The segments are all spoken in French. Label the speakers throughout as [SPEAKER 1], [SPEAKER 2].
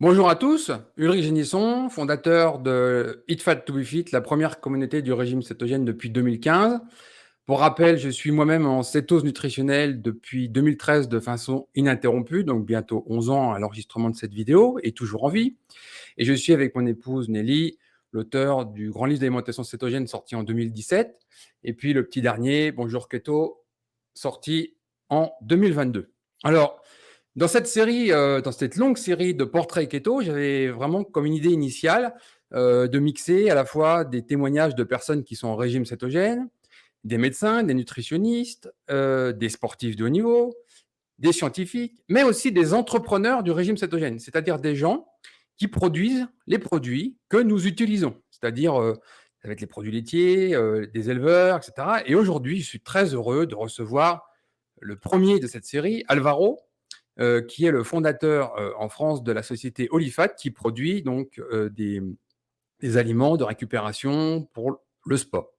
[SPEAKER 1] Bonjour à tous, Ulrich Génisson, fondateur de Eat Fat to Be Fit, la première communauté du régime cétogène depuis 2015. Pour rappel, je suis moi-même en cétose nutritionnelle depuis 2013 de façon ininterrompue, donc bientôt 11 ans à l'enregistrement de cette vidéo, et toujours en vie. Et je suis avec mon épouse Nelly, l'auteur du grand livre d'alimentation cétogène sorti en 2017, et puis le petit dernier, Bonjour Keto, sorti en 2022. Alors, dans cette série, dans cette longue série de portraits keto, j'avais vraiment comme une idée initiale de mixer à la fois des témoignages de personnes qui sont en régime cétogène, des médecins, des nutritionnistes, des sportifs de haut niveau, des scientifiques, mais aussi des entrepreneurs du régime cétogène, c'est-à-dire des gens qui produisent les produits que nous utilisons, c'est-à-dire ça va être les produits laitiers, des éleveurs, etc. Et aujourd'hui, je suis très heureux de recevoir le premier de cette série, Alvaro, qui est le fondateur en France de la société Olifat, qui produit donc des aliments de récupération pour le sport.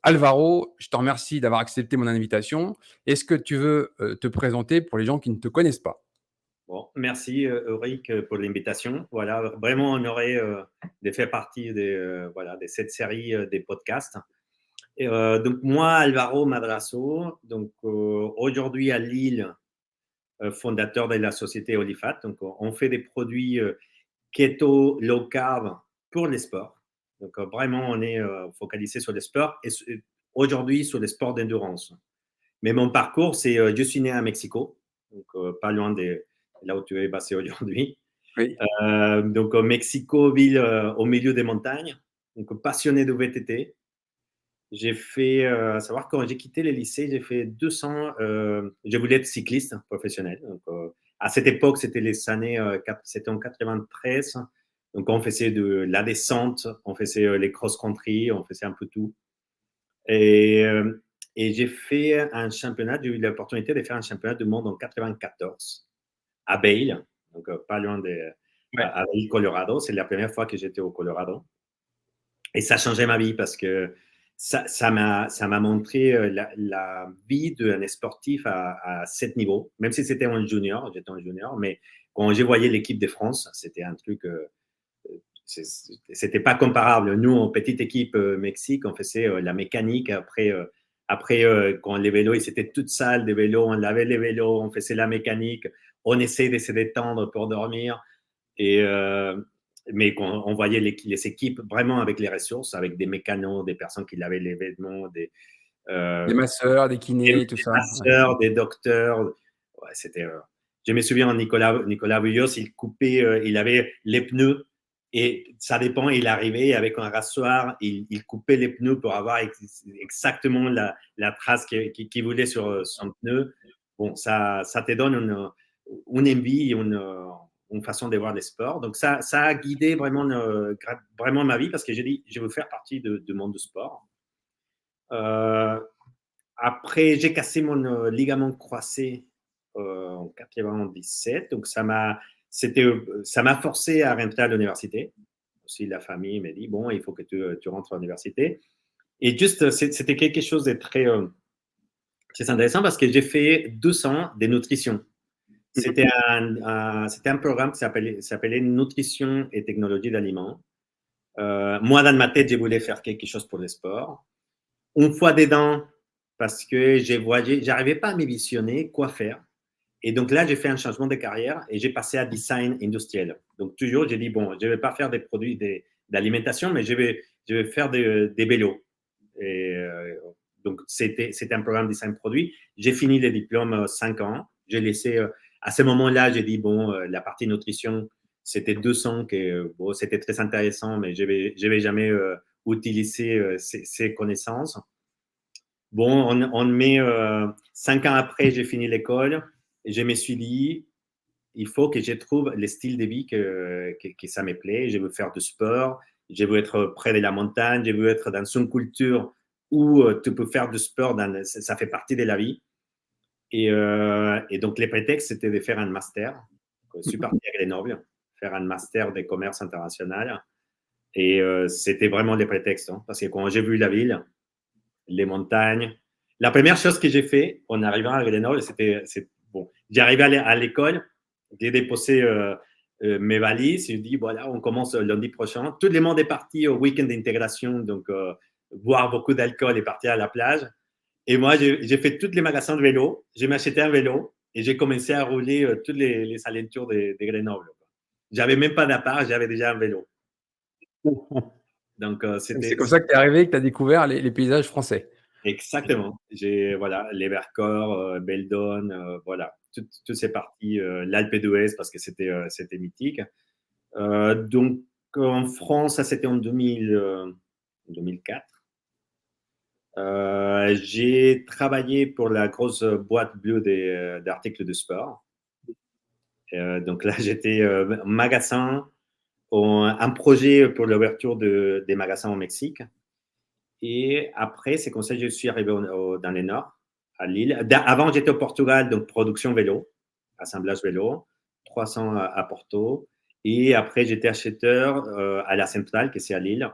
[SPEAKER 1] Alvaro, je te remercie d'avoir accepté mon invitation. Est-ce que tu veux te présenter pour les gens qui ne te connaissent pas?
[SPEAKER 2] Bon, merci Ulrich pour l'invitation. Voilà, vraiment honoré de faire partie de cette série des podcasts. Donc moi, Alvaro Madrazo, donc aujourd'hui à Lille, fondateur de la société Olifat. Donc on fait des produits keto, low carb pour les sports. Donc vraiment on est focalisé sur les sports et aujourd'hui sur les sports d'endurance. Mais mon parcours, c'est je suis né à Mexico, donc pas loin de là où tu es basé aujourd'hui.
[SPEAKER 1] Oui.
[SPEAKER 2] Donc au Mexico, ville au milieu des montagnes, donc passionné de VTT. J'ai fait, à savoir quand j'ai quitté le lycée, j'ai fait 200, je voulais être cycliste professionnel. Donc, à cette époque, c'était les années, c'était en 93. Donc on faisait de la descente, on faisait les cross-country, on faisait un peu tout. Et, euh, et j'ai fait un championnat, j'ai eu l'opportunité de faire un championnat du monde en 94 à Vail, donc pas loin de
[SPEAKER 1] Ouais.
[SPEAKER 2] à Vail, Colorado. C'est la première fois que j'étais au Colorado. Et ça a changé ma vie parce que ça m'a montré la vie d'un sportif à cet niveau, même si c'était un junior, j'étais un junior, mais quand j'ai voyé l'équipe de France, c'était un truc, c'était pas comparable. Nous, en petite équipe Mexique, on faisait la mécanique. Après quand les vélos, ils étaient toutes sales des vélos, on lavait les vélos, on faisait la mécanique, on essayait de se détendre pour dormir. Et, mais quand on voyait les équipes vraiment avec les ressources, avec des mécanos, des personnes qui lavaient les vêtements,
[SPEAKER 1] Des
[SPEAKER 2] euh,
[SPEAKER 1] masseurs, des
[SPEAKER 2] des
[SPEAKER 1] kinés, tout ça. Ouais.
[SPEAKER 2] masseurs, des docteurs. Ouais, c'était, je me souviens, Nicolas Buyos, il avait les pneus et ça dépend, il arrivait avec un rasoir, il coupait les pneus pour avoir exactement la trace qu'il voulait sur son pneu. Bon, ça te donne une envie, une façon de voir les sports. Donc, ça a guidé vraiment ma vie parce que j'ai dit, je veux faire partie du monde du sport. Euh, Après, j'ai cassé mon ligament croisé en 97, donc ça m'a forcé à rentrer à l'université. Aussi, la famille m'a dit bon, il faut que tu rentres à l'université. Et juste, c'était quelque chose de très intéressant parce que j'ai fait 2 ans de nutrition. C'était un programme qui s'appelait Nutrition et technologie d'aliments. Moi, dans ma tête, je voulais faire quelque chose pour le sport. Une fois dedans, parce que j'ai voyagé, j'arrivais pas à me visionner quoi faire. Et donc là, j'ai fait un changement de carrière et j'ai passé à design industriel. Donc toujours, j'ai dit, bon, je vais pas faire des produits d'alimentation, mais je vais faire des vélos. Et, donc, c'était un programme de design produit. J'ai fini les diplômes 5 ans. J'ai laissé, à ce moment-là, j'ai dit, bon, la partie nutrition, c'était 200, bon, c'était très intéressant, mais je vais jamais utiliser ces connaissances. Bon, on met 5 ans après, j'ai fini l'école et je me suis dit, il faut que je trouve le style de vie que ça me plaît. Je veux faire du sport, je veux être près de la montagne, je veux être dans une culture où tu peux faire du sport, ça fait partie de la vie. Et donc, les prétextes, c'était de faire un master. Je suis parti à Grenoble, faire un master de commerce international. Et c'était vraiment les prétextes, hein, parce que quand j'ai vu la ville, les montagnes. La première chose que j'ai fait en arrivant à Grenoble, bon, j'arrivais à l'école, j'ai déposé mes valises. Je dis, voilà, on commence lundi prochain. Tout le monde est parti au week-end d'intégration, donc boire beaucoup d'alcool et partir à la plage. Et moi, j'ai fait tous les magasins de vélo. J'ai m'acheté un vélo et j'ai commencé à rouler toutes les alentours de Grenoble. J'avais même pas d'appart, j'avais déjà un vélo. Donc,
[SPEAKER 1] C'est comme ça que tu es arrivé, que tu as découvert les paysages français.
[SPEAKER 2] exactement. J'ai, voilà, les Vercors, Beldon, voilà, toutes ces parties, l'Alpe d'Huez, parce que c'était mythique. Donc, en France, ça c'était en 2004. J'ai travaillé pour la grosse boîte bleue d'articles de sport. Donc là, j'étais magasin, un projet pour l'ouverture des magasins au Mexique. Et après, c'est comme ça que je suis arrivé dans les Nord, à Lille. Avant, j'étais au Portugal, donc production vélo, assemblage vélo, 300 à Porto. Et après, j'étais acheteur à la centrale, qui c'est à Lille,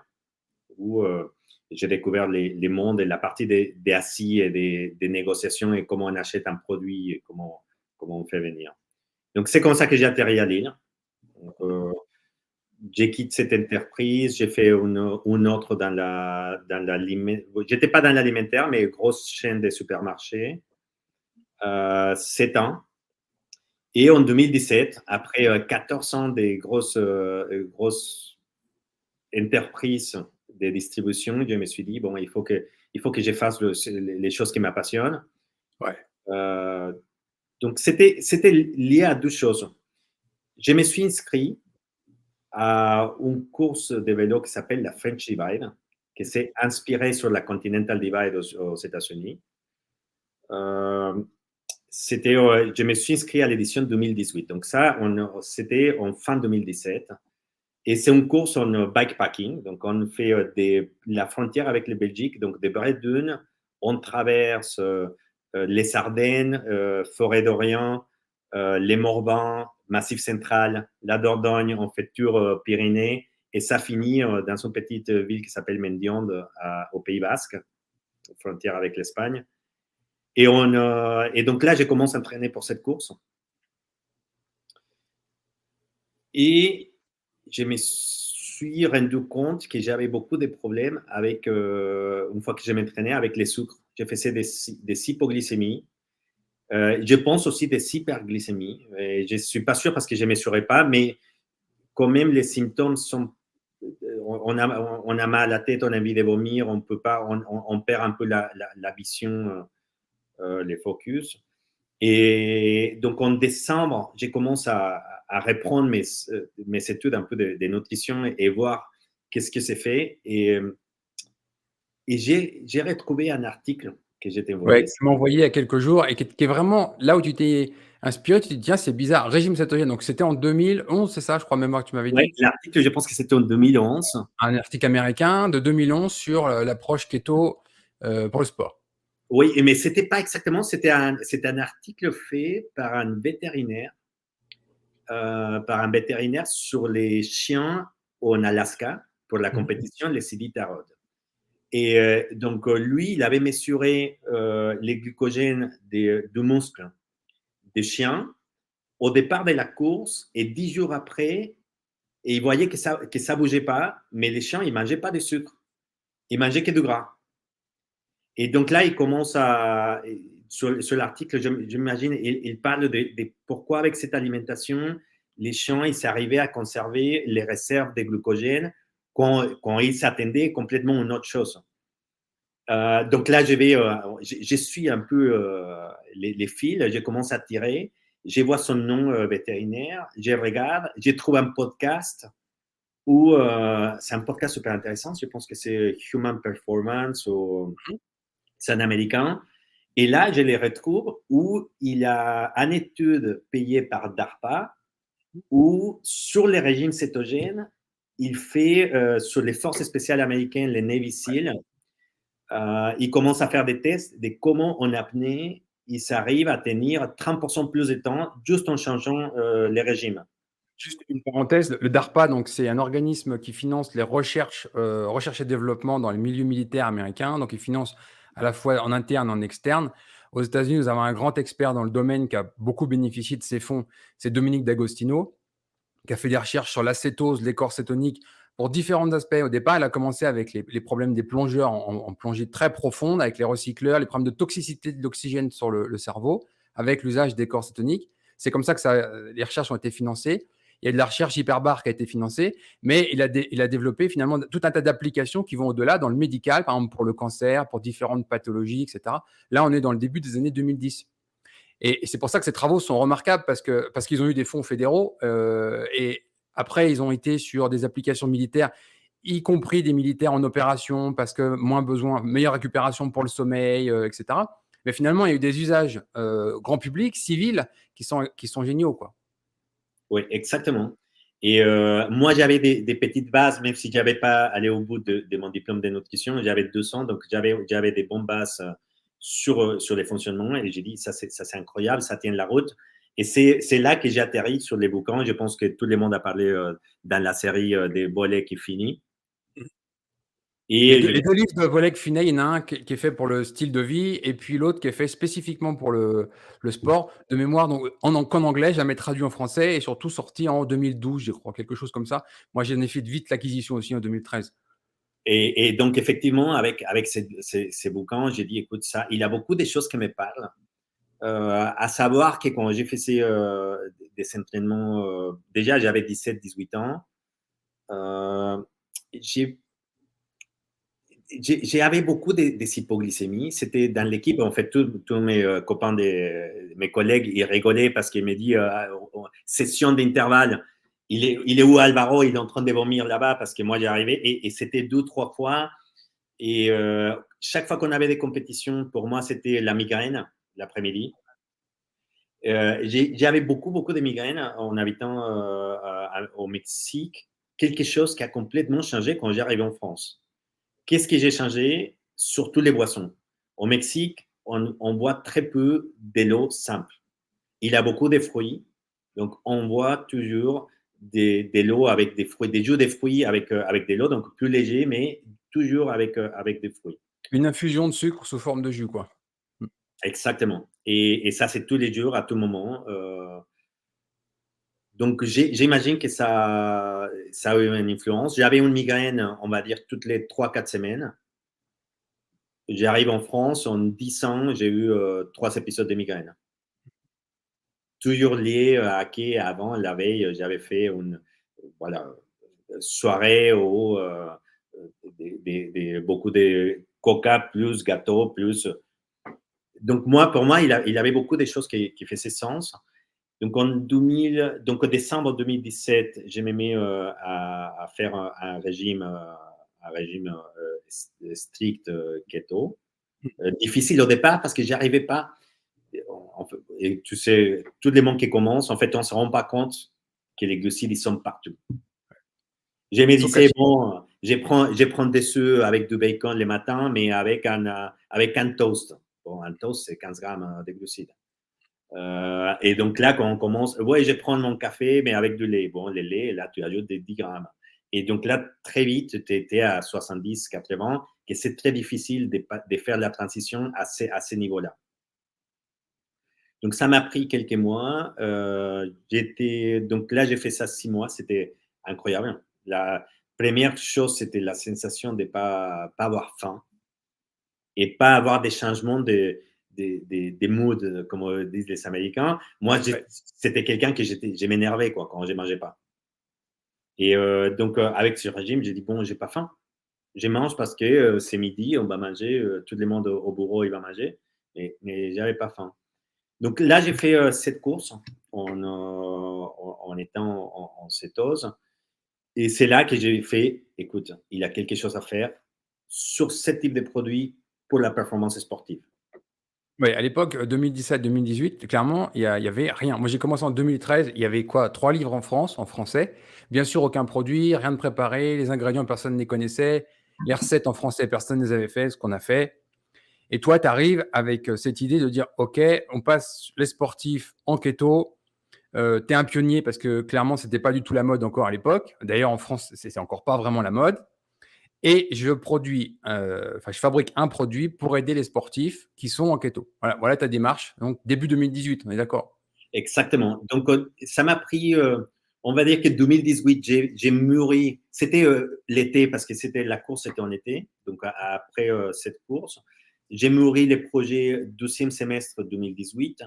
[SPEAKER 2] où j'ai découvert les mondes et la partie des assis et des négociations et comment on achète un produit et comment on fait venir. Donc, c'est comme ça que j'ai atterri à Lille. Donc, j'ai quitté cette entreprise, j'ai fait une autre dans j'étais pas dans l'alimentaire, mais grosse chaîne de supermarchés, 7 ans. Et en 2017, après 14 ans des grosses entreprises de distribution, je me suis dit, bon, il faut que je fasse les choses qui m'appassionnent.
[SPEAKER 1] Ouais.
[SPEAKER 2] Donc, c'était lié à deux choses. Je me suis inscrit à une course de vélo qui s'appelle la French Divide, qui s'est inspirée sur la Continental Divide aux États-Unis. Je me suis inscrit à l'édition 2018. Donc ça, c'était en fin 2017. Et c'est une course en bikepacking. Donc on fait la frontière avec la Belgique, donc des Bret Dunes. On traverse les Ardennes, Forêt d'Orient, les Morbihan, Massif central, la Dordogne, on fait tour Pyrénées, et ça finit dans une petite ville qui s'appelle Mendiande, au Pays Basque, frontière avec l'Espagne. Et donc là, j'ai commencé à entraîner pour cette course. Et je me suis rendu compte que j'avais beaucoup de problèmes avec, une fois que je m'entraînais, avec les sucres. J'ai fait des hypoglycémies. Je pense aussi des hyperglycémies. Et je ne suis pas sûr parce que je ne mesurais pas, mais quand même, les symptômes sont. On a mal à la tête, on a envie de vomir, on peut pas, on perd un peu la vision, les focus. Et donc en décembre, j'ai commencé à reprendre mes études un peu de nutrition et voir qu'est-ce que c'est fait. Et j'ai retrouvé un article que j'étais
[SPEAKER 1] Ouais,
[SPEAKER 2] envoyé.
[SPEAKER 1] que tu m'as envoyé il y a quelques jours et qui est vraiment là où tu t'es inspiré, tu te dis: «Tiens, c'est bizarre, régime cétogène», donc c'était en 2011, c'est ça, je crois de mémoire que tu m'avais
[SPEAKER 2] Ouais,
[SPEAKER 1] dit?
[SPEAKER 2] l'article, je pense que c'était en 2011.
[SPEAKER 1] Un article américain de 2011 sur, l'approche keto, pour le sport.
[SPEAKER 2] Oui, mais c'était pas exactement, c'était un article fait par un vétérinaire sur les chiens en Alaska pour la
[SPEAKER 1] Mmh.
[SPEAKER 2] compétition, les Iditarod. Et donc, lui, il avait mesuré les glucogènes du muscle des chiens au départ de la course et 10 jours après, et il voyait que ça ne bougeait pas, mais les chiens, ils ne mangeaient pas de sucre. Ils mangeaient que du gras. Et donc là, il commence sur l'article, j'imagine, il parle de pourquoi avec cette alimentation, les chiens, ils s'arrivaient à conserver les réserves de glucogène quand ils s'attendaient complètement à une autre chose. Donc là, je suis un peu les fils, je commence à tirer, je vois son nom vétérinaire, je regarde, je trouve un podcast où c'est un podcast super intéressant, je pense que c'est Human Performance, c'est un américain. Et là, je les retrouve où il y a une étude payée par DARPA où sur les régimes cétogènes, il fait sur les forces spéciales américaines, les Navy SEAL, il commence à faire des tests de comment en apnée, il s'arrive à tenir 30% plus de temps juste en changeant les régimes.
[SPEAKER 1] Juste une parenthèse, le DARPA, donc c'est un organisme qui finance les recherche et développement dans les milieux militaires américains. Donc, il finance à la fois en interne et en externe. Aux États-Unis, nous avons un grand expert dans le domaine qui a beaucoup bénéficié de ces fonds, c'est Dominique D'Agostino. qui a fait des recherches sur l'acétose, l'écorce cétonique, pour différents aspects. Au départ, elle a commencé avec les problèmes des plongeurs en plongée très profonde, avec les recycleurs, les problèmes de toxicité de l'oxygène sur le cerveau, avec l'usage d'écorce cétonique. C'est comme ça que les recherches ont été financées. Il y a de la recherche hyperbare qui a été financée, mais il a développé finalement tout un tas d'applications qui vont au-delà dans le médical, par exemple pour le cancer, pour différentes pathologies, etc. Là, on est dans le début des années 2010. Et c'est pour ça que ces travaux sont remarquables parce qu'ils ont eu des fonds fédéraux et après, ils ont été sur des applications militaires, y compris des militaires en opération parce que moins besoin, meilleure récupération pour le sommeil, etc. Mais finalement, il y a eu des usages grand public, civils, qui sont géniaux, quoi.
[SPEAKER 2] Oui, exactement. Et moi, j'avais des petites bases, même si je n'avais pas allé au bout de mon diplôme de nutrition, j'avais 200, donc j'avais des bonnes bases sur les fonctionnements. Et j'ai dit, ça c'est incroyable, ça tient la route. Et c'est là que j'ai atterri sur les bouquins. Je pense que tout le monde a parlé dans la série des bolets qui finit.
[SPEAKER 1] Les
[SPEAKER 2] Et
[SPEAKER 1] deux,
[SPEAKER 2] je
[SPEAKER 1] les deux livres de Volek Finet, il y en a un qui est fait pour le style de vie et puis l'autre qui est fait spécifiquement pour le sport. De mémoire, donc, qu'en anglais, jamais traduit en français et surtout sorti en 2012, je crois, quelque chose comme ça. Moi, j'en ai fait vite l'acquisition aussi en 2013.
[SPEAKER 2] et donc, effectivement, avec ces bouquins, j'ai dit, écoute, ça, il y a beaucoup de choses qui me parlent. À savoir que quand j'ai fait des entraînements, déjà j'avais 17, 18 ans, euh, j'ai j'avais beaucoup des hypoglycémies. C'était dans l'équipe, en fait, tous mes copains, mes collègues, ils rigolaient parce qu'ils me disent session d'intervalle. Il est où Alvaro? Il est en train de vomir là-bas parce que moi j'y arrivais. Et c'était 2, 3 fois. Et chaque fois qu'on avait des compétitions, pour moi, c'était la migraine l'après-midi. J'avais beaucoup de migraines en habitant au Mexique. Quelque chose qui a complètement changé quand j'arrive en France. Qu'est-ce que j'ai changé? Surtout les boissons. Au Mexique, on boit très peu de l'eau simple. Il y a beaucoup de fruits, donc on boit toujours de l'eau avec des fruits, des jus de fruits avec de l'eau, donc plus léger, mais toujours avec des fruits.
[SPEAKER 1] Une infusion de sucre sous forme de jus, quoi.
[SPEAKER 2] Exactement. Et ça, c'est tous les jours, à tout moment. Donc, j'imagine que ça a eu une influence. J'avais une migraine, on va dire, toutes les 3, 4 semaines. J'arrive en France, en 10 ans, j'ai eu 3 épisodes de migraine. Toujours lié à qui, avant, la veille, j'avais fait une voilà, soirée où beaucoup de coca plus gâteau plus. Donc, pour moi, il avait beaucoup de choses qui faisaient sens. Donc, donc, en décembre 2017, j'ai mis à faire un régime, strict keto. Difficile au départ parce que j'y arrivais pas. Et tu sais, tous les monde qui commencent, en fait, on ne se rend pas compte que les glucides, ils sont partout. Je me
[SPEAKER 1] Ils sont
[SPEAKER 2] disais,
[SPEAKER 1] cachés.
[SPEAKER 2] bon, je prends des œufs avec du bacon le matin, mais avec un toast. Bon, un toast, c'est 15 grammes de glucides. Et donc là, quand on commence, ouais, je prends mon café, mais avec du lait. Bon, le lait, là, tu ajoutes des 10 grammes. Et donc là, très vite, tu étais à 70, 80, et c'est très difficile de faire la transition à ces niveaux-là. Donc ça m'a pris quelques mois. Donc là, j'ai fait ça 6 mois. C'était incroyable. La première chose, c'était la sensation de pas avoir faim et pas avoir des changements des moods, comme disent les Américains. Moi,
[SPEAKER 1] Ouais.
[SPEAKER 2] c'était quelqu'un que je m'énervais quoi, quand je mangeais pas. Et donc, avec ce régime, j'ai dit, bon, j'ai pas faim. Je mange parce que c'est midi, on va manger, tout le monde au bureau, il va manger. Mais j'avais pas faim. Donc là, j'ai fait cette course en étant en cétose. Et c'est là que j'ai fait, écoute, il y a quelque chose à faire sur ce type de produit pour la performance sportive.
[SPEAKER 1] Ouais, à l'époque, 2017-2018, clairement, il y avait rien. Moi, j'ai commencé en 2013, il y avait quoi? 3 livres en France, en français. Bien sûr, aucun produit, rien de préparé, les ingrédients, personne ne les connaissait. Les recettes en français, personne ne les avait fait, ce qu'on a fait. Et toi, tu arrives avec cette idée de dire, OK, on passe les sportifs en keto. Tu es un pionnier parce que clairement, ce n'était pas du tout la mode encore à l'époque. D'ailleurs, en France, c'est encore pas vraiment la mode. Et je fabrique un produit pour aider les sportifs qui sont en keto. Voilà ta démarche. Donc, début 2018, on est d'accord.
[SPEAKER 2] Exactement. Donc, ça m'a pris On va dire que 2018, j'ai mûri. C'était l'été parce que la course était en été. Donc après cette course, j'ai mûri les projets deuxième semestre 2018.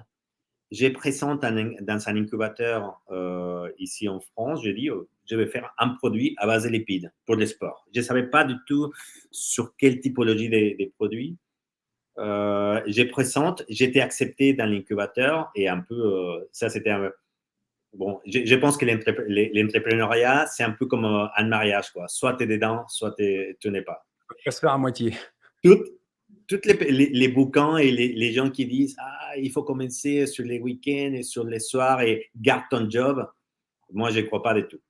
[SPEAKER 2] J'ai présenté dans un incubateur ici en France. J'ai dit, je vais faire un produit à base de lipides pour les sports. Je ne savais pas du tout sur quelle typologie des produits. J'ai présenté, j'étais accepté dans l'incubateur et un peu, ça c'était bon, je pense que l'entrepreneuriat, c'est un peu comme un mariage, quoi. Soit tu es dedans, soit tu n'es pas.
[SPEAKER 1] Ça peut se faire à moitié.
[SPEAKER 2] Toutes, toutes les bouquins et les gens qui disent ah, il faut commencer sur les week-ends et sur les soirs et garde ton job, moi, je ne crois pas du tout.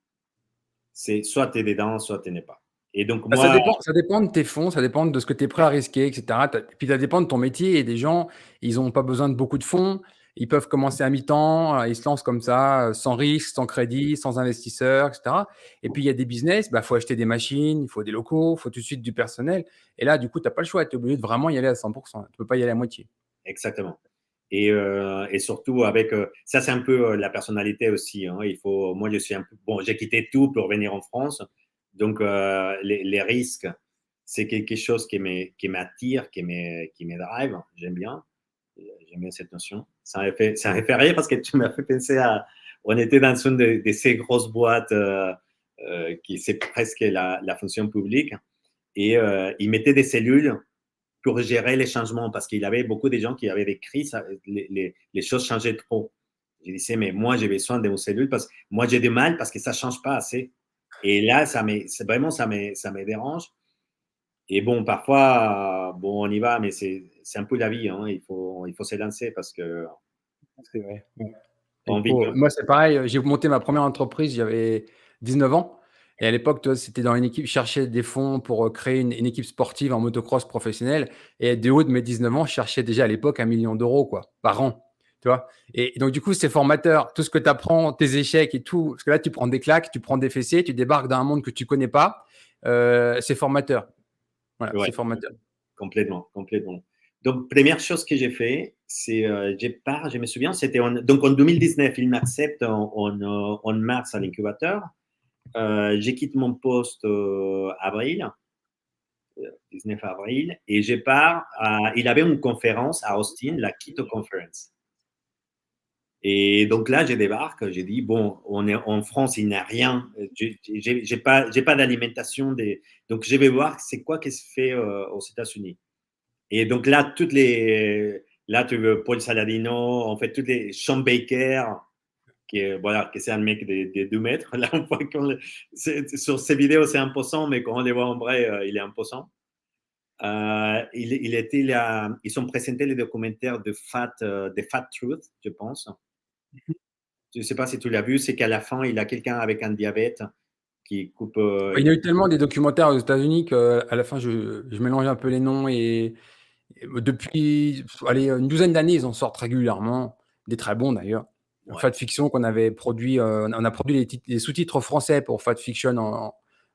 [SPEAKER 2] C'est soit tu es dedans, soit tu n'es pas. Et donc,
[SPEAKER 1] Bah,
[SPEAKER 2] moi,
[SPEAKER 1] ça dépend de tes fonds, ça dépend de ce que tu es prêt à risquer, etc. Et puis ça dépend de ton métier. Et des gens, ils n'ont pas besoin de beaucoup de fonds. Ils peuvent commencer à mi-temps, ils se lancent comme ça, sans risque, sans crédit, sans investisseur, etc. Et puis il y a des business, il faut acheter des machines, il faut des locaux, il faut tout de suite du personnel. Et là, du coup, tu n'as pas le choix. Tu es obligé de vraiment y aller à 100%. Tu ne peux pas y aller à moitié.
[SPEAKER 2] exactement. Et surtout avec ça, c'est un peu la personnalité aussi. Hein. Moi, je suis un peu bon. J'ai quitté tout pour venir en France, donc les risques, c'est quelque chose qui m'attire, qui me drive. J'aime bien cette notion. Ça m'a fait rire parce que tu m'as fait penser à. On était dans une de ces grosses boîtes qui c'est presque la fonction publique et ils mettaient des cellules pour gérer les changements parce qu'il y avait beaucoup de gens qui avaient des crises, les choses changeaient trop. Je disais, mais moi, j'ai besoin de mon cellule parce que moi, j'ai du mal parce que ça ne change pas assez. Et là, vraiment, ça me dérange. Et bon, parfois, bon, on y va, mais c'est un peu la vie. Hein. Il faut se lancer parce que
[SPEAKER 1] C'est vrai. Ouais.
[SPEAKER 2] on vit que.
[SPEAKER 1] Moi, c'est pareil. J'ai monté ma première entreprise, j'avais 19 ans. Et à l'époque, toi, c'était dans une équipe, je cherchais des fonds pour créer une équipe sportive en motocross professionnelle. Et de haut de mes 19 ans, je cherchais déjà à l'époque 1 million d'euros quoi, par an. Tu vois, et donc, du coup, c'est formateur. Tout ce que tu apprends, tes échecs et tout, parce que là, tu prends des claques, tu prends des fessées, tu débarques dans un monde que tu connais pas. C'est formateur. Voilà, c'est
[SPEAKER 2] Ouais,
[SPEAKER 1] formateur.
[SPEAKER 2] complètement, complètement. Donc, première chose que j'ai fait, c'est, je me souviens, c'était donc en 2019, il m'accepte en mars à l'incubateur. J'ai quitté mon poste avril, 19 avril, et je pars il avait une conférence à Austin, la Keto Conference. Et donc là, je débarque, j'ai dit, bon, on est en France, il n'y a rien, j'ai pas d'alimentation, donc je vais voir c'est quoi qui se fait aux États-Unis. Et donc là, là, tu veux Paul Saladino, en fait, toutes les Sean Baker, voilà, que c'est un mec de 2 mètres. Là, on voit sur ces vidéos, c'est imposant, mais quand on les voit en vrai, il est imposant. Ils ont présenté les documentaires de Fat Truth, je pense. Je ne sais pas si tu l'as vu, c'est qu'à la fin, il a quelqu'un avec un diabète qui coupe.
[SPEAKER 1] Il y a eu tellement des documentaires aux États-Unis qu'à la fin, je mélange un peu les noms. Et depuis allez, une douzaine d'années, ils en sortent régulièrement, des très bons d'ailleurs.
[SPEAKER 2] Ouais,
[SPEAKER 1] Fat Fiction qu'on avait produit, on a produit les sous-titres français pour Fat Fiction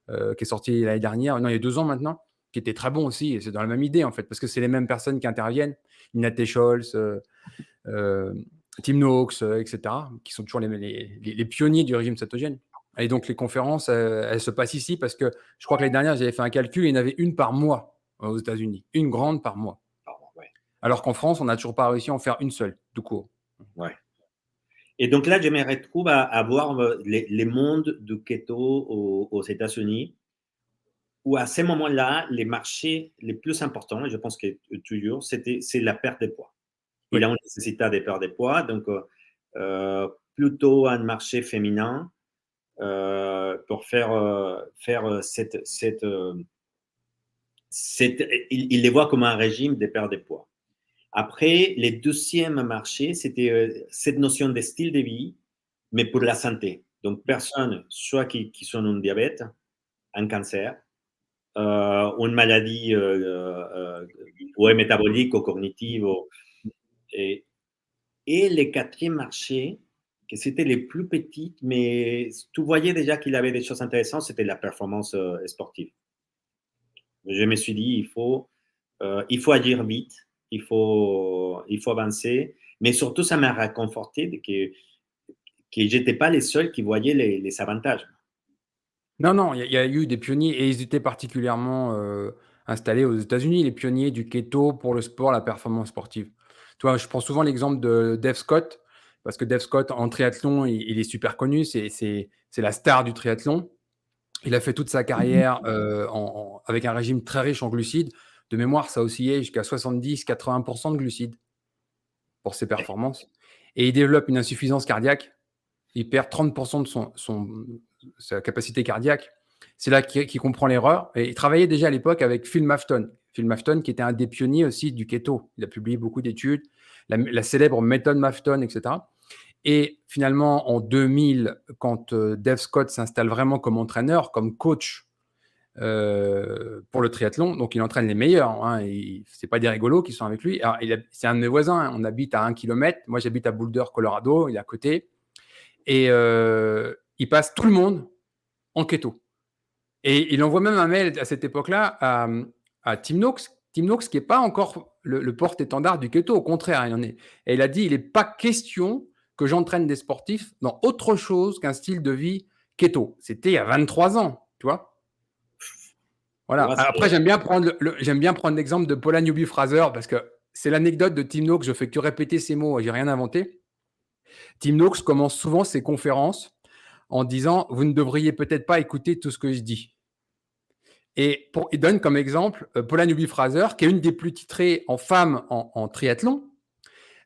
[SPEAKER 1] qui est sorti l'année dernière, non, il y a 2 ans maintenant, qui était très bon aussi. Et c'est dans la même idée en fait, parce que c'est les mêmes personnes qui interviennent, Nina Scholz, euh, Tim Noakes, etc., qui sont toujours les pionniers du régime cétogène. Et donc les conférences, elles se passent ici parce que je crois que l'année dernière, j'avais fait un calcul, il y en avait une par mois aux États-Unis, une grande par mois.
[SPEAKER 2] pardon, ouais,
[SPEAKER 1] Alors qu'en France, on n'a toujours pas réussi à en faire une seule, tout court.
[SPEAKER 2] ouais. Et donc là, je me retrouve à voir les mondes du keto aux États-Unis, où à ce moment-là, les marchés les plus importants, et je pense que toujours, c'est la perte de poids. Il a
[SPEAKER 1] Oui.
[SPEAKER 2] une nécessité de perdre de poids, donc plutôt un marché féminin pour faire il les voit comme un régime de perte de poids. Après, le deuxième marché, c'était cette notion de style de vie, mais pour la santé. Donc, personnes, soit qui sont un diabète, un cancer, une maladie ou métabolique ou cognitive. Et, et le quatrième marché, que c'était les plus petites, mais tu voyais déjà qu'il avait des choses intéressantes, c'était la performance sportive. Je me suis dit, il faut agir vite, il faut avancer, mais surtout, ça m'a réconforté que j'étais pas les seuls qui voyaient les avantages.
[SPEAKER 1] Non, non, il y a eu des pionniers et ils étaient particulièrement installés aux États-Unis, les pionniers du keto pour le sport, la performance sportive. Tu vois, je prends souvent l'exemple de Dave Scott, parce que Dave Scott, en triathlon, il est super connu, c'est la star du triathlon. Il a fait toute sa carrière avec un régime très riche en glucides. De mémoire, ça oscillait jusqu'à 70-80% de glucides pour ses performances. Et il développe une insuffisance cardiaque. Il perd 30% de sa capacité cardiaque. C'est là qu'il comprend l'erreur. Et il travaillait déjà à l'époque avec Phil Mafton. Phil Mafton, qui était un des pionniers aussi du keto. Il a publié beaucoup d'études, la célèbre méthode Mafton, etc. Et finalement, en 2000, quand Dave Scott s'installe vraiment comme entraîneur, comme coach pour le triathlon, donc il entraîne les meilleurs. Hein, c'est pas des rigolos qui sont avec lui. Alors, c'est un de mes voisins. Hein, on habite à 1 km. Moi, j'habite à Boulder, Colorado. Il est à côté. Et il passe tout le monde en keto. Et il envoie même un mail à cette époque-là à Tim Noakes. Tim Noakes qui n'est pas encore le porte-étendard du keto, au contraire, il en est. Et il a dit, il n'est pas question que j'entraîne des sportifs dans autre chose qu'un style de vie keto. C'était il y a 23 ans, tu vois.
[SPEAKER 2] Tu
[SPEAKER 1] Voilà.
[SPEAKER 2] vois,
[SPEAKER 1] Après, j'aime bien prendre l'exemple de Paula Newby-Fraser parce que c'est l'anecdote de Tim Noakes. Je fais que répéter ces mots, j'ai rien inventé. Tim Noakes commence souvent ses conférences en disant, vous ne devriez peut-être pas écouter tout ce que je dis. Et il donne comme exemple Paula Newby-Fraser, qui est une des plus titrées en femmes en triathlon.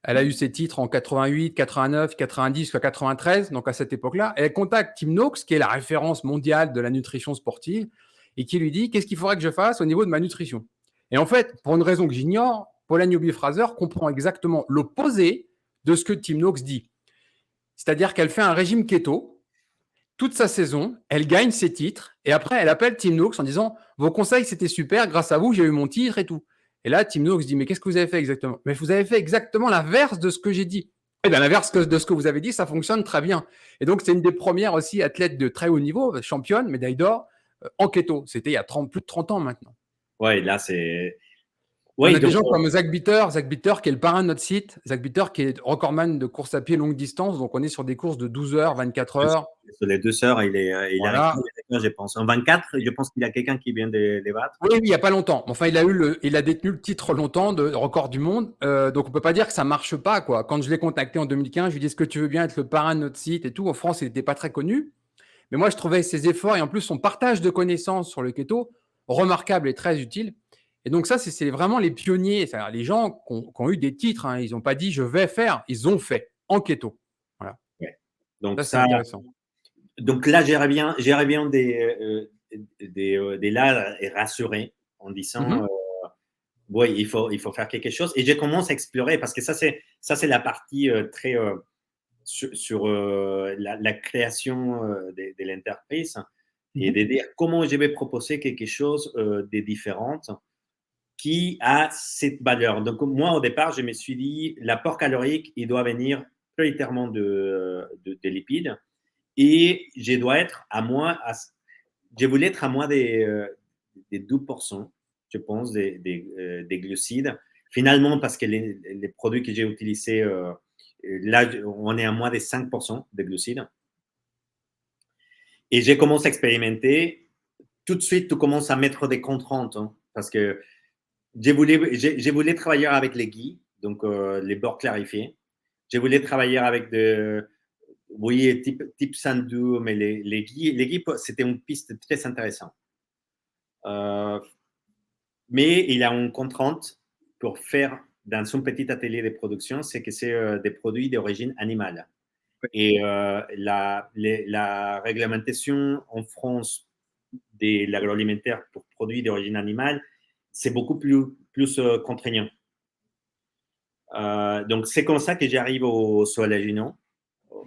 [SPEAKER 1] Elle a eu ses titres en 88, 89, 90, 93, donc à cette époque-là. Et elle contacte Tim Noakes, qui est la référence mondiale de la nutrition sportive, et qui lui dit, qu'est-ce qu'il faudrait que je fasse au niveau de ma nutrition? Et en fait, pour une raison que j'ignore, Paula Newby-Fraser comprend exactement l'opposé de ce que Tim Noakes dit. C'est-à-dire qu'elle fait un régime keto, toute sa saison, elle gagne ses titres, et après, elle appelle Tim Noakes en disant « Vos conseils, c'était super, grâce à vous, j'ai eu mon titre et tout. » Et là, Tim Noakes dit « Mais qu'est-ce que vous avez fait exactement ?»« Mais vous avez fait exactement l'inverse de ce que j'ai dit. » Eh bien, l'inverse de ce que vous avez dit, ça fonctionne très bien. Et donc, c'est une des premières aussi athlètes de très haut niveau, championne, médaille d'or, en keto. C'était il y a plus de 30 ans maintenant.
[SPEAKER 2] ouais, là, c'est.
[SPEAKER 1] Et on
[SPEAKER 2] Oui,
[SPEAKER 1] a des
[SPEAKER 2] donc,
[SPEAKER 1] gens comme Zach Bitter qui est le parrain de notre site. Zach Bitter qui est recordman de course à pied longue distance. Donc, on est sur des courses de 12 heures, 24 heures.
[SPEAKER 2] sur les 2 heures, il a
[SPEAKER 1] Voilà.
[SPEAKER 2] je pense. En 24, je pense qu'il y a quelqu'un qui vient de les battre.
[SPEAKER 1] Oui, oui, il n'y a pas longtemps. Enfin, il a détenu le titre longtemps de record du monde. Donc, on peut pas dire que ça marche pas, quoi. Quand je l'ai contacté en 2015, je lui ai dit, est-ce que tu veux bien être le parrain de notre site et tout. En France, il n'était pas très connu. Mais moi, je trouvais ses efforts et en plus son partage de connaissances sur le keto remarquable et très utile. Et donc, ça, c'est vraiment les pionniers, c'est-à-dire les gens qui ont eu des titres. Hein. Ils n'ont pas dit, je vais faire. Ils ont fait en keto. Voilà.
[SPEAKER 2] Ouais. Donc,
[SPEAKER 1] Ça, c'est
[SPEAKER 2] ça,
[SPEAKER 1] intéressant.
[SPEAKER 2] donc là, j'irais bien des là et rassurer en disant
[SPEAKER 1] Mhm.
[SPEAKER 2] oui, il faut faire quelque chose. Et je commence à explorer parce que ça, c'est la partie très sur la création de l'entreprise et de
[SPEAKER 1] Mhm.
[SPEAKER 2] dire comment je vais proposer quelque chose de différent qui a cette valeur. Donc, moi, au départ, je me suis dit, l'apport calorique, il doit venir prioritairement de lipides et je dois être à moins, je voulais être à moins des 12%, je pense, des glucides. Finalement, parce que les produits que j'ai utilisés, là, on est à moins des 5% de glucides. Et j'ai commencé à expérimenter. Tout de suite, tu commences à mettre des contraintes, hein, parce que je voulais travailler avec les GUI, donc les bords clarifiés. Je voulais travailler avec oui, type Sandu, mais les GUI, c'était une piste très intéressante. Mais il a une contrainte pour faire dans son petit atelier de production, c'est que c'est des produits d'origine animale. Et la réglementation en France de l'agroalimentaire pour produits d'origine animale, c'est beaucoup plus contraignant. Donc, c'est comme ça que j'arrive au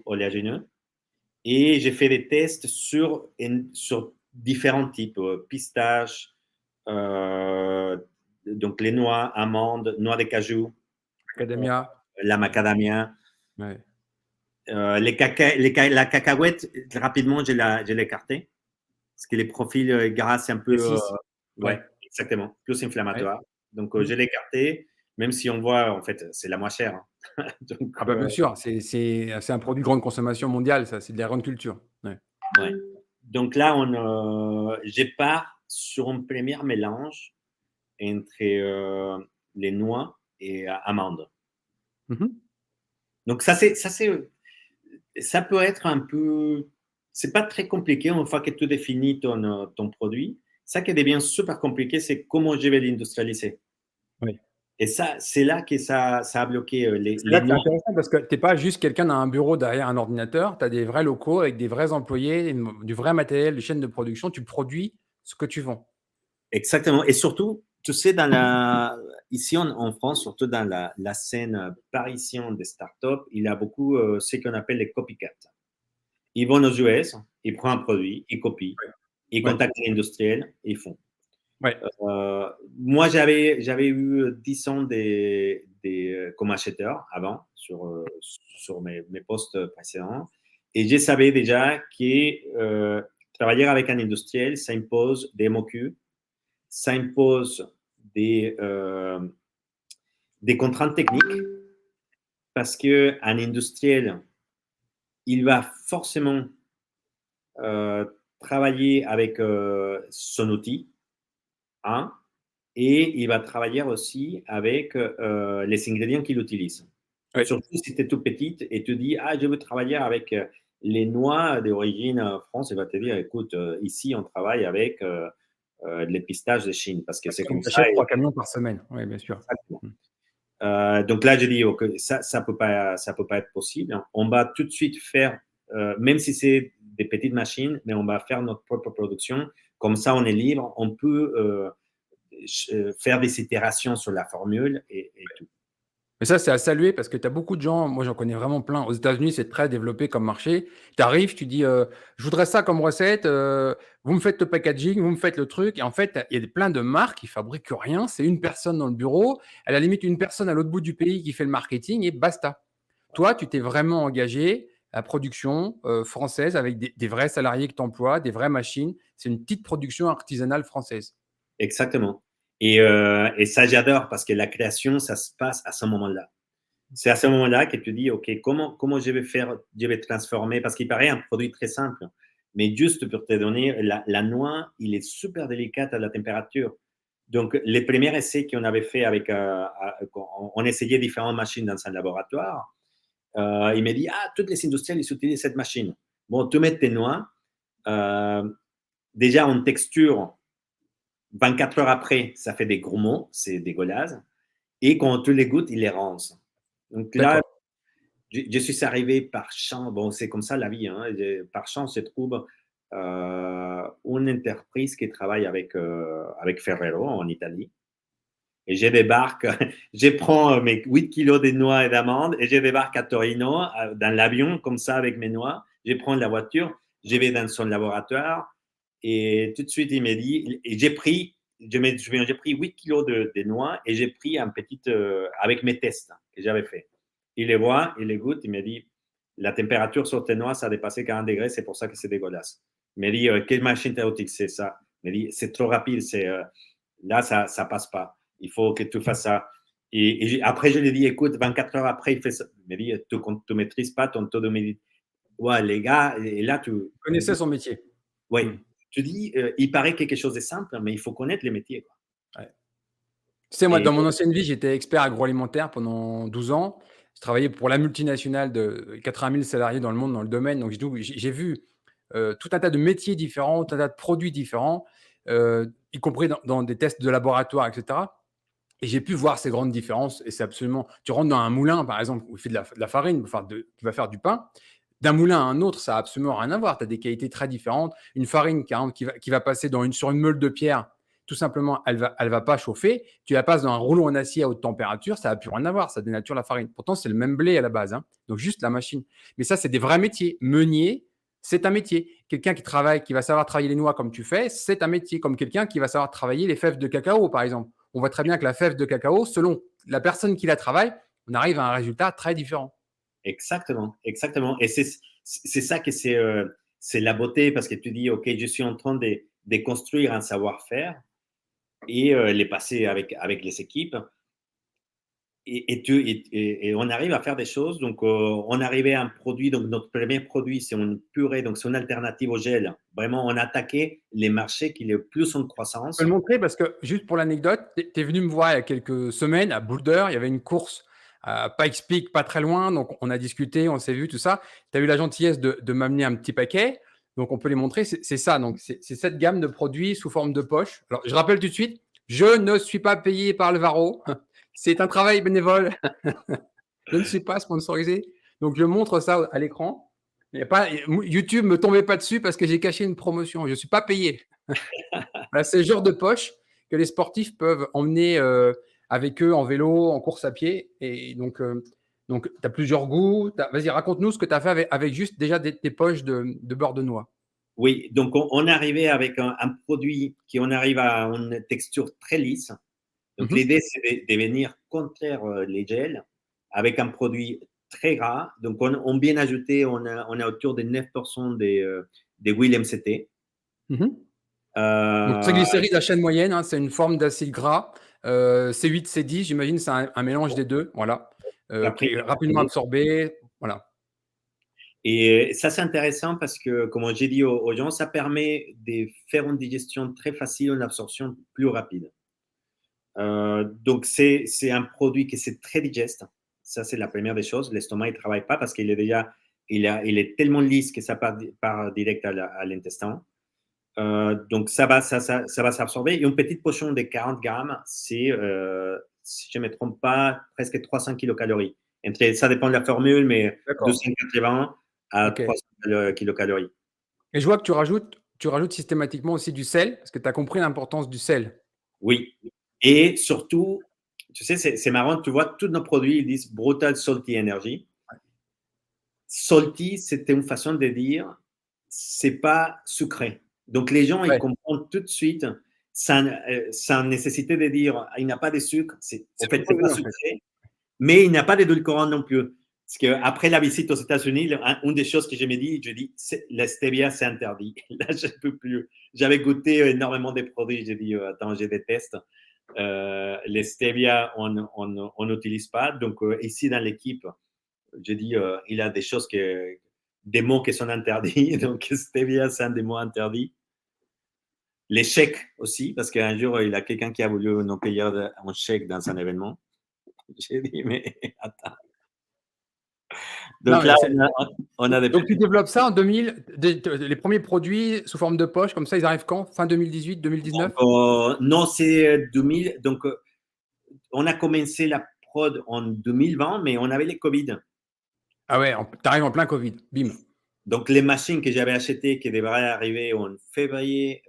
[SPEAKER 2] oléagineux. Et j'ai fait des tests sur différents types, pistaches, donc les noix, amandes, noix de cajou,
[SPEAKER 1] Academia.
[SPEAKER 2] la macadamia,
[SPEAKER 1] Ouais.
[SPEAKER 2] la cacahuète, rapidement, je l'ai écarté parce que les profils gras, c'est un
[SPEAKER 1] Les
[SPEAKER 2] peu,
[SPEAKER 1] 6.
[SPEAKER 2] ouais,
[SPEAKER 1] Ouais.
[SPEAKER 2] exactement, plus
[SPEAKER 1] Ouais.
[SPEAKER 2] inflammatoire. Donc,
[SPEAKER 1] Mhm.
[SPEAKER 2] je l'ai écarté, même si on voit, en fait, c'est la moins chère. Hein. Donc,
[SPEAKER 1] Ah bah, bien sûr, c'est un produit de grande consommation mondiale, ça, c'est de la grande culture. Ouais.
[SPEAKER 2] ouais. Donc là, je pars sur un premier mélange entre les noix et amandes.
[SPEAKER 1] Mmh.
[SPEAKER 2] Donc ça peut être un peu, c'est pas très compliqué une fois que tu définis ton produit. Ça qui devient super compliqué, c'est comment je vais l'industrialiser.
[SPEAKER 1] Oui.
[SPEAKER 2] Et ça, c'est là que ça a bloqué
[SPEAKER 1] C'est
[SPEAKER 2] les
[SPEAKER 1] là que c'est
[SPEAKER 2] noix.
[SPEAKER 1] intéressant parce que tu es pas juste quelqu'un dans un bureau derrière un ordinateur, tu as des vrais locaux avec des vrais employés, du vrai matériel, des chaînes de production, tu produis ce que tu vends.
[SPEAKER 2] Exactement. Et surtout, tu sais, ici en France, surtout dans la scène parisienne des startups, il y a beaucoup ce qu'on appelle les copycats. Ils vont aux US, ils prennent un produit, ils copient, ils
[SPEAKER 1] Ouais,
[SPEAKER 2] contactent l'industriel et ils font.
[SPEAKER 1] ouais,
[SPEAKER 2] Moi, j'avais eu 10 ans comme acheteur avant sur mes postes précédents. Et je savais déjà que travailler avec un industriel, ça impose des MOQ, ça impose des, euh, des contraintes techniques parce qu'un industriel, il va forcément euh, travailler avec son outil, hein, et il va travailler aussi avec les ingrédients qu'il utilise.
[SPEAKER 1] ouais.
[SPEAKER 2] Surtout si tu es tout petite et tu dis, ah, je veux travailler avec les noix d'origine France, il va te dire, écoute, ici, on travaille avec les pistaches de Chine parce que
[SPEAKER 1] Parce
[SPEAKER 2] c'est
[SPEAKER 1] que
[SPEAKER 2] comme
[SPEAKER 1] tu
[SPEAKER 2] ça.
[SPEAKER 1] achètes 3 camions par semaine. Oui, bien sûr. Mmh.
[SPEAKER 2] Donc là, je dis, ok, ça peut pas être possible. On va tout de suite faire, même si c'est des petites machines, mais on va faire notre propre production. Comme ça, on est libre. On peut faire des itérations sur la formule et tout.
[SPEAKER 1] Mais ça, c'est à saluer parce que tu as beaucoup de gens, moi j'en connais vraiment plein. Aux États-Unis, c'est très développé comme marché. Tu arrives, tu dis, je voudrais ça comme recette, vous me faites le packaging, vous me faites le truc. Et en fait, il y a plein de marques qui fabriquent rien. C'est une personne dans le bureau, à la limite une personne à l'autre bout du pays qui fait le marketing et basta. Toi, tu t'es vraiment engagé à la production française avec des vrais salariés que tu emploies, des vraies machines. C'est une petite production artisanale française.
[SPEAKER 2] Exactement. Et ça, j'adore parce que la création, ça se passe à ce moment-là. C'est à ce moment-là que tu dis, OK, comment je vais faire, je vais transformer, parce qu'il paraît un produit très simple, mais juste pour te donner, la noix, il est super délicate à la température. Donc, les premiers essais qu'on avait fait avec, on essayait différentes machines dans un laboratoire, il m'a dit, ah, toutes les industriels, ils utilisent cette machine. Bon, tu mets tes noix, euh, déjà en texture, 24 heures après, ça fait des gros mots, c'est dégueulasse. Et quand tu les goûtes, il les ronce. Donc là,
[SPEAKER 1] D'accord.
[SPEAKER 2] je suis arrivé par chance, bon, c'est comme ça la vie, hein, par chance, je trouve une entreprise qui travaille avec Ferrero en Italie. Et je débarque, je prends mes 8 kilos de noix et d'amandes et je débarque à Torino dans l'avion, comme ça, avec mes noix. Je prends la voiture, je vais dans son laboratoire et tout de suite, il m'a dit, et j'ai pris 8 kilos de noix et j'ai pris un petit, avec mes tests que j'avais fait. Il les voit, il les goûte, il m'a dit, la température sur tes noix, ça a dépassé 40 degrés, c'est pour ça que c'est dégueulasse. Il m'a dit, quelle machine t'as utilisé ça? Il m'a dit, c'est trop rapide, là, ça passe pas. Il faut que tu fasses ça. Et après, je lui ai dit, écoute, 24 heures après, il fait ça. Il m'a dit, tu ne maîtrises pas ton taux d'humidité. Ouais, les gars, et là,
[SPEAKER 1] Il connaissait son métier.
[SPEAKER 2] ouais,
[SPEAKER 1] Mmh.
[SPEAKER 2] tu dis, il paraît quelque chose de simple, mais il faut connaître les métiers, quoi.
[SPEAKER 1] Ouais. Tu sais, moi,
[SPEAKER 2] Et
[SPEAKER 1] dans mon ancienne vie, j'étais expert agroalimentaire pendant 12 ans. Je travaillais pour la multinationale de 80 000 salariés dans le monde, dans le domaine. Donc, j'ai vu tout un tas de métiers différents, tout un tas de produits différents, y compris dans des tests de laboratoire, etc. Et j'ai pu voir ces grandes différences. Et c'est absolument. Tu rentres dans un moulin, par exemple, où il fait de la farine, enfin, qui va faire du pain. D'un moulin à un autre, ça n'a absolument rien à voir. Tu as des qualités très différentes. Une farine qui va passer sur une meule de pierre, tout simplement, elle va pas chauffer. Tu la passes dans un rouleau en acier à haute température, ça n'a plus rien à voir. Ça dénature la farine. Pourtant, c'est le même blé à la base, hein. Donc, juste la machine. Mais ça, c'est des vrais métiers. Meunier, c'est un métier. Quelqu'un qui va savoir travailler les noix comme tu fais, c'est un métier. Comme quelqu'un qui va savoir travailler les fèves de cacao, par exemple. On voit très bien que la fève de cacao, selon la personne qui la travaille, on arrive à un résultat très différent.
[SPEAKER 2] exactement, exactement. Et c'est ça que c'est la beauté, parce que tu dis, OK, je suis en train de construire un savoir-faire et les passer avec les équipes. et on arrive à faire des choses. Donc, on arrivait à un produit. Donc, notre premier produit, c'est une purée. Donc, c'est une alternative au gel. Vraiment, on a attaqué les marchés qui le plus en
[SPEAKER 1] Je peux
[SPEAKER 2] croissance.
[SPEAKER 1] le montrer parce que, juste pour l'anecdote, tu es venu me voir il y a quelques semaines à Boulder. Il y avait une course à Pikes Peak, pas très loin. Donc, on a discuté, on s'est vu, tout ça. Tu as eu la gentillesse de m'amener un petit paquet. Donc, on peut les montrer. C'est ça. Donc, c'est cette gamme de produits sous forme de poche. Alors, je rappelle tout de suite, je ne suis pas payé par le Varro. C'est un travail bénévole. Je ne suis pas sponsorisé. Donc, je montre ça à l'écran. Il y a pas, YouTube ne me tombait pas dessus parce que j'ai caché une promotion. Je ne suis pas payé. Voilà, c'est le genre de poche que les sportifs peuvent emmener avec eux en vélo, en course à pied. Et donc tu as plusieurs goûts. Vas-y, raconte-nous ce que tu as fait avec juste déjà tes poches de beurre de noix.
[SPEAKER 2] Oui, donc on arrivait avec un produit qui on arrive à une texture très lisse. Donc,
[SPEAKER 1] Mhm,
[SPEAKER 2] l'idée, c'est de venir contraire les gels avec un produit très gras. Donc, on bien ajouté, on a autour de 9% des huiles MCT.
[SPEAKER 1] mhm. Donc,
[SPEAKER 2] Euh,
[SPEAKER 1] triglycérides à chaîne moyenne, hein, c'est une forme d'acide gras. C8, C10, j'imagine, c'est un mélange des deux. Voilà. Qui
[SPEAKER 2] après,
[SPEAKER 1] est rapidement absorbé. Voilà.
[SPEAKER 2] et ça, c'est intéressant parce que, comme j'ai dit aux gens, ça permet de faire une digestion très facile, une absorption plus rapide. Donc, c'est un produit qui c'est très digeste. Ça, c'est la première des choses. L'estomac, il ne travaille pas parce qu'il est déjà, il est tellement lisse que ça part direct à l'intestin. Donc, ça va s'absorber. Et une petite potion de 40 grammes, c'est, si je ne me trompe pas, presque 300 kilocalories. Ça dépend de la formule, mais
[SPEAKER 1] D'accord.
[SPEAKER 2] 280 à
[SPEAKER 1] OK.
[SPEAKER 2] 300 kilocalories.
[SPEAKER 1] Et je vois que tu rajoutes systématiquement aussi du sel, parce que tu as compris l'importance du sel.
[SPEAKER 2] Oui. Et surtout, tu sais, c'est marrant, tu vois, tous nos produits, ils disent Brutal Salty Energy. Salty, c'était une façon de dire, c'est pas sucré. Donc les gens, ils
[SPEAKER 1] Ouais.
[SPEAKER 2] comprennent tout de suite, sans nécessité de dire, il n'a pas de sucre. En
[SPEAKER 1] C'est
[SPEAKER 2] fait, c'est pas
[SPEAKER 1] l'opposé, en fait.
[SPEAKER 2] sucré, mais il n'a pas d'édulcorant non plus. Parce qu'après la visite aux États-Unis, une des choses que je me dis, la stevia, c'est interdit. Là, je ne peux plus. J'avais goûté énormément des produits. J'ai dit, attends, je déteste. Les stevia, on n'utilise pas. Donc, ici, dans l'équipe, j'ai dit, il y a des choses des mots qui sont interdits. Donc, stevia, c'est un des mots interdits. Les chèques aussi, parce qu'un jour, il y a quelqu'un qui a voulu nous payer un chèque dans un événement. J'ai dit, mais attends.
[SPEAKER 1] Non,
[SPEAKER 2] Donc
[SPEAKER 1] mais
[SPEAKER 2] là, on a des
[SPEAKER 1] donc, tu
[SPEAKER 2] petites.
[SPEAKER 1] développes ça en 2000, les premiers produits sous forme de poche, comme ça, ils arrivent quand? Fin 2018,
[SPEAKER 2] Donc,
[SPEAKER 1] 2019?
[SPEAKER 2] non, c'est 2000. Donc, on a commencé la prod en 2020, mais on avait les Covid.
[SPEAKER 1] Ah ouais, tu arrives en plein Covid. Bim.
[SPEAKER 2] Donc, les machines que j'avais achetées, qui devraient arriver en février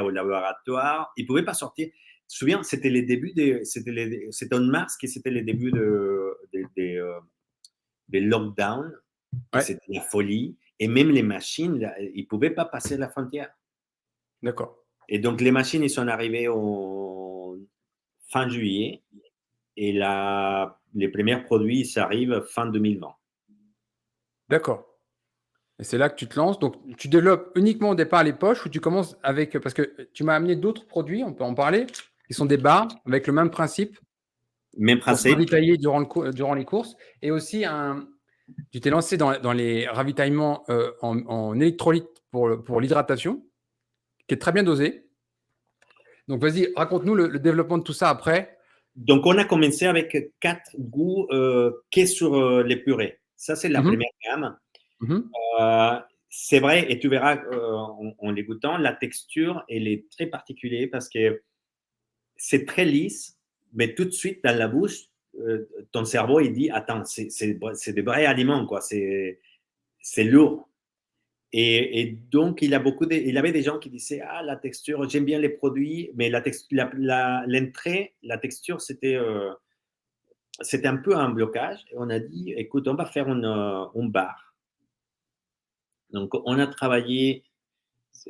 [SPEAKER 2] au laboratoire, ils ne pouvaient pas sortir. Je me souviens, c'était les débuts c'était en mars que c'était les débuts des lockdowns. Et
[SPEAKER 1] Ouais,
[SPEAKER 2] c'était la folie. Et même les machines, là, ils ne pouvaient pas passer la frontière.
[SPEAKER 1] d'accord.
[SPEAKER 2] Et donc, les machines, ils sont arrivés fin juillet. Et les premiers produits, ça arrive fin 2020.
[SPEAKER 1] D'accord. Et c'est là que tu te lances. Donc, tu développes uniquement au départ les poches ou tu commences avec. Parce que tu m'as amené d'autres produits, on peut en parler, qui sont des barres avec le même principe
[SPEAKER 2] Même
[SPEAKER 1] pour se
[SPEAKER 2] principe.
[SPEAKER 1] ravitailler durant les courses. Et aussi, tu t'es lancé dans les ravitaillements en électrolytes pour l'hydratation, qui est très bien dosé. Donc, vas-y, raconte-nous le développement de tout ça après.
[SPEAKER 2] Donc, on a commencé avec 4 goûts qu'est sur les purées. Ça, c'est la
[SPEAKER 1] Mhm,
[SPEAKER 2] première gamme.
[SPEAKER 1] mhm.
[SPEAKER 2] Euh, c'est vrai, et tu verras en les goûtant, la texture, elle est très particulière parce que c'est très lisse, mais tout de suite, dans la bouche, ton cerveau, il dit, attends, c'est des vrais aliments, quoi. C'est lourd. Et donc, il avait des gens qui disaient, ah, la texture, j'aime bien les produits, mais l'entrée, la texture, c'était un peu un blocage. Et on a dit, écoute, on va faire une barre. Donc, on a travaillé,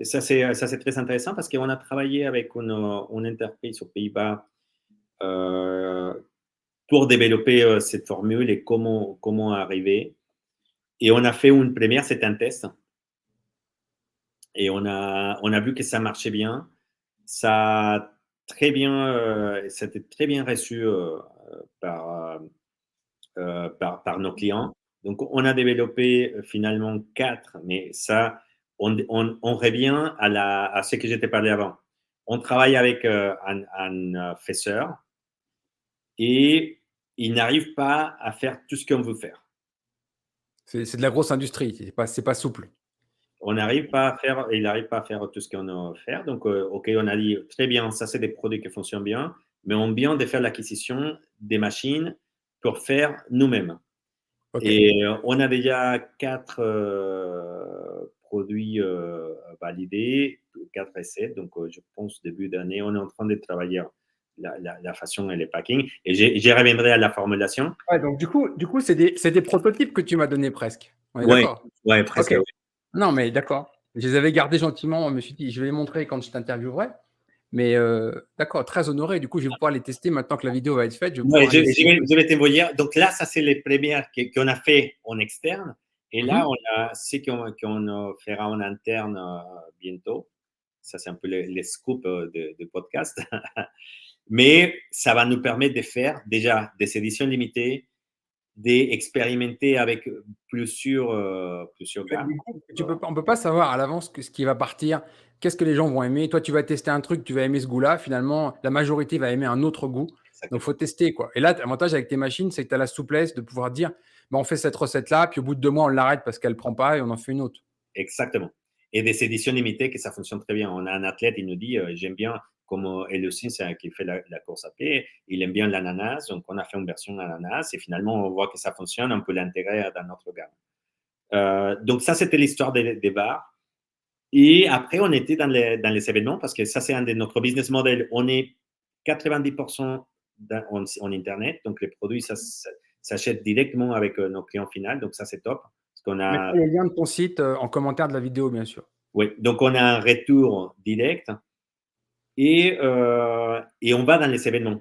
[SPEAKER 2] ça c'est très intéressant parce qu'on a travaillé avec une entreprise aux Pays-Bas euh, pour développer cette formule et comment arriver. Et on a fait une première, c'était un test. Et on a vu que ça marchait bien. Ça c'était très bien reçu par, par nos clients. Donc, on a développé finalement 4, mais ça, on revient à ce que je t'ai parlé avant. On travaille avec un faiseur et il n'arrive pas à faire tout ce qu'on veut faire.
[SPEAKER 1] C'est de la grosse industrie, c'est pas souple.
[SPEAKER 2] On n'arrive pas à faire, il n'arrive pas à faire tout ce qu'on a à faire. Donc, OK, on a dit très bien, ça c'est des produits qui fonctionnent bien, mais on vient de faire l'acquisition des machines pour faire nous-mêmes.
[SPEAKER 1] OK.
[SPEAKER 2] Et on a déjà 4 produits validés, 4 essais. Donc, je pense début d'année, on est en train de travailler la façon et le packing. Et j'y reviendrai à la formulation.
[SPEAKER 1] Ouais, donc du coup, c'est des prototypes que tu m'as donnés presque. On est
[SPEAKER 2] Oui,
[SPEAKER 1] d'accord?
[SPEAKER 2] ouais, presque.
[SPEAKER 1] OK.
[SPEAKER 2] Oui.
[SPEAKER 1] Non, mais d'accord. Je les avais gardés gentiment. Je me suis dit: «Je vais les montrer quand je t'interviewerai». Mais d'accord, très honoré. Du coup, je vais pouvoir les tester maintenant que la vidéo va être faite, je vais
[SPEAKER 2] Ouais,
[SPEAKER 1] pouvoir les essayer.
[SPEAKER 2] je vais t'envoyer. Donc là, ça, c'est les premières qu'on a fait en externe. Et
[SPEAKER 1] Mmh
[SPEAKER 2] là,
[SPEAKER 1] mh.
[SPEAKER 2] on a ce qu'on fera en interne bientôt. Ça, c'est un peu les scoops de podcast. Mais ça va nous permettre de faire déjà des éditions limitées, d'expérimenter avec plusieurs
[SPEAKER 1] Mais
[SPEAKER 2] gammes.
[SPEAKER 1] du coup, on peut pas savoir à l'avance ce qui va partir, qu'est-ce que les gens vont aimer. Toi, tu vas tester un truc, tu vas aimer ce goût-là. Finalement, la majorité va aimer un autre goût. Donc,
[SPEAKER 2] Exactement.
[SPEAKER 1] faut tester, quoi. Et là, l'avantage avec tes machines, c'est que tu as la souplesse de pouvoir dire, bah, on fait cette recette-là, puis au bout de 2 mois, on l'arrête parce qu'elle prend pas et on en fait une autre.
[SPEAKER 2] Exactement. Et des éditions limitées que ça fonctionne très bien. On a un athlète, il nous dit, j'aime bien, comme Eleusin, c'est qui fait la course à pied, il aime bien l'ananas, donc on a fait une version ananas et finalement on voit que ça fonctionne, on peut l'intégrer dans notre gamme. Donc ça, c'était l'histoire des bars. Et après, on était dans les événements parce que ça, c'est un de notre business model. On est 90% en Internet, donc les produits, ça s'achète directement avec nos clients finaux, donc ça, c'est top. Parce qu'on
[SPEAKER 1] Je
[SPEAKER 2] a,
[SPEAKER 1] mettrai le lien de ton site en commentaire de la vidéo, bien sûr.
[SPEAKER 2] oui, donc on a un retour direct et on va dans les événements.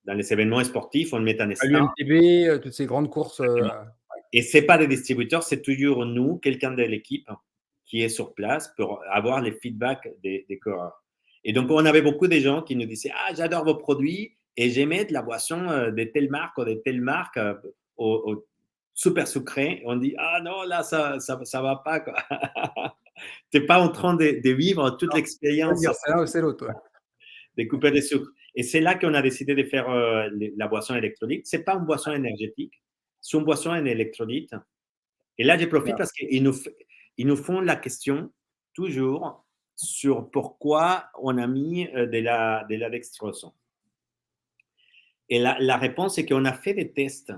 [SPEAKER 2] Dans les événements sportifs, on met un
[SPEAKER 1] À
[SPEAKER 2] stand.
[SPEAKER 1] l'UMTB, toutes ces grandes courses.
[SPEAKER 2] Et ce n'est pas des distributeurs, c'est toujours nous, quelqu'un de l'équipe, qui est sur place pour avoir les feedbacks des coureurs. Et donc, on avait beaucoup de gens qui nous disaient: ah, j'adore vos produits et j'aimais de la boisson de telle marque ou de telle marque au super sucré. On dit: ah non, là, ça va pas, quoi. Tu n'es pas en train de vivre toute
[SPEAKER 1] Non, faut
[SPEAKER 2] l'expérience
[SPEAKER 1] dire, c'est l'un ou c'est l'autre. Ouais.
[SPEAKER 2] des coupeurs de sucre. Et c'est là qu'on a décidé de faire la boisson électrolyte. Ce n'est pas une boisson énergétique, c'est une boisson en électrolyte. Et là, je profite
[SPEAKER 1] Bien.
[SPEAKER 2] parce ils nous font la question toujours sur pourquoi on a mis de la dextrose. Et la réponse est qu'on a fait des tests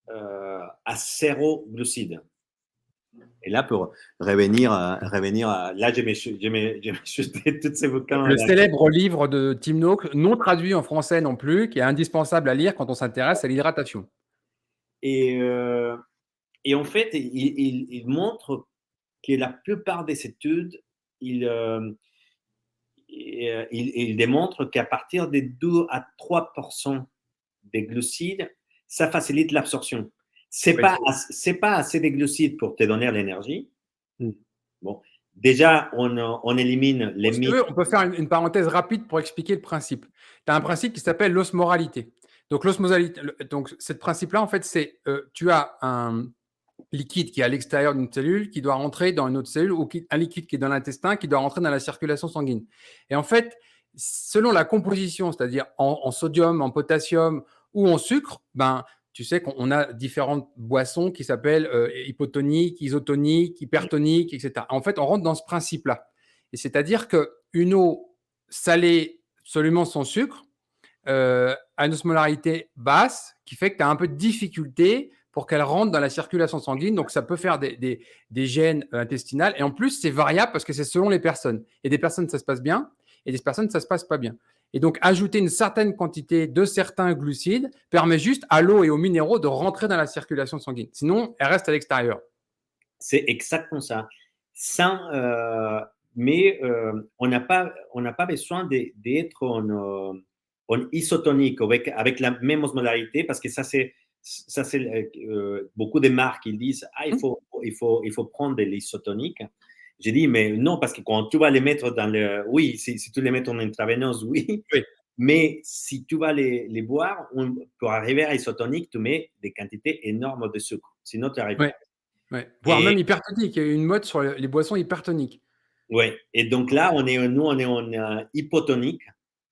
[SPEAKER 2] à zéro glucides. Et là, pour là, je me suis jeté tous ces bouquins.
[SPEAKER 1] Le célèbre livre de Tim Noakes, non traduit en français non plus, qui est indispensable à lire quand on s'intéresse à l'hydratation.
[SPEAKER 2] Et, euh, et en fait, il montre que la plupart des études, il démontre qu'à partir de 2 à 3% des glucides, ça facilite l'absorption.
[SPEAKER 1] Oui.
[SPEAKER 2] C'est pas assez de glucides pour te donner l'énergie. Bon, déjà, on élimine les
[SPEAKER 1] Bon, si tu
[SPEAKER 2] mythes.
[SPEAKER 1] veux, on peut faire une parenthèse rapide pour expliquer le principe. Tu as un principe qui s'appelle l'osmoralité. Donc, donc, ce principe-là, en fait, c'est tu as un liquide qui est à l'extérieur d'une cellule qui doit rentrer dans une autre cellule ou un liquide qui est dans l'intestin qui doit rentrer dans la circulation sanguine. Et en fait, selon la composition, c'est-à-dire en sodium, en potassium ou en sucre, ben, tu sais qu'on a différentes boissons qui s'appellent hypotoniques, isotoniques, hypertoniques, etc. En fait, on rentre dans ce principe-là. Et c'est-à-dire qu'une eau salée absolument sans sucre a une osmolarité basse qui fait que tu as un peu de difficulté pour qu'elle rentre dans la circulation sanguine. Donc, ça peut faire des gènes intestinales. Et en plus, c'est variable parce que c'est selon les personnes. Et des personnes, ça se passe bien. Et des personnes, ça se passe pas bien. Et donc, ajouter une certaine quantité de certains glucides permet juste à l'eau et aux minéraux de rentrer dans la circulation sanguine. Sinon, elle reste à l'extérieur.
[SPEAKER 2] C'est exactement ça. Sans, mais on n'a pas besoin d'être en isotonique avec la même osmolarité parce que ça, c'est beaucoup de marques qui disent ah, il faut prendre de l'isotonique. J'ai dit, mais non, parce que quand tu vas les mettre dans le. Oui, si tu les mets en intraveineuse, oui,
[SPEAKER 1] Oui.
[SPEAKER 2] Mais si tu vas les boire, pour arriver à isotonique, tu mets des quantités énormes de sucre. Sinon, tu n'y arrives
[SPEAKER 1] Ouais,
[SPEAKER 2] pas.
[SPEAKER 1] ouais. Voire
[SPEAKER 2] Et,
[SPEAKER 1] même hypertonique. Il y a une mode sur les boissons hypertoniques.
[SPEAKER 2] ouais. Et donc là, nous, on est en hypotonique.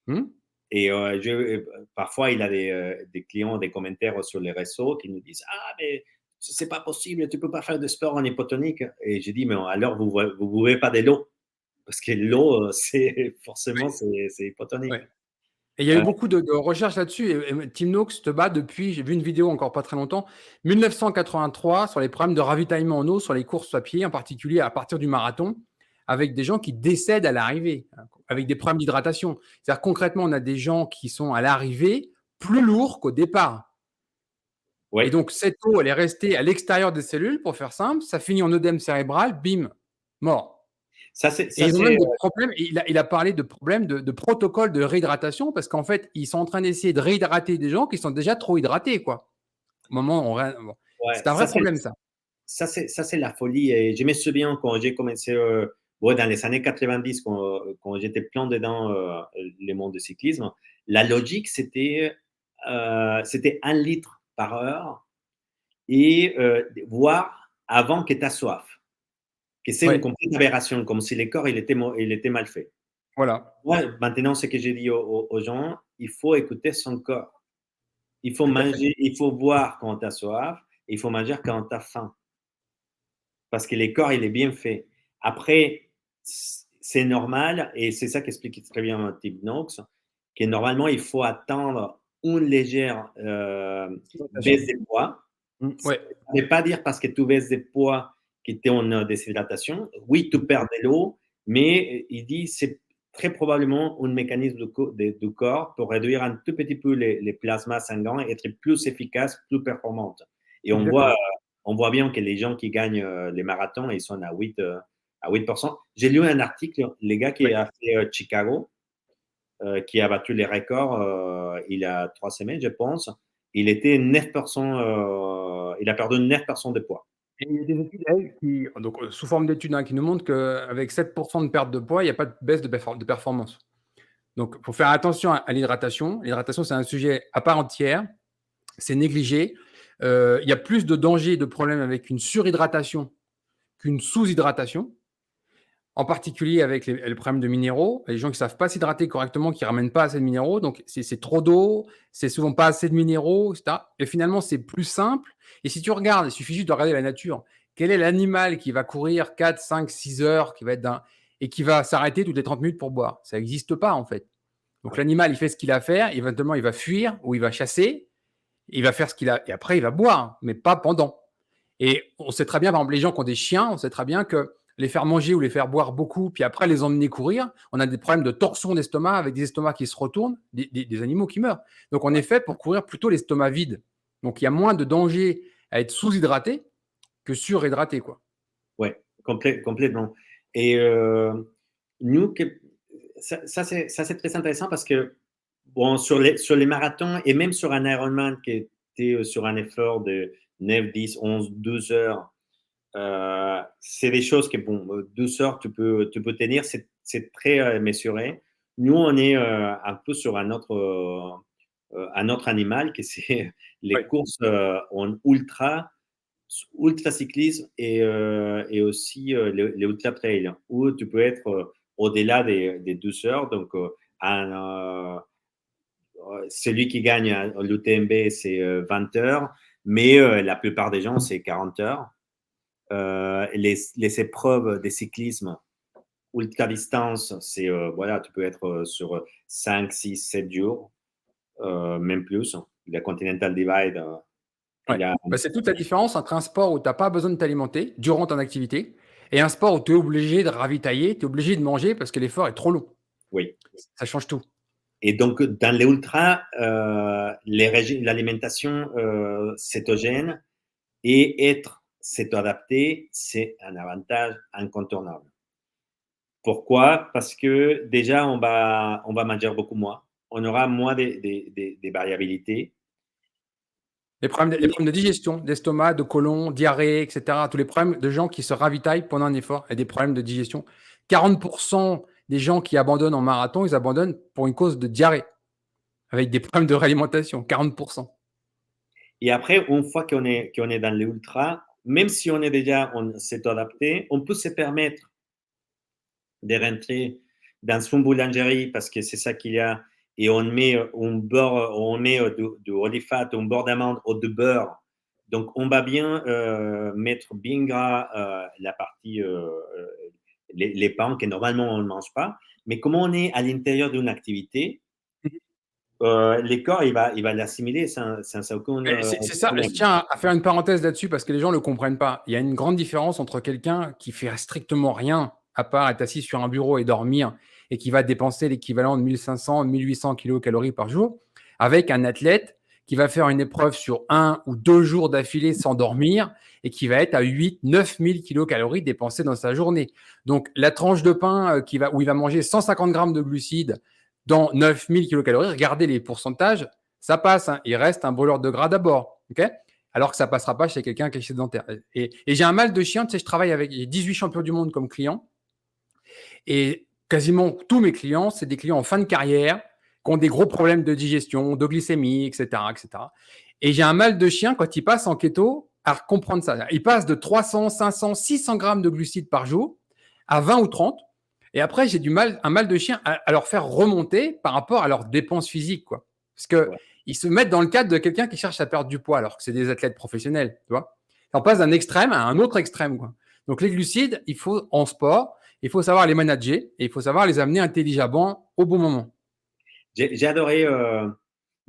[SPEAKER 1] Hmm.
[SPEAKER 2] Et parfois, il a des clients, des commentaires sur les réseaux qui nous disent ah, mais c'est pas possible, tu peux pas faire de sport en hypotonique. Et j'ai dit mais alors vous buvez pas de l'eau parce que l'eau, c'est forcément c'est hypotonique.
[SPEAKER 1] Ouais. Et il y a eu
[SPEAKER 2] Euh,
[SPEAKER 1] beaucoup de recherches là-dessus. Et Tim Noakes se bat depuis, j'ai vu une vidéo encore pas très longtemps, 1983, sur les problèmes de ravitaillement en eau, sur les courses à pied, en particulier à partir du marathon, avec des gens qui décèdent à l'arrivée, avec des problèmes d'hydratation. C'est-à-dire concrètement, on a des gens qui sont à l'arrivée plus lourds qu'au départ. Et
[SPEAKER 2] ouais,
[SPEAKER 1] donc, cette eau, elle est restée à l'extérieur des cellules, pour faire simple, ça finit en œdème cérébral, bim, mort. Et
[SPEAKER 2] ça
[SPEAKER 1] ils ont
[SPEAKER 2] c'est
[SPEAKER 1] même des problèmes, il a parlé de problèmes de protocole de réhydratation, parce qu'en fait, ils sont en train d'essayer de réhydrater des gens qui sont déjà trop hydratés, quoi. Au moment où bon.
[SPEAKER 2] ouais,
[SPEAKER 1] C'est un vrai problème, ça.
[SPEAKER 2] ça c'est la folie. Et je me souviens quand j'ai commencé dans les années 90, quand j'étais plein dedans le monde du cyclisme, la logique c'était 1 litre par heure et voir avant que tu as soif. Que c'est une
[SPEAKER 1] Ouais,
[SPEAKER 2] complète aberration, comme si le corps il était mal fait.
[SPEAKER 1] voilà,
[SPEAKER 2] Ouais, maintenant, ce que j'ai dit aux gens, il faut écouter son corps. Il faut
[SPEAKER 1] tout à fait.
[SPEAKER 2] manger, il faut boire quand tu as soif, il faut manger quand tu as faim. Parce que le corps, il est bien fait. Après, c'est normal, et c'est ça qu'explique très bien Tim Noakes, que normalement, il faut attendre une légère baisse de poids. Ça
[SPEAKER 1] Ouais,
[SPEAKER 2] ne veut pas dire parce que tu baisses de poids que tu es en déshydratation. Oui, tu perds de l'eau, mais il dit c'est très probablement un mécanisme du corps pour réduire un tout petit peu les plasmas sanguins et être plus efficace, plus performante. Et
[SPEAKER 1] exactement.
[SPEAKER 2] on voit bien que les gens qui gagnent les marathons, ils sont à 8%. J'ai lu un article, les gars qui
[SPEAKER 1] Ouais.
[SPEAKER 2] a fait Chicago, qui a battu les records il y a 3 semaines, je pense. Il était 9%, il a perdu 9% de poids.
[SPEAKER 1] Et il y a des études, donc, sous forme d'études, hein, qui nous montrent qu'avec 7% de perte de poids, il n'y a pas de baisse de performance. Donc, il faut faire attention à l'hydratation. L'hydratation, c'est un sujet à part entière. C'est négligé. Il y a plus de dangers et de problèmes avec une surhydratation qu'une sous-hydratation, en particulier avec les problèmes de minéraux. Les gens qui ne savent pas s'hydrater correctement, qui ne ramènent pas assez de minéraux. Donc, c'est trop d'eau, c'est souvent pas assez de minéraux, etc. Et finalement, c'est plus simple. Et si tu regardes, il suffit juste de regarder la nature. Quel est l'animal qui va courir 4, 5, 6 heures, qui va être et qui va s'arrêter toutes les 30 minutes pour boire? Ça n'existe pas, en fait. Donc,
[SPEAKER 2] Ouais.
[SPEAKER 1] l'animal, il fait ce qu'il a à faire. Éventuellement, il va fuir ou il va chasser. Il va faire ce qu'il a. Et après, il va boire, mais pas pendant. Et on sait très bien, par exemple, les gens qui ont des chiens, on sait très bien que les faire manger ou les faire boire beaucoup, puis après les emmener courir, on a des problèmes de torsion d'estomac avec des estomacs qui se retournent, des animaux qui meurent. Donc on est fait pour courir plutôt l'estomac vide. Donc il y a moins de danger à être sous-hydraté que surhydraté, quoi.
[SPEAKER 2] Ouais, complètement. Et nous, ça c'est très intéressant parce que bon, sur les marathons et même sur un Ironman qui était sur un effort de 9, 10, 11, 12 heures, c'est des choses que, bon, 12 heures, tu peux tenir, c'est très mesuré. Nous, on est un peu sur un autre animal, que c'est les
[SPEAKER 1] Ouais.
[SPEAKER 2] courses en ultra cyclisme et aussi les ultra trail, où tu peux être au-delà des 12 heures. Donc, celui qui gagne à l'UTMB, c'est 20 heures, mais la plupart des gens, c'est 40 heures. Les épreuves de cyclisme ultra distance, c'est voilà, tu peux être sur 5, 6, 7 jours, même plus. La Continental Divide, il
[SPEAKER 1] Ouais.
[SPEAKER 2] y a,
[SPEAKER 1] Bah, c'est toute la différence entre un sport où tu n'as pas besoin de t'alimenter durant ton activité et un sport où tu es obligé de ravitailler, tu es obligé de manger parce que l'effort est trop long.
[SPEAKER 2] oui.
[SPEAKER 1] Ça change tout.
[SPEAKER 2] Et donc, dans les ultras, l'alimentation cétogène et être céto-adapté, c'est un avantage incontournable. Pourquoi? Parce que déjà, on va manger beaucoup moins. On aura moins des variabilités.
[SPEAKER 1] Les problèmes de digestion, d'estomac, de côlon, diarrhée, etc. Tous les problèmes de gens qui se ravitaillent pendant un effort et des problèmes de digestion. 40% des gens qui abandonnent en marathon, ils abandonnent pour une cause de diarrhée. avec des problèmes de réalimentation, 40%.
[SPEAKER 2] Et après, une fois qu'on est dans les ultras, même si on est déjà, on s'est adapté, on peut se permettre de rentrer dans son boulangerie parce que c'est ça qu'il y a et on met un beurre, on met de olifat, un beurre d'amande ou de beurre. Donc, on va bien mettre bien gras la partie, les pains que normalement on ne mange pas. Mais comme on est à l'intérieur d'une activité, les corps, il va l'assimiler sans aucun
[SPEAKER 1] C'est ça, je
[SPEAKER 2] problème.
[SPEAKER 1] tiens à faire une parenthèse là-dessus parce que les gens ne le comprennent pas. Il y a une grande différence entre quelqu'un qui fait strictement rien à part être assis sur un bureau et dormir et qui va dépenser l'équivalent de 1500, 1800 kilocalories par jour, avec un athlète qui va faire une épreuve sur 1 ou 2 jours d'affilée sans dormir et qui va être à 8, 9000 kilocalories dépensées dans sa journée. Donc, la tranche de pain où il va manger 150 grammes de glucides dans 9000 kilocalories, regardez les pourcentages, ça passe, hein. Il reste un brûleur de gras d'abord, ok, alors que ça passera pas chez quelqu'un qui est sédentaire. Et j'ai un mal de chien, tu sais, je travaille avec 18 champions du monde comme clients, et quasiment tous mes clients, c'est des clients en fin de carrière qui ont des gros problèmes de digestion, de glycémie, etc., etc. Et j'ai un mal de chien quand ils passent en keto à comprendre ça. Ils passent de 300, 500, 600 grammes de glucides par jour à 20 ou 30. Et après, j'ai un mal de chien à leur faire remonter par rapport à leurs dépenses physiques, quoi. Parce que
[SPEAKER 2] Ouais.
[SPEAKER 1] ils se mettent dans le cadre de quelqu'un qui cherche à perdre du poids, alors que c'est des athlètes professionnels, tu vois. On passe d'un extrême à un autre extrême, quoi. Donc les glucides, il faut en sport, il faut savoir les manager et il faut savoir les amener intelligemment au bon moment.
[SPEAKER 2] J'ai adoré.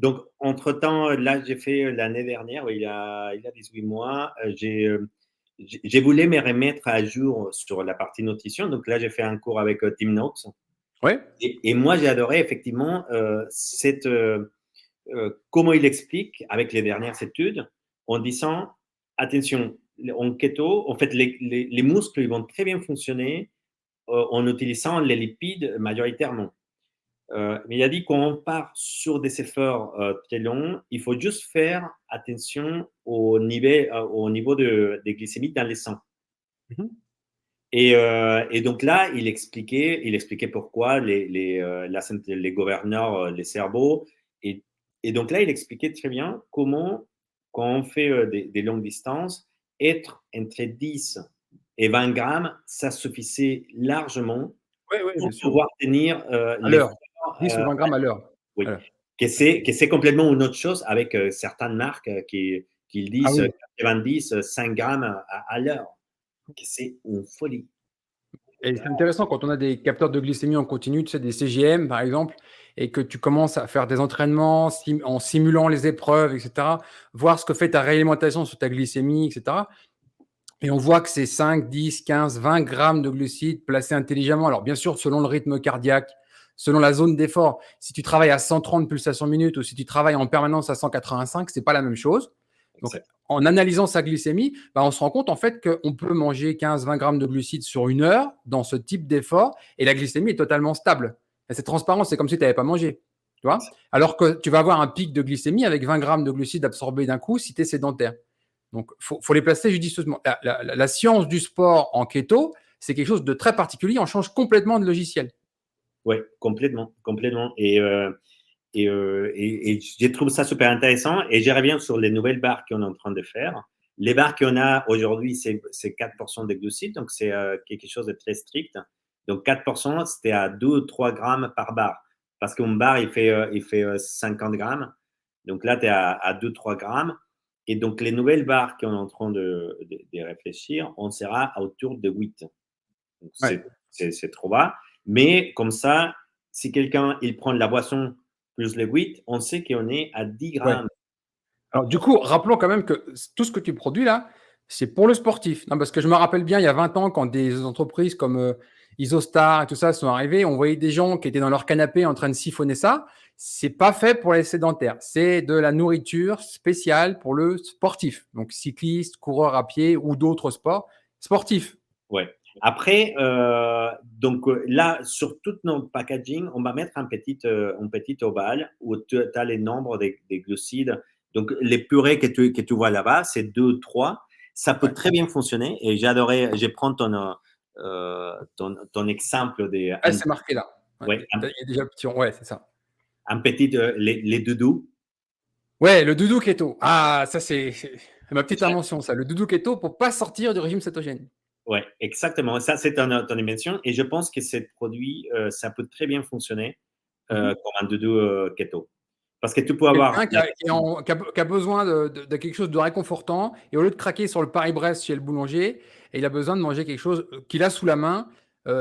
[SPEAKER 2] Donc, entre-temps, là, j'ai fait l'année dernière, il y a 18 mois, j'ai voulu me remettre à jour sur la partie nutrition. Donc là, j'ai fait un cours avec Tim Noakes.
[SPEAKER 1] Ouais.
[SPEAKER 2] Et moi, j'ai adoré effectivement comment il explique avec les dernières études en disant, attention, en keto, en fait, les muscles ils vont très bien fonctionner en utilisant les lipides majoritairement. Mais il a dit qu'on part sur des efforts très longs, il faut juste faire attention au niveau des glycémies dans les sangs.
[SPEAKER 1] Mhm.
[SPEAKER 2] Et donc là, il expliquait pourquoi les gouverneurs, les cerveaux. Et, et donc là, il expliquait très bien comment, quand on fait des longues distances, être entre 10 et 20 grammes, ça suffisait largement
[SPEAKER 1] Oui, oui,
[SPEAKER 2] pour
[SPEAKER 1] bien sûr.
[SPEAKER 2] pouvoir tenir
[SPEAKER 1] À l'heure.
[SPEAKER 2] l'effort.
[SPEAKER 1] 10 ou 20 grammes à l'heure.
[SPEAKER 2] Oui,
[SPEAKER 1] À l'heure.
[SPEAKER 2] que c'est complètement une autre chose avec certaines marques qui
[SPEAKER 1] Ah
[SPEAKER 2] disent
[SPEAKER 1] oui.
[SPEAKER 2] 90, 5 grammes à l'heure. Que c'est une folie.
[SPEAKER 1] Et c'est intéressant quand on a des capteurs de glycémie en continu, tu sais, des CGM par exemple, et que tu commences à faire des entraînements en simulant les épreuves, etc., voir ce que fait ta réalimentation sur ta glycémie, etc. Et on voit que c'est 5, 10, 15, 20 grammes de glucides placés intelligemment. Alors, bien sûr, selon le rythme cardiaque, selon la zone d'effort. Si tu travailles à 130 pulsations minutes ou si tu travailles en permanence à 185, c'est pas la même chose. Donc,
[SPEAKER 2] Exact.
[SPEAKER 1] en analysant sa glycémie, bah, on se rend compte en fait qu'on peut manger 15-20 grammes de glucides sur 1 heure dans ce type d'effort et la glycémie est totalement stable. Et c'est transparent, c'est comme si tu n'avais pas mangé. Tu vois. Alors que tu vas avoir un pic de glycémie avec 20 grammes de glucides absorbés d'un coup si tu es sédentaire. Donc, faut les placer judicieusement. La science du sport en keto, c'est quelque chose de très particulier. On change complètement de logiciel.
[SPEAKER 2] Oui, complètement, complètement. Et je trouve ça super intéressant. Et je reviens sur les nouvelles barres qu'on est en train de faire. Les barres qu'on a aujourd'hui, c'est 4% de glucides, donc c'est quelque chose de très strict. Donc 4%, c'était à 2 ou 3 grammes par barre. Parce qu'une barre, il fait 50 grammes. Donc là, tu es à 2-3 grammes. Et donc, les nouvelles barres qu'on est en train de réfléchir, on sera autour de 8. Donc,
[SPEAKER 1] Ouais.
[SPEAKER 2] c'est trop bas. Mais comme ça, si quelqu'un il prend de la boisson plus le 8, on sait qu'on est à 10
[SPEAKER 1] Ouais.
[SPEAKER 2] grammes.
[SPEAKER 1] Alors, du coup, rappelons quand même que tout ce que tu produis là, c'est pour le sportif. Non, parce que je me rappelle bien, il y a 20 ans, quand des entreprises comme Isostar et tout ça sont arrivées, on voyait des gens qui étaient dans leur canapé en train de siphonner ça. C'est pas fait pour les sédentaires. C'est de la nourriture spéciale pour le sportif. Donc, cycliste, coureur à pied ou d'autres sports sportifs.
[SPEAKER 2] Ouais. Après, donc là, sur tout notre packaging, on va mettre un petit ovale où tu as les nombres des glucides. Donc, les purées que tu vois là-bas, c'est 2, 3. Ça peut
[SPEAKER 1] Ouais.
[SPEAKER 2] très bien fonctionner. Et j'ai adoré, je prends ton exemple des.
[SPEAKER 1] Ah, c'est marqué là. Ouais.
[SPEAKER 2] Ouais,
[SPEAKER 1] Il y a déjà le petit rond. Ouais, c'est ça.
[SPEAKER 2] un petit, les doudous.
[SPEAKER 1] Ouais, le doudou keto. Ah, ça, c'est ma petite invention, ça. Le doudou keto pour pas sortir du régime cétogène.
[SPEAKER 2] Ouais, exactement. Ça, c'est ton invention. Et je pense que ce produit, ça peut très bien fonctionner
[SPEAKER 1] Mhm.
[SPEAKER 2] comme un doudou keto. Parce que tu peux avoir.
[SPEAKER 1] Quelqu'un qui a besoin de quelque chose de réconfortant, et au lieu de craquer sur le Paris-Brest chez le boulanger, et il a besoin de manger quelque chose qu'il a sous la main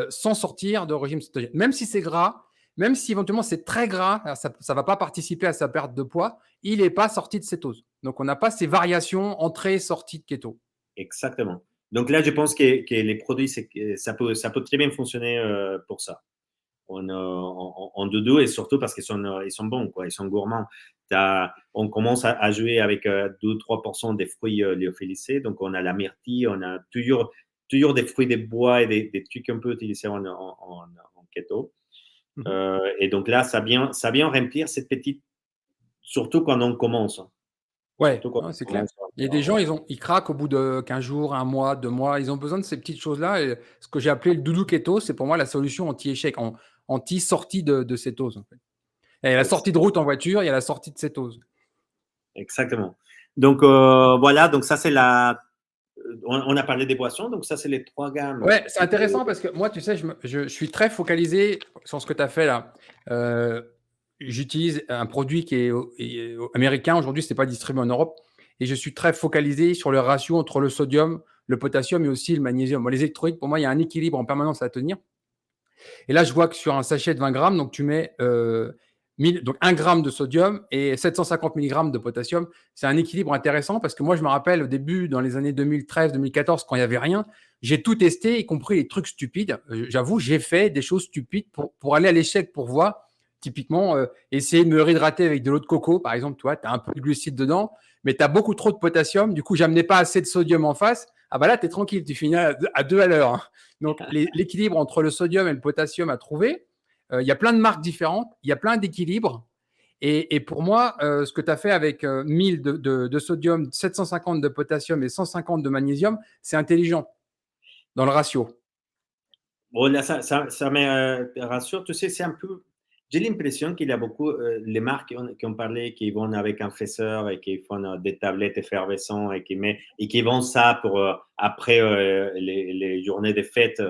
[SPEAKER 1] sans sortir de régime cétogène. Même si c'est gras, même si éventuellement c'est très gras, alors ça ne va pas participer à sa perte de poids, il n'est pas sorti de cétose. Donc on n'a pas ces variations entrée-sortie de keto.
[SPEAKER 2] Exactement. Donc là, je pense que les produits, ça peut très bien fonctionner pour ça. En dodo, et surtout parce ils sont bons, quoi, ils sont gourmands. On commence à jouer avec 2-3% des fruits lyophilisés. Donc, on a la myrtille, on a toujours des fruits de bois et des trucs qu'on peut utiliser en keto.
[SPEAKER 1] Mhm.
[SPEAKER 2] Et donc là, ça vient remplir cette petite, surtout quand on commence.
[SPEAKER 1] Ouais,
[SPEAKER 2] Surtout quand
[SPEAKER 1] non,
[SPEAKER 2] on
[SPEAKER 1] c'est clair.
[SPEAKER 2] commence.
[SPEAKER 1] Il y a des gens, ils craquent au bout de 15 jours, un mois, 2 mois. Ils ont besoin de ces petites choses-là. Et ce que j'ai appelé le doudou keto, c'est pour moi la solution anti-échec, anti-sortie de cétose. En fait. Il y a la sortie de route en voiture, il y a la sortie de cétose.
[SPEAKER 2] Exactement. Donc, voilà, donc ça, c'est on a parlé des boissons, donc ça, c'est les 3 gammes.
[SPEAKER 1] Ouais, c'est intéressant parce que moi, tu sais, je suis très focalisé sur ce que tu as fait là. Euh, J'utilise un produit qui est américain. Aujourd'hui, ce n'est pas distribué en Europe. Et je suis très focalisé sur le ratio entre le sodium, le potassium et aussi le magnésium. Moi, les électrolytes, pour moi, il y a un équilibre en permanence à tenir. Et là, je vois que sur un sachet de 20 grammes, donc tu mets 1000, donc 1 gramme de sodium et 750 milligrammes de potassium. C'est un équilibre intéressant parce que moi, je me rappelle au début, dans les années 2013-2014, quand il n'y avait rien, j'ai tout testé, y compris les trucs stupides. J'avoue, j'ai fait des choses stupides pour aller à l'échec, pour voir. Typiquement, essayer de me réhydrater avec de l'eau de coco, par exemple, tu as un peu de glucides dedans, mais tu as beaucoup trop de potassium. Du coup, j'amenais pas assez de sodium en face. Ah bah là, tu es tranquille, tu finis à 2 à l'heure. Hein. Donc, l'équilibre entre le sodium et le potassium à trouver, il y a plein de marques différentes, il y a plein d'équilibres. Et pour moi, ce que tu as fait avec 1000 de sodium, 750 de potassium et 150 de magnésium, c'est intelligent dans le ratio.
[SPEAKER 2] Bon, là, ça me rassure. Tu sais, c'est un peu. J'ai l'impression qu'il y a beaucoup les marques qui ont parlé, qui vont avec un faisseur et qui font des tablettes effervescentes et qui vendent ça pour après les journées de fête,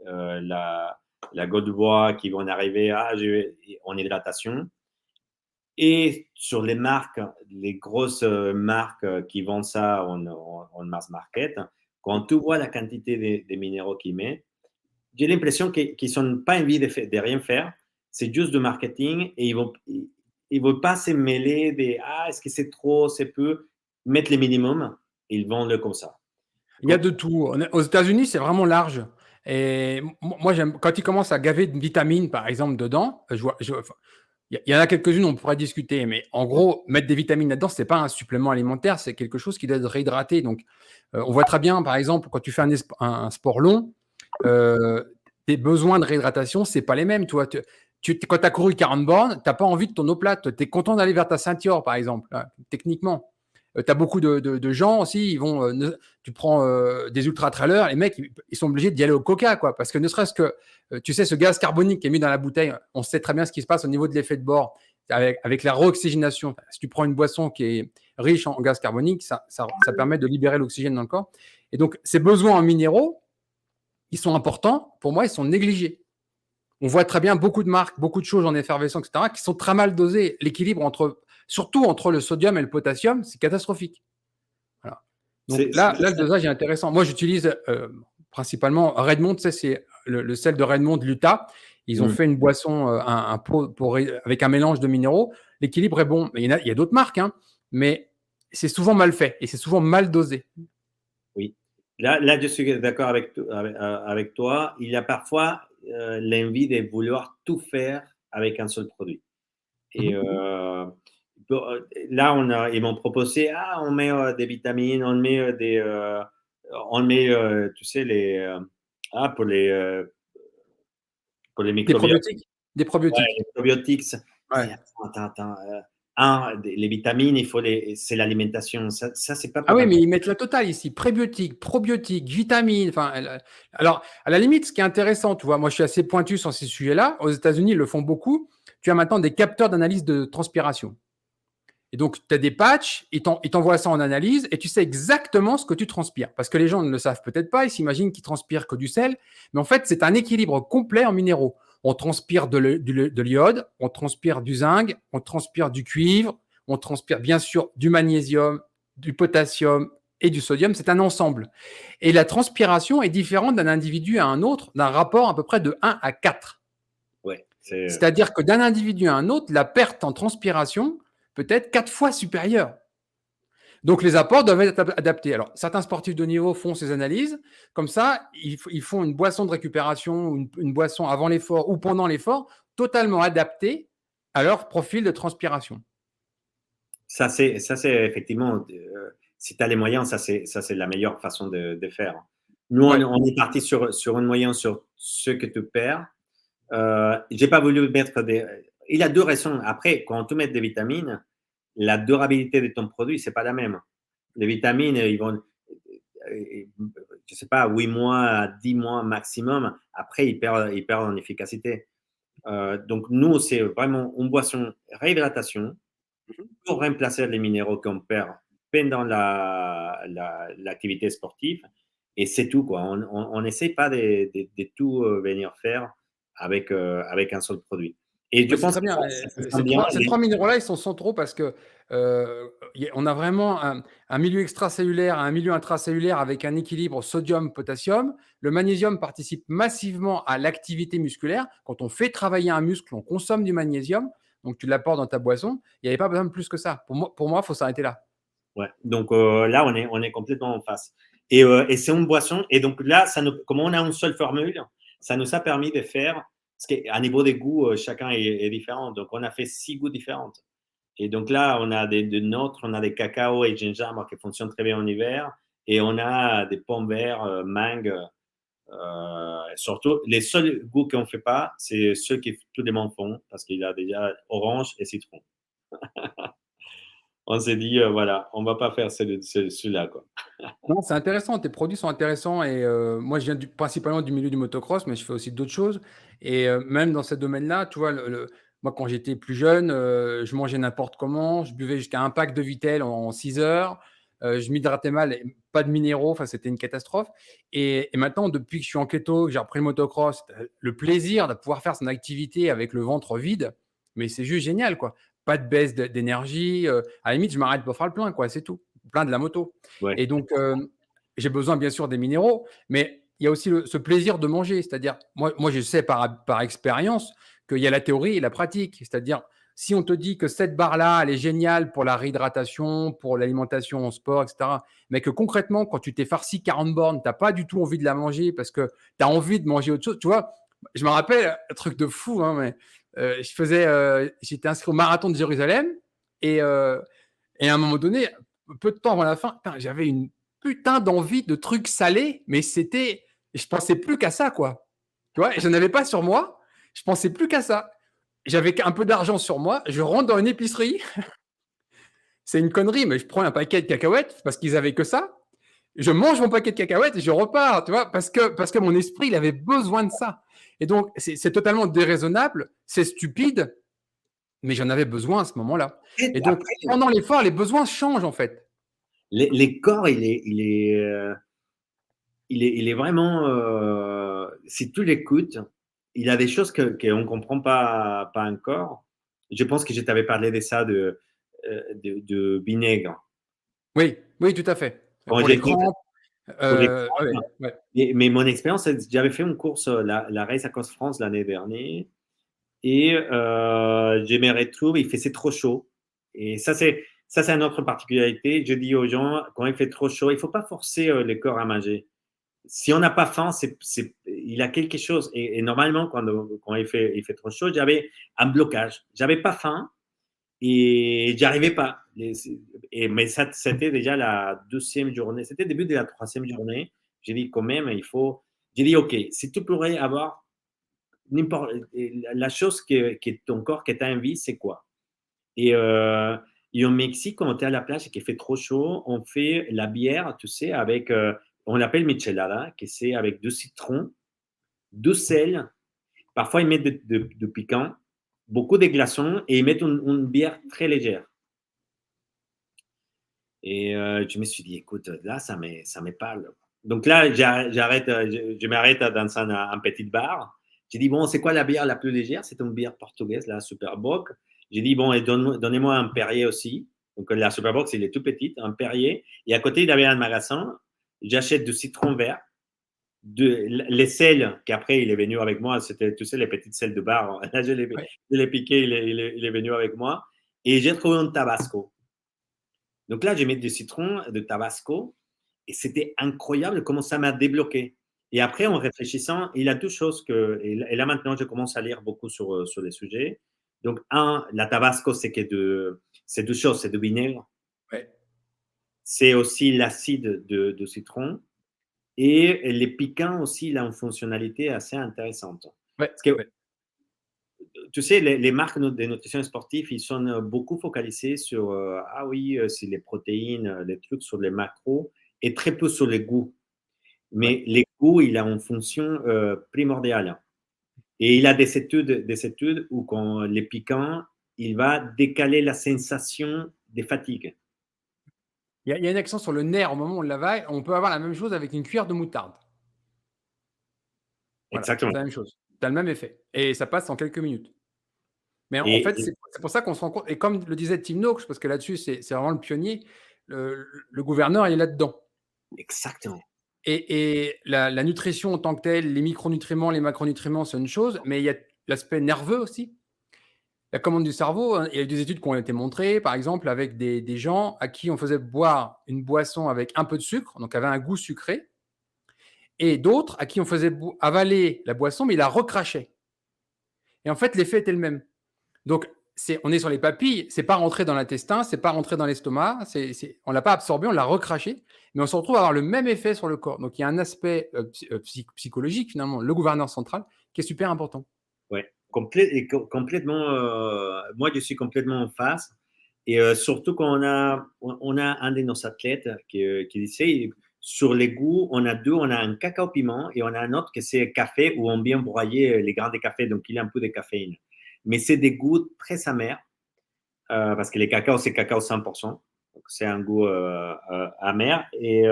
[SPEAKER 2] la goutte de bois qui vont arriver en hydratation. Et sur les marques, les grosses marques qui vendent ça en mass market, quand tu vois la quantité de minéraux qu'ils mettent, j'ai l'impression qu'ils n'ont pas envie de rien faire. C'est juste du marketing et ils vont pas se mêler des est-ce que c'est trop, c'est peu, mettre les minimums et ils vendent le comme ça.
[SPEAKER 1] Il y a de tout. Aux États-Unis, c'est vraiment large. Et moi, j'aime quand ils commencent à gaver de vitamines, par exemple, dedans. Enfin, il y en a quelques-unes, on pourrait discuter, mais en gros, mettre des vitamines là-dedans, c'est pas un supplément alimentaire, c'est quelque chose qui doit être réhydraté. Donc, on voit très bien, par exemple, quand tu fais un sport long, tes besoins de réhydratation, c'est pas les mêmes. Toi, quand tu as couru 40 bornes, tu n'as pas envie de ton eau plate. Tu es content d'aller vers ta ceinture, par exemple, là, techniquement. Tu as beaucoup de gens aussi, tu prends des ultra-trailers, les mecs, ils sont obligés d'y aller au coca, quoi, parce que ne serait-ce que, tu sais, ce gaz carbonique qui est mis dans la bouteille, on sait très bien ce qui se passe au niveau de l'effet de bord avec la réoxygénation. Si tu prends une boisson qui est riche en gaz carbonique, ça permet de libérer l'oxygène dans le corps. Et donc, ces besoins en minéraux, ils sont importants. Pour moi, ils sont négligés. On voit très bien beaucoup de marques, beaucoup de choses en effervescence, etc., qui sont très mal dosées. L'équilibre surtout entre le sodium et le potassium, c'est catastrophique. Voilà. Donc là, le dosage est intéressant. Moi, j'utilise principalement Redmond, tu sais, c'est le sel de Redmond de l'Utah. Ils ont fait une boisson, un pot avec un mélange de minéraux. L'équilibre est bon. Mais il y a d'autres marques, hein, mais c'est souvent mal fait et c'est souvent mal dosé.
[SPEAKER 2] Oui. Là, je suis d'accord avec toi. Il y a parfois l'envie de vouloir tout faire avec un seul produit. Et là, ils m'ont proposé, on met des vitamines, on met, tu sais, pour les
[SPEAKER 1] Des
[SPEAKER 2] microbiotes.
[SPEAKER 1] probiotiques. Des
[SPEAKER 2] Ouais,
[SPEAKER 1] probiotiques.
[SPEAKER 2] les probiotiques.
[SPEAKER 1] Ouais.
[SPEAKER 2] Attends. Les vitamines, c'est l'alimentation. Ça c'est pas
[SPEAKER 1] Ah
[SPEAKER 2] pour
[SPEAKER 1] oui,
[SPEAKER 2] un.
[SPEAKER 1] mais ils mettent la totale ici. Prébiotiques, probiotiques, vitamines. Enfin, alors, à la limite, ce qui est intéressant, tu vois, moi, je suis assez pointu sur ces sujets-là. Aux États-Unis, ils le font beaucoup. tu as maintenant des capteurs d'analyse de transpiration. Et donc, tu as des patchs, ils t'envoient ça en analyse et tu sais exactement ce que tu transpires. Parce que les gens ne le savent peut-être pas, ils s'imaginent qu'ils transpirent que du sel. Mais en fait, c'est un équilibre complet en minéraux. On transpire de l'iode, on transpire du zinc, on transpire du cuivre, on transpire bien sûr du magnésium, du potassium et du sodium. C'est un ensemble. Et la transpiration est différente d'un individu à un autre, d'un rapport à peu près de 1 à 4.
[SPEAKER 2] Ouais,
[SPEAKER 1] C'est-à-dire que d'un individu à un autre, la perte en transpiration peut être 4 fois supérieure. Donc les apports doivent être adaptés. Alors certains sportifs de niveau font ces analyses, comme ça ils font une boisson de récupération ou une boisson avant l'effort ou pendant l'effort totalement adaptée à leur profil de transpiration.
[SPEAKER 2] ça, c'est effectivement, si tu as les moyens, ça, c'est la meilleure façon de faire. Nous,
[SPEAKER 1] Ouais.
[SPEAKER 2] on est parti sur une moyenne sur ce que tu perds. J'ai pas voulu mettre des. Il y a deux raisons. Après, quand tu mets des vitamines, la durabilité de ton produit, c'est pas la même. Les vitamines, ils vont, je sais pas, 8 mois, 10 mois maximum. Après, ils perdent en efficacité. Donc, nous, c'est vraiment une boisson réhydratation pour remplacer les minéraux qu'on perd pendant l'activité sportive. Et c'est tout, quoi. On n'essaie pas de tout venir faire avec un seul produit. Et je
[SPEAKER 1] Ouais, c'est
[SPEAKER 2] pense
[SPEAKER 1] très
[SPEAKER 2] que
[SPEAKER 1] bien.
[SPEAKER 2] ça se sent bien.
[SPEAKER 1] Ces trois minéraux-là, ils sont centraux parce que on a vraiment un milieu extracellulaire, un milieu intracellulaire avec un équilibre sodium-potassium. Le magnésium participe massivement à l'activité musculaire. Quand on fait travailler un muscle, on consomme du magnésium. Donc, tu l'apportes dans ta boisson. Il n'y avait pas besoin de plus que ça. Pour moi, il faut s'arrêter là.
[SPEAKER 2] Ouais. Donc là, on est complètement en face. Et c'est une boisson. Et donc là, comme on a une seule formule, ça nous a permis de faire, parce qu'à niveau des goûts, chacun est différent. Donc on a fait 6 goûts différents. Et donc là, on a des nôtres, on a des cacao et gingembre qui fonctionnent très bien en hiver. Et on a des pommes vertes, mangue. Surtout, les seuls goûts qu'on ne fait pas, c'est ceux que tous les monde font, parce qu'il y a déjà orange et citron. On s'est dit, voilà, on ne va pas faire celui-là, quoi.
[SPEAKER 1] Non, c'est intéressant. Tes produits sont intéressants. Et moi, je viens principalement du milieu du motocross, mais je fais aussi d'autres choses. Et même dans ce domaine-là, tu vois, moi, quand j'étais plus jeune, je mangeais n'importe comment. Je buvais jusqu'à un pack de Vitel en 6 heures. Je m'hydratais mal, et pas de minéraux. Enfin, c'était une catastrophe. Et maintenant, depuis que je suis en keto, que j'ai repris le motocross, le plaisir de pouvoir faire son activité avec le ventre vide, mais c'est juste génial, quoi. Pas de baisse d'énergie. À la limite, je m'arrête pour faire le plein, quoi. C'est tout. Le plein de la moto.
[SPEAKER 2] Ouais.
[SPEAKER 1] Et donc, j'ai besoin bien sûr des minéraux, mais il y a aussi ce plaisir de manger. C'est-à-dire, moi je sais par expérience qu'il y a la théorie et la pratique. C'est-à-dire, si on te dit que cette barre-là, elle est géniale pour la réhydratation, pour l'alimentation en sport, etc., mais que concrètement, quand tu t'es farci 40 bornes, tu n'as pas du tout envie de la manger parce que tu as envie de manger autre chose. Tu vois, je me rappelle un truc de fou, hein, mais j'étais inscrit au marathon de Jérusalem et, euh, et à un moment donné, peu de temps avant la fin, j'avais une putain d'envie de trucs salés, mais je pensais plus qu'à ça, quoi. Tu vois, je n'avais pas sur moi, je pensais plus qu'à ça. J'avais un peu d'argent sur moi, je rentre dans une épicerie, c'est une connerie, mais je prends un paquet de cacahuètes parce qu'ils avaient que ça. Je mange mon paquet de cacahuètes et je repars, tu vois, parce que mon esprit, il avait besoin de ça. Et donc, c'est totalement déraisonnable, c'est stupide, mais j'en avais besoin à ce moment-là.
[SPEAKER 2] Et
[SPEAKER 1] Et donc,
[SPEAKER 2] après,
[SPEAKER 1] pendant l'effort, les besoins changent, en fait.
[SPEAKER 2] les corps, il est vraiment, si tu l'écoutes, il a des choses qu'on ne comprend pas encore. Je pense que je t'avais parlé de ça, de vinaigre.
[SPEAKER 1] Oui, oui, tout à fait.
[SPEAKER 2] Quand
[SPEAKER 1] Pour les
[SPEAKER 2] j'étais
[SPEAKER 1] crampes,
[SPEAKER 2] pour les
[SPEAKER 1] ouais,
[SPEAKER 2] crampes,
[SPEAKER 1] ouais.
[SPEAKER 2] mais mon expérience, j'avais fait une course, la Race Across France l'année dernière, et je me retrouve, il faisait trop chaud. Et ça, c'est une autre particularité. Je dis aux gens, quand il fait trop chaud, il ne faut pas forcer le corps à manger. Si on n'a pas faim, il a quelque chose. Et normalement, quand il fait trop chaud, j'avais un blocage. J'avais pas faim et j'arrivais pas. Mais ça, c'était déjà la deuxième journée. C'était le début de la troisième journée. J'ai dit quand même, il faut. J'ai dit, OK, si tu pourrais avoir n'importe la chose que ton corps, que tu as envie, c'est quoi? Et, euh, et au Mexique, quand on est à la plage et qu'il fait trop chaud, on fait la bière, tu sais, avec, on l'appelle michelada, qui c'est avec 2 citrons, 2 sel. Parfois, ils mettent de piquant. beaucoup de glaçons et ils mettent une bière très légère. Et je me suis dit, écoute, là, ça me parle. Donc là, je m'arrête dans un petit bar. J'ai dit, bon, c'est quoi la bière la plus légère? C'est une bière portugaise, la Superboc. J'ai dit, bon, et donnez-moi un Perrier aussi. Donc la Superboc, il est tout petit, un Perrier. Et à côté, il y avait un magasin. J'achète du citron vert, les sels qu'après il est venu avec moi. C'était, tu sais, les petites sels de bar. Là,
[SPEAKER 1] Ouais.
[SPEAKER 2] je l'ai piqué, il est venu avec moi. Et j'ai trouvé un Tabasco. Donc là, j'ai mis du citron, de Tabasco, et c'était incroyable comment ça m'a débloqué. Et après, en réfléchissant, il y a deux choses que, et là maintenant, je commence à lire beaucoup sur les sujets. Donc, un, la Tabasco, c'est deux choses, c'est du vinaigre,
[SPEAKER 1] Ouais.
[SPEAKER 2] c'est aussi l'acide de citron, et les piquants aussi, il a une fonctionnalité assez intéressante.
[SPEAKER 1] Ouais.
[SPEAKER 2] Parce que
[SPEAKER 1] Ouais.
[SPEAKER 2] tu sais, les marques de nutrition sportive, ils sont beaucoup focalisés sur, ah oui, c'est les protéines, les trucs sur les macros, et très peu sur les goûts.
[SPEAKER 1] Ouais.
[SPEAKER 2] Mais les goûts, il a une fonction primordiale. Et il a des études où quand les piquants, il va décaler la sensation de fatigue.
[SPEAKER 1] Il y a une action sur le nerf au moment où on l'avale. On peut avoir la même chose avec une cuillère de moutarde. Voilà, c'est
[SPEAKER 2] Exactement.
[SPEAKER 1] la même chose. Tu as le même effet et ça passe en quelques minutes. Mais en
[SPEAKER 2] Et,
[SPEAKER 1] fait, c'est pour ça qu'on se rend compte et comme le disait Tim Noakes, parce que là-dessus, c'est vraiment le pionnier, le gouverneur, il est là-dedans
[SPEAKER 2] exactement.
[SPEAKER 1] et la nutrition en tant que telle, les micronutriments, les macronutriments, c'est une chose, mais il y a l'aspect nerveux aussi. La commande du cerveau, hein, il y a eu des études qui ont été montrées, par exemple, avec des gens à qui on faisait boire une boisson avec un peu de sucre, donc avait un goût sucré, et d'autres à qui on faisait avaler la boisson, mais ils la recrachaient. Et en fait, l'effet était le même. Donc, on est sur les papilles, c'est pas rentré dans l'intestin, c'est pas rentré dans l'estomac, on l'a pas absorbé, on l'a recraché, mais on se retrouve à avoir le même effet sur le corps. Donc, il y a un aspect psychologique, finalement, le gouverneur central, qui est super important.
[SPEAKER 2] Ouais, complètement. Moi, je suis complètement en phase. Et surtout quand on a un de nos athlètes qui disait, sur les goûts, on a deux, on a un cacao piment et on a un autre que c'est café où on vient broyer les grains de café, donc il y a un peu de caféine. Mais c'est des goûts très amers parce que les cacao, c'est cacao 100%. Donc c'est un goût amer. Et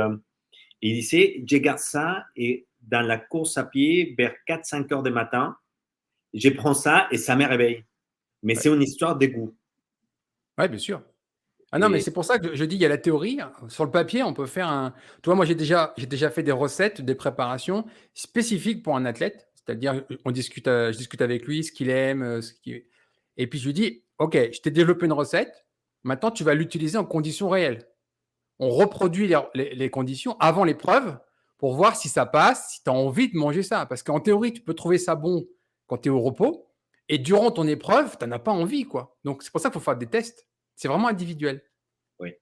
[SPEAKER 2] il disait, je garde ça et dans la course à pied, vers 4-5 heures du matin, je prends ça et ça me réveille. Mais
[SPEAKER 1] Ouais,
[SPEAKER 2] c'est une histoire de goût.
[SPEAKER 1] ouais, bien sûr. Ah non, mais
[SPEAKER 2] Et
[SPEAKER 1] c'est pour ça que je dis, il y a la théorie. Sur le papier, on peut faire un. Tu vois, moi, j'ai déjà fait des recettes, des préparations spécifiques pour un athlète. C'est-à-dire, je discute avec lui, ce qu'il aime, et puis je lui dis, OK, je t'ai développé une recette. Maintenant, tu vas l'utiliser en conditions réelles. On reproduit les conditions avant l'épreuve pour voir si ça passe, si tu as envie de manger ça. Parce qu'en théorie, tu peux trouver ça bon quand tu es au repos. Et durant ton épreuve, tu n'en as pas envie, quoi. Donc, c'est pour ça qu'il faut faire des tests. C'est vraiment individuel.
[SPEAKER 2] oui.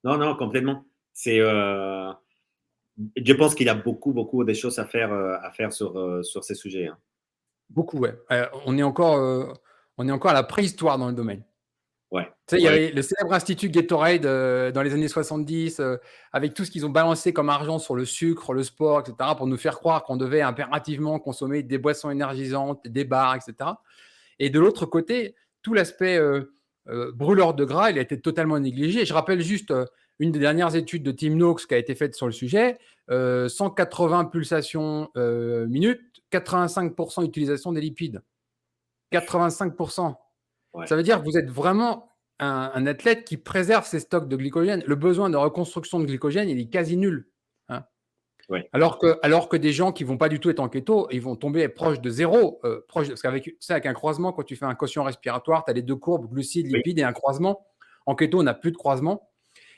[SPEAKER 2] Non, non, complètement. C'est, je pense qu'il y a beaucoup, beaucoup de choses à faire sur ces sujets, hein.
[SPEAKER 1] Beaucoup, ouais. On est encore à la préhistoire dans le domaine.
[SPEAKER 2] Ouais,
[SPEAKER 1] Tu sais, il y
[SPEAKER 2] ouais,
[SPEAKER 1] avait le célèbre institut Gatorade dans les années 70, avec tout ce qu'ils ont balancé comme argent sur le sucre, le sport, etc., pour nous faire croire qu'on devait impérativement consommer des boissons énergisantes, des bars, etc. Et de l'autre côté, tout l'aspect brûleur de gras, il a été totalement négligé. Je rappelle juste une des dernières études de Tim Noakes qui a été faite sur le sujet, 180 pulsations minutes, 85% utilisation des lipides. 85%.
[SPEAKER 2] ouais,
[SPEAKER 1] Ça veut dire que vous êtes vraiment un athlète qui préserve ses stocks de glycogène. Le besoin de reconstruction de glycogène, il est quasi nul, hein.
[SPEAKER 2] ouais,
[SPEAKER 1] Alors que des gens qui vont pas du tout être en keto, ils vont tomber proche de zéro, parce qu'avec, tu sais, avec un croisement, quand tu fais un quotient respiratoire, tu as les deux courbes, glucides,
[SPEAKER 2] oui,
[SPEAKER 1] lipides et un croisement. En keto, on n'a plus de croisement.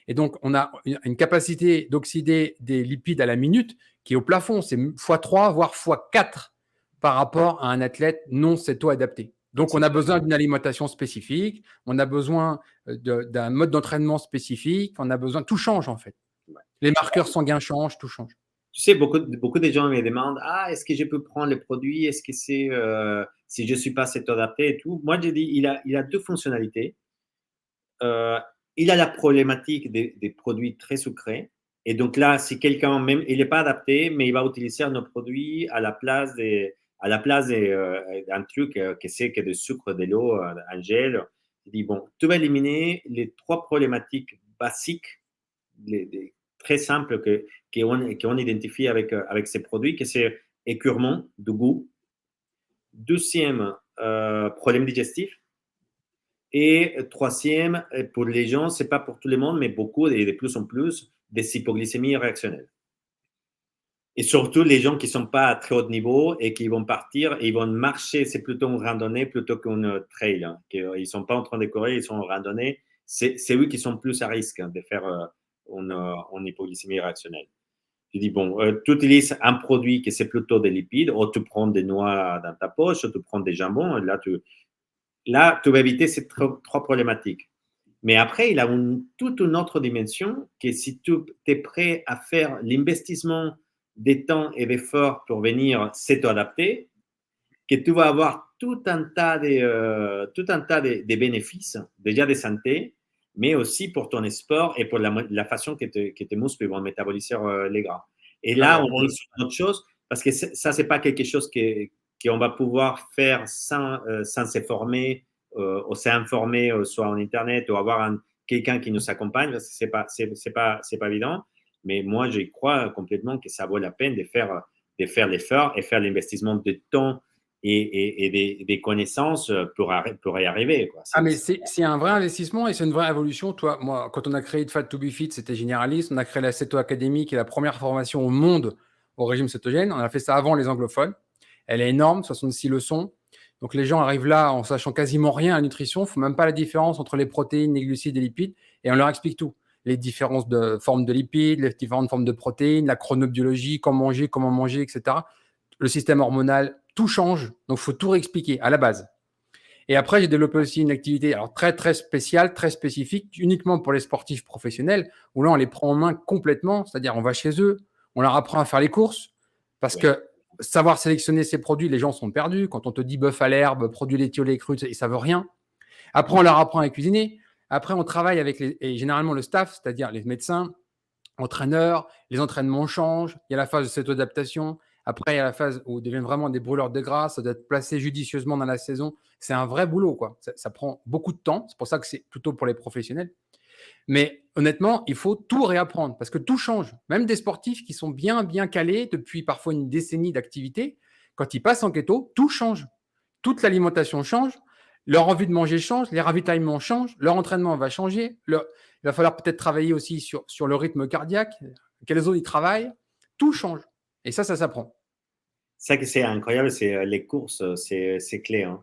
[SPEAKER 1] Et donc, on a une capacité d'oxyder des lipides à la minute qui est au plafond. C'est x3, voire x4 par rapport à un athlète non céto-adapté.
[SPEAKER 2] non,
[SPEAKER 1] Donc,
[SPEAKER 2] c'est
[SPEAKER 1] on a
[SPEAKER 2] clair.
[SPEAKER 1] besoin d'une alimentation spécifique, on a besoin d'un mode d'entraînement spécifique, on a besoin. Tout change, en fait.
[SPEAKER 2] Ouais.
[SPEAKER 1] Les marqueurs sanguins changent, tout change.
[SPEAKER 2] Tu sais, beaucoup de gens me demandent, ah, est-ce que je peux prendre le produit? Est-ce que c'est, si je ne suis pas cet adapté et tout? Moi, je dis, il a deux fonctionnalités. Euh, il a la problématique des produits très sucrés. Et donc là, si quelqu'un, même, il n'est pas adapté, mais il va utiliser nos produits à la place À la place d'un truc que c'est que de sucre, de l'eau, un gel, je dis, bon, tu vas éliminer les 3 problématiques basiques, très simples qu'on identifie avec ces produits, que c'est écœurement de goût. Deuxième, problème digestif. Et troisième, pour les gens, c'est pas pour tout le monde, mais beaucoup et de plus en plus, des hypoglycémies réactionnelles. Et surtout les gens qui sont pas à très haut niveau et qui vont partir et ils vont marcher, c'est plutôt une randonnée plutôt qu'une trail. Hein. Ils sont pas en train de courir, ils sont en randonnée. C'est eux qui sont plus à risque de faire une hypoglycémie réactionnelle. Tu dis, bon, tu utilises un produit qui c'est plutôt des lipides, ou tu prends des noix dans ta poche, ou tu prends des jambons, là, tu vas éviter ces 3 problématiques. Mais après, il a toute une autre dimension que si tu es prêt à faire l'investissement des temps et d'efforts pour venir s'auto-adapter, que tu vas avoir tout un tas de bénéfices, déjà de santé, mais aussi pour ton sport et pour la façon que tes muscles vont métaboliser les gras. Et là, on est sur autre chose, parce que ça, c'est pas quelque chose qu'on va pouvoir faire sans se former ou s'informer, soit en Internet, ou avoir quelqu'un qui nous accompagne, parce que c'est pas évident. Mais moi, je crois complètement que ça vaut la peine de faire l'effort et faire l'investissement de temps et des connaissances pour y arriver. Quoi.
[SPEAKER 1] Ah, mais c'est un vrai investissement et c'est une vraie évolution. Toi, moi, quand on a créé Fat to be Fit, c'était généraliste. On a créé la Ceto Academy, qui est la première formation au monde au régime cétogène. On a fait ça avant les anglophones. Elle est énorme, 66 leçons. Donc les gens arrivent là en sachant quasiment rien à la nutrition. Il ne faut même pas la différence entre les protéines, les glucides et les lipides. Et on leur explique tout. Les différences de formes de lipides, les différentes formes de protéines, la chronobiologie, comment manger, etc. Le système hormonal, tout change. Donc il faut tout réexpliquer à la base. Et après, j'ai développé aussi une activité alors très, très spéciale, très spécifique, uniquement pour les sportifs professionnels, où là, on les prend en main complètement. C'est-à-dire, on va chez eux, on leur apprend à faire les courses, parce que savoir sélectionner ces produits, les gens sont perdus. Quand on te dit bœuf à l'herbe, produits laitiers au lait cru, ils ne savent rien. Après, on leur apprend à cuisiner. Après, on travaille avec et généralement le staff, c'est-à-dire les médecins, entraîneurs, les entraînements changent, il y a la phase de cette adaptation. Après, il y a la phase où ils deviennent vraiment des brûleurs de gras, ça doit être placé judicieusement dans la saison. C'est un vrai boulot, quoi. Ça prend beaucoup de temps, c'est pour ça que c'est plutôt pour les professionnels. Mais honnêtement, il faut tout réapprendre parce que tout change. Même des sportifs qui sont bien, bien calés depuis parfois une décennie d'activité, quand ils passent en keto, tout change. Toute l'alimentation change, leur envie de manger change, les ravitaillements changent, leur entraînement va changer. Il va falloir peut-être travailler aussi sur le rythme cardiaque, quelles zones ils travaillent. Tout change. Et ça s'apprend.
[SPEAKER 2] Ça que c'est incroyable, c'est les courses, c'est clé. Hein.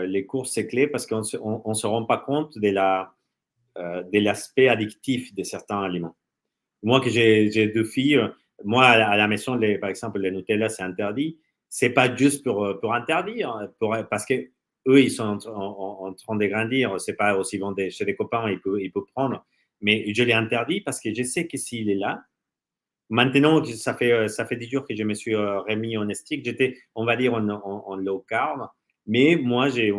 [SPEAKER 2] Les courses, c'est clé parce qu'on ne se rend pas compte de l'aspect addictif de certains aliments. Moi, que j'ai 2 filles, moi, à la maison, par exemple, le Nutella, c'est interdit. C'est pas juste pour interdire, parce que eux, ils sont en train de grandir. C'est pas aussi bon chez des copains, ils peuvent prendre. Mais je l'ai interdit parce que je sais que s'il est là, maintenant, ça fait 10 jours que je me suis remis en stick. J'étais, on va dire, en low carb. Mais moi, j'ai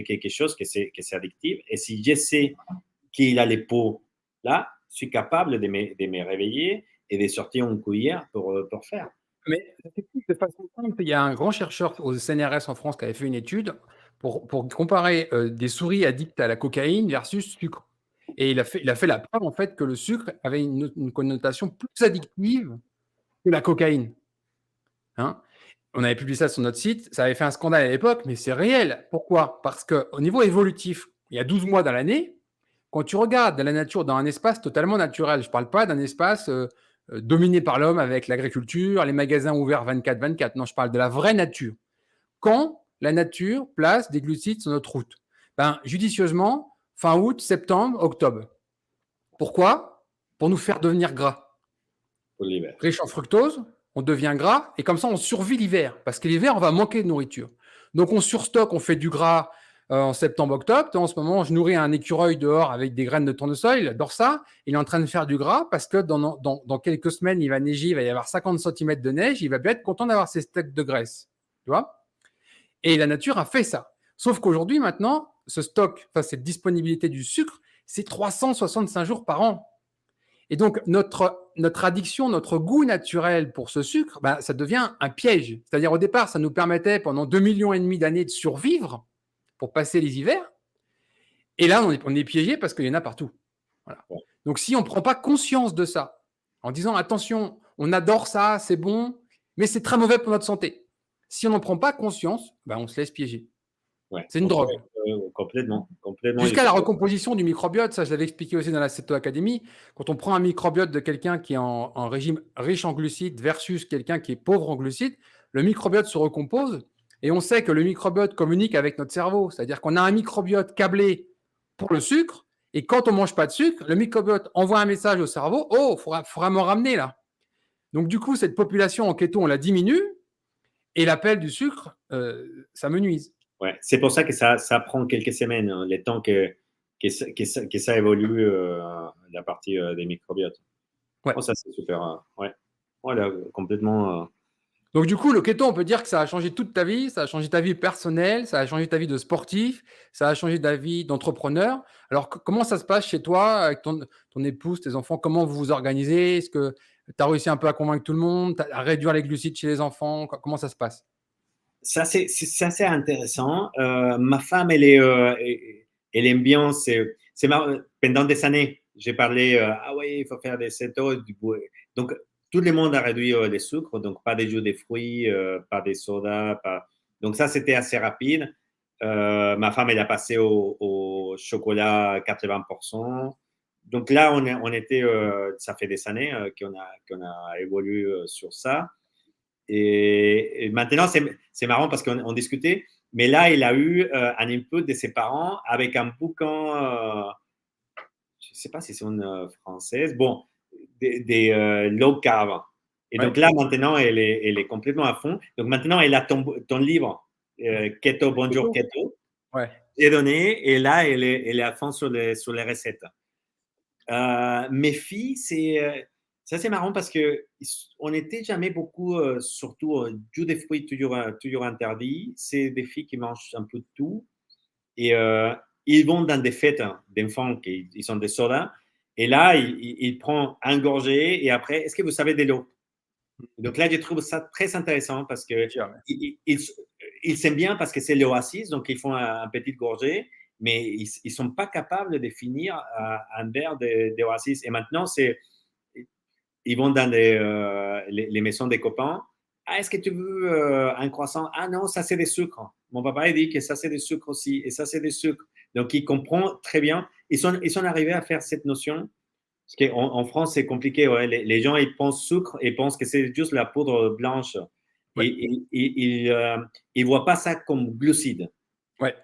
[SPEAKER 2] quelque chose que c'est addictif. Et si je sais qu'il a les peaux là, je suis capable de me réveiller et de sortir une cuillère pour faire.
[SPEAKER 1] Mais ça s'explique de façon simple. Il y a un grand chercheur au CNRS en France qui avait fait une étude pour comparer des souris addictes à la cocaïne versus sucre. Et il a fait la preuve en fait que le sucre avait une connotation plus addictive que la cocaïne. Hein. On avait publié ça sur notre site, ça avait fait un scandale à l'époque, mais c'est réel. Pourquoi? Parce qu'au niveau évolutif, il y a 12 mois dans l'année, quand tu regardes la nature dans un espace totalement naturel, je ne parle pas d'un espace dominé par l'homme avec l'agriculture, les magasins ouverts 24/24, non, je parle de la vraie nature. Quand la nature place des glucides sur notre route? Ben, judicieusement, fin août, septembre, octobre. Pourquoi? Pour nous faire devenir gras.
[SPEAKER 2] Pour l'hiver.
[SPEAKER 1] Riche en fructose, on devient gras et comme ça, on survit l'hiver. Parce que l'hiver, on va manquer de nourriture. Donc, on surstocke, on fait du gras en septembre, octobre. En ce moment, je nourris un écureuil dehors avec des graines de tournesol. Il adore ça. Il est en train de faire du gras parce que dans quelques semaines, il va neiger, il va y avoir 50 cm de neige. Il va bien être content d'avoir ses stocks de graisse. Tu vois? Et la nature a fait ça. Sauf qu'aujourd'hui, maintenant, ce stock, enfin, cette disponibilité du sucre, c'est 365 jours par an. Et donc, notre addiction, notre goût naturel pour ce sucre, ben, ça devient un piège. C'est-à-dire, au départ, ça nous permettait pendant 2,5 millions d'années de survivre pour passer les hivers. Et là, on est piégé parce qu'il y en a partout. Voilà.
[SPEAKER 2] Ouais.
[SPEAKER 1] Donc, si on ne prend pas conscience de ça, en disant attention, on adore ça, c'est bon, mais c'est très mauvais pour notre santé. Si on n'en prend pas conscience, ben, on se laisse piéger.
[SPEAKER 2] Ouais.
[SPEAKER 1] C'est une drogue.
[SPEAKER 2] Complètement. Complètement.
[SPEAKER 1] Jusqu'à la recomposition du microbiote, ça je l'avais expliqué aussi dans la Ceto Academy, quand on prend un microbiote de quelqu'un qui est en régime riche en glucides versus quelqu'un qui est pauvre en glucides, le microbiote se recompose et on sait que le microbiote communique avec notre cerveau. C'est-à-dire qu'on a un microbiote câblé pour le sucre et quand on ne mange pas de sucre, le microbiote envoie un message au cerveau, oh, il faudra m'en ramener là. Donc du coup, cette population en keto, on la diminue et l'appel du sucre, ça me nuise.
[SPEAKER 2] Ouais. C'est pour ça que ça prend quelques semaines, hein, le temps que ça évolue, la partie des microbiotes.
[SPEAKER 1] Ouais.
[SPEAKER 2] Oh, ça, c'est super. Ouais. Voilà, complètement.
[SPEAKER 1] Donc du coup, le keto, on peut dire que ça a changé toute ta vie, ça a changé ta vie personnelle, ça a changé ta vie de sportif, ça a changé ta vie d'entrepreneur. Alors comment ça se passe chez toi avec ton épouse, tes enfants? Comment vous vous organisez? Est-ce que tu as réussi un peu à convaincre tout le monde, à réduire les glucides chez les enfants? Comment ça se passe?
[SPEAKER 2] Ça, c'est assez intéressant. Ma femme, elle aime bien. Pendant des années, j'ai parlé, ah oui, il faut faire des cétos. Donc, tout le monde a réduit les sucres, donc pas des jus de fruits, pas des sodas. Donc, ça, c'était assez rapide. Ma femme, elle a passé au chocolat 80%. Donc là, on était, ça fait des années qu'on a évolué sur ça. Et maintenant, c'est marrant parce qu'on discutait, mais là, il a eu un input de ses parents avec un bouquin, je ne sais pas si c'est une française, bon, des low carb. Et
[SPEAKER 1] Ouais,
[SPEAKER 2] donc là, maintenant, elle est complètement à fond. Donc maintenant, elle a ton livre, Keto, Bonjour
[SPEAKER 1] keto?
[SPEAKER 2] Keto,
[SPEAKER 1] Ouais.
[SPEAKER 2] est donné, et là, elle est à fond sur les recettes. Mes filles, c'est assez marrant parce qu'on n'était jamais beaucoup, surtout jus de fruits toujours interdit. C'est des filles qui mangent un peu de tout. Et ils vont dans des fêtes d'enfants, ils sont des sodas. Et là, ils prennent un gorgée et après, est-ce que vous savez de l'eau? Donc là, je trouve ça très intéressant parce que
[SPEAKER 1] Tiens, ouais.
[SPEAKER 2] ils s'aiment bien parce que c'est l'oasis, donc ils font un petit gorgée, mais ils ne sont pas capables de finir un verre d'oasis. Et maintenant, ils vont dans les maisons des copains. Ah, est-ce que tu veux un croissant? Ah non, ça c'est des sucres. Mon papa il dit que ça c'est des sucres aussi, et ça c'est des sucres. Donc il comprend très bien. Ils sont arrivés à faire cette notion. Parce qu'en France, c'est compliqué. Ouais. Les gens, ils pensent sucre et pensent que c'est juste la poudre blanche.
[SPEAKER 1] Ouais.
[SPEAKER 2] Et ils ne voient pas ça comme glucides.
[SPEAKER 1] Ouais.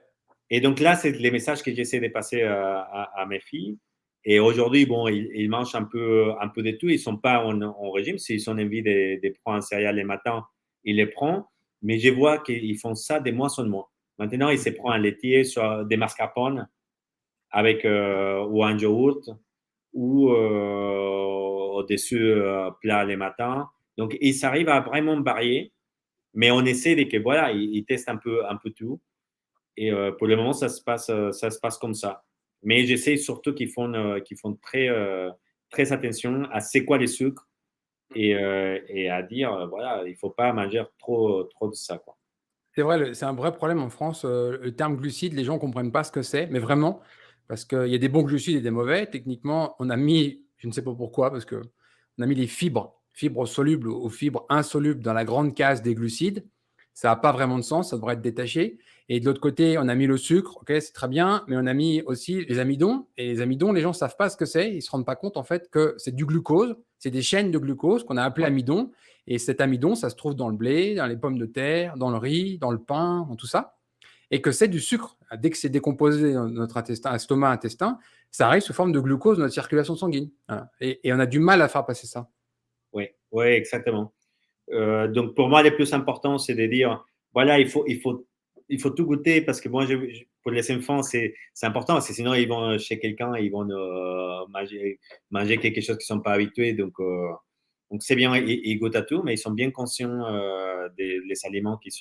[SPEAKER 2] Et donc là, c'est les messages que j'essaie de passer à mes filles. Et aujourd'hui, bon, ils mangent un peu de tout. Ils ne sont pas en régime. S'ils ont envie de prendre un céréal le matin, ils les prennent. Mais je vois qu'ils font ça de moins en moins. Maintenant, ils se prennent un laitier, soit des mascarpones avec ou un yaourt ou au-dessus plat les matins. Donc, ils arrivent à vraiment varier, mais on essaie de que voilà, ils testent un peu tout. Et pour le moment, ça se passe comme ça. Mais j'essaie surtout qu'ils font très attention à c'est quoi les sucres et à dire voilà, il faut pas manger trop de ça, quoi.
[SPEAKER 1] C'est vrai, c'est un vrai problème en France, le terme glucides, les gens ne comprennent pas ce que c'est, mais vraiment, parce qu'il y a des bons glucides et des mauvais. Techniquement, on a mis, je ne sais pas pourquoi, parce qu'on a mis les fibres solubles ou fibres insolubles dans la grande case des glucides. Ça n'a pas vraiment de sens, ça devrait être détaché. Et de l'autre côté, on a mis le sucre, ok, c'est très bien, mais on a mis aussi les amidons. Et les amidons, les gens ne savent pas ce que c'est, ils ne se rendent pas compte en fait que c'est du glucose, c'est des chaînes de glucose qu'on a appelées amidons. Et cet amidon, ça se trouve dans le blé, dans les pommes de terre, dans le riz, dans le pain, dans tout ça. Et que c'est du sucre. Dès que c'est décomposé dans notre intestin, estomac, intestin, ça arrive sous forme de glucose dans notre circulation sanguine. Voilà. Et on a du mal à faire passer ça.
[SPEAKER 2] Oui, oui, exactement. Donc pour moi, le plus important, c'est de dire, voilà, il faut tout goûter parce que moi, pour les enfants, c'est important parce que sinon, ils vont chez quelqu'un, ils vont manger quelque chose qu'ils ne sont pas habitués. Donc, Donc, c'est bien, ils goûtent à tout, mais ils sont bien conscients des aliments qui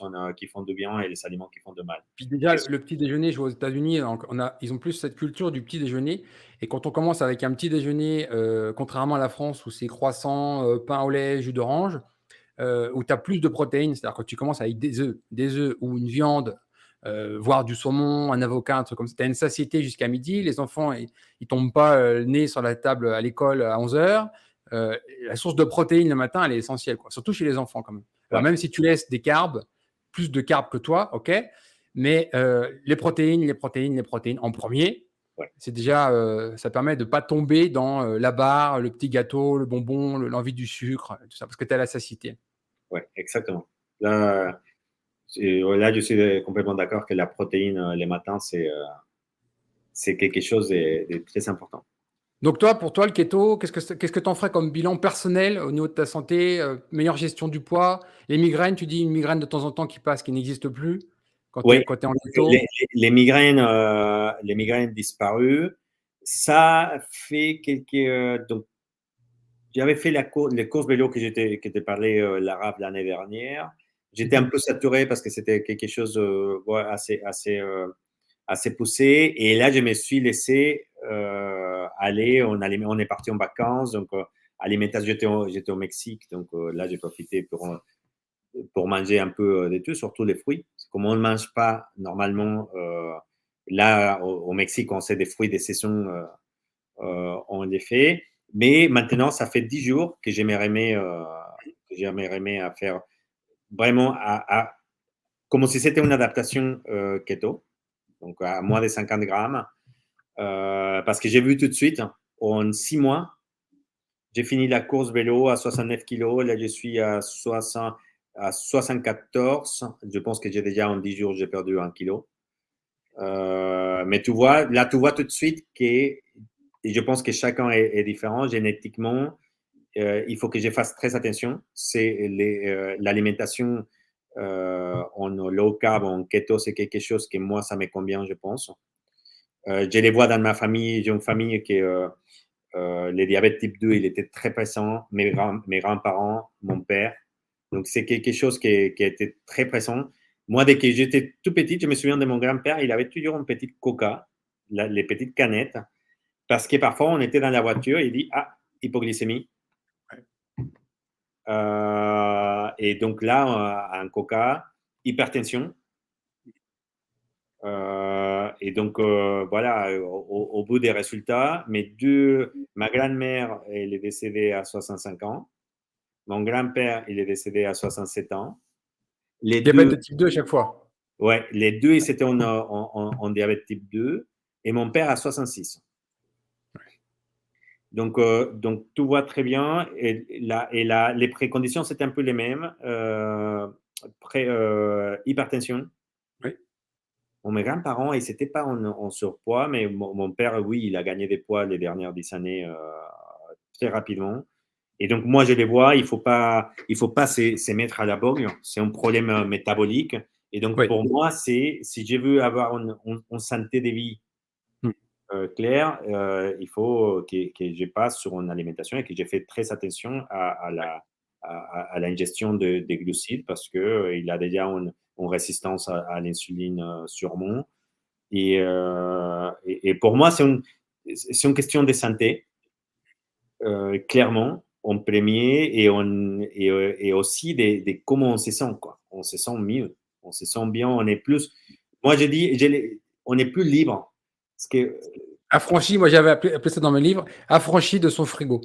[SPEAKER 2] font du bien et les aliments qui font du mal.
[SPEAKER 1] Puis déjà, le petit déjeuner, je vois aux États-Unis, donc ils ont plus cette culture du petit déjeuner. Et quand on commence avec un petit déjeuner, contrairement à la France où c'est croissant, pain au lait, jus d'orange, où tu as plus de protéines, c'est-à-dire quand tu commences avec des œufs ou une viande, voire du saumon, un avocat, un truc comme ça, tu as une satiété jusqu'à midi. Les enfants, ils ne tombent pas le nez sur la table à l'école à 11 heures. La source de protéines le matin, elle est essentielle, quoi. Surtout chez les enfants quand même. Alors
[SPEAKER 2] Ouais,
[SPEAKER 1] même si tu laisses des carbs, plus de carbs que toi, ok, mais les protéines, les protéines, les protéines en premier,
[SPEAKER 2] ouais,
[SPEAKER 1] c'est déjà, ça permet de ne pas tomber dans la barre, le petit gâteau, le bonbon, l'envie du sucre, tout ça, parce que tu as la satiété.
[SPEAKER 2] ouais, exactement. Là, là, je suis complètement d'accord que la protéine les matins, c'est quelque chose de très important.
[SPEAKER 1] Donc toi, pour toi, le keto, qu'est-ce que tu en ferais comme bilan personnel au niveau de ta santé, meilleure gestion du poids, les migraines, tu dis une migraine de temps en temps qui passe, qui n'existe plus quand tu
[SPEAKER 2] Oui,
[SPEAKER 1] es, quand tu es en
[SPEAKER 2] les,
[SPEAKER 1] keto.
[SPEAKER 2] les migraines disparues, ça fait quelques. Donc, j'avais fait les courses vélo que t'ai parlé l'arabe l'année dernière. J'étais un
[SPEAKER 1] Mhm.
[SPEAKER 2] peu saturé parce que c'était quelque chose ouais, assez poussé. Et là, je me suis laissé aller. On est parti en vacances. Donc, alimentation, j'étais au Mexique. Donc, là, j'ai profité pour manger un peu de tout, surtout les fruits. Comme on ne mange pas normalement, là, au Mexique, on sait des fruits des saisons, on les fait. Mais maintenant, ça fait 10 jours que j'aimerais aimer à faire vraiment comme si c'était une adaptation keto, donc à moins de 50 grammes. Parce que j'ai vu tout de suite, en 6 mois, j'ai fini la course vélo à 69 kilos. Là, je suis à 74. Je pense que j'ai déjà en 10 jours, j'ai perdu 1 kilo. Mais tu vois, là, tu vois tout de suite que, et je pense que chacun est différent génétiquement. Il faut que je fasse très attention. C'est l'alimentation en low carb, en keto, c'est quelque chose que moi, ça me convient, je pense. Je les vois dans ma famille. J'ai une famille qui le diabète type 2, il était très présent. Mes grands-parents, mon père. Donc, c'est quelque chose qui a été très présent. Moi, dès que j'étais tout petit, je me souviens de mon grand-père, il avait toujours une petite coca, les petites canettes, parce que parfois, on était dans la voiture, il dit, ah, hypoglycémie. Et donc là, un coca, hypertension. Et donc, voilà, au bout des résultats, ma grand-mère, elle est décédée à 65 ans. Mon grand-père, il est décédé à 67 ans. Les
[SPEAKER 1] Diabète
[SPEAKER 2] deux,
[SPEAKER 1] de type 2 à chaque fois.
[SPEAKER 2] ouais, les deux, ils étaient en diabète type 2 et mon père à 66. Donc tout va très bien. Les préconditions, c'est un peu les mêmes. Hypertension.
[SPEAKER 1] Oui.
[SPEAKER 2] Bon, mes grands-parents, ils n'étaient pas en surpoids, mais mon père, oui, il a gagné des poids les dernières 10 années très rapidement. Et donc, moi, je les vois, il faut pas se mettre à la bogue. C'est un problème métabolique. Et donc,
[SPEAKER 1] Oui.
[SPEAKER 2] pour moi, si je veux avoir une santé de vie
[SPEAKER 1] Mm.
[SPEAKER 2] claire, il faut que je passe sur une alimentation et que je fais très attention à l'ingestion des glucides parce qu'il a déjà une résistance à l'insuline sûrement. Et pour moi, c'est une question de santé, clairement, en premier, et aussi de comment on se sent, quoi. On se sent mieux, on se sent bien, on est plus. Moi, j'ai dit, on est plus libre. Parce que,
[SPEAKER 1] Affranchi, moi j'avais appelé ça dans mes livres, affranchi de son frigo.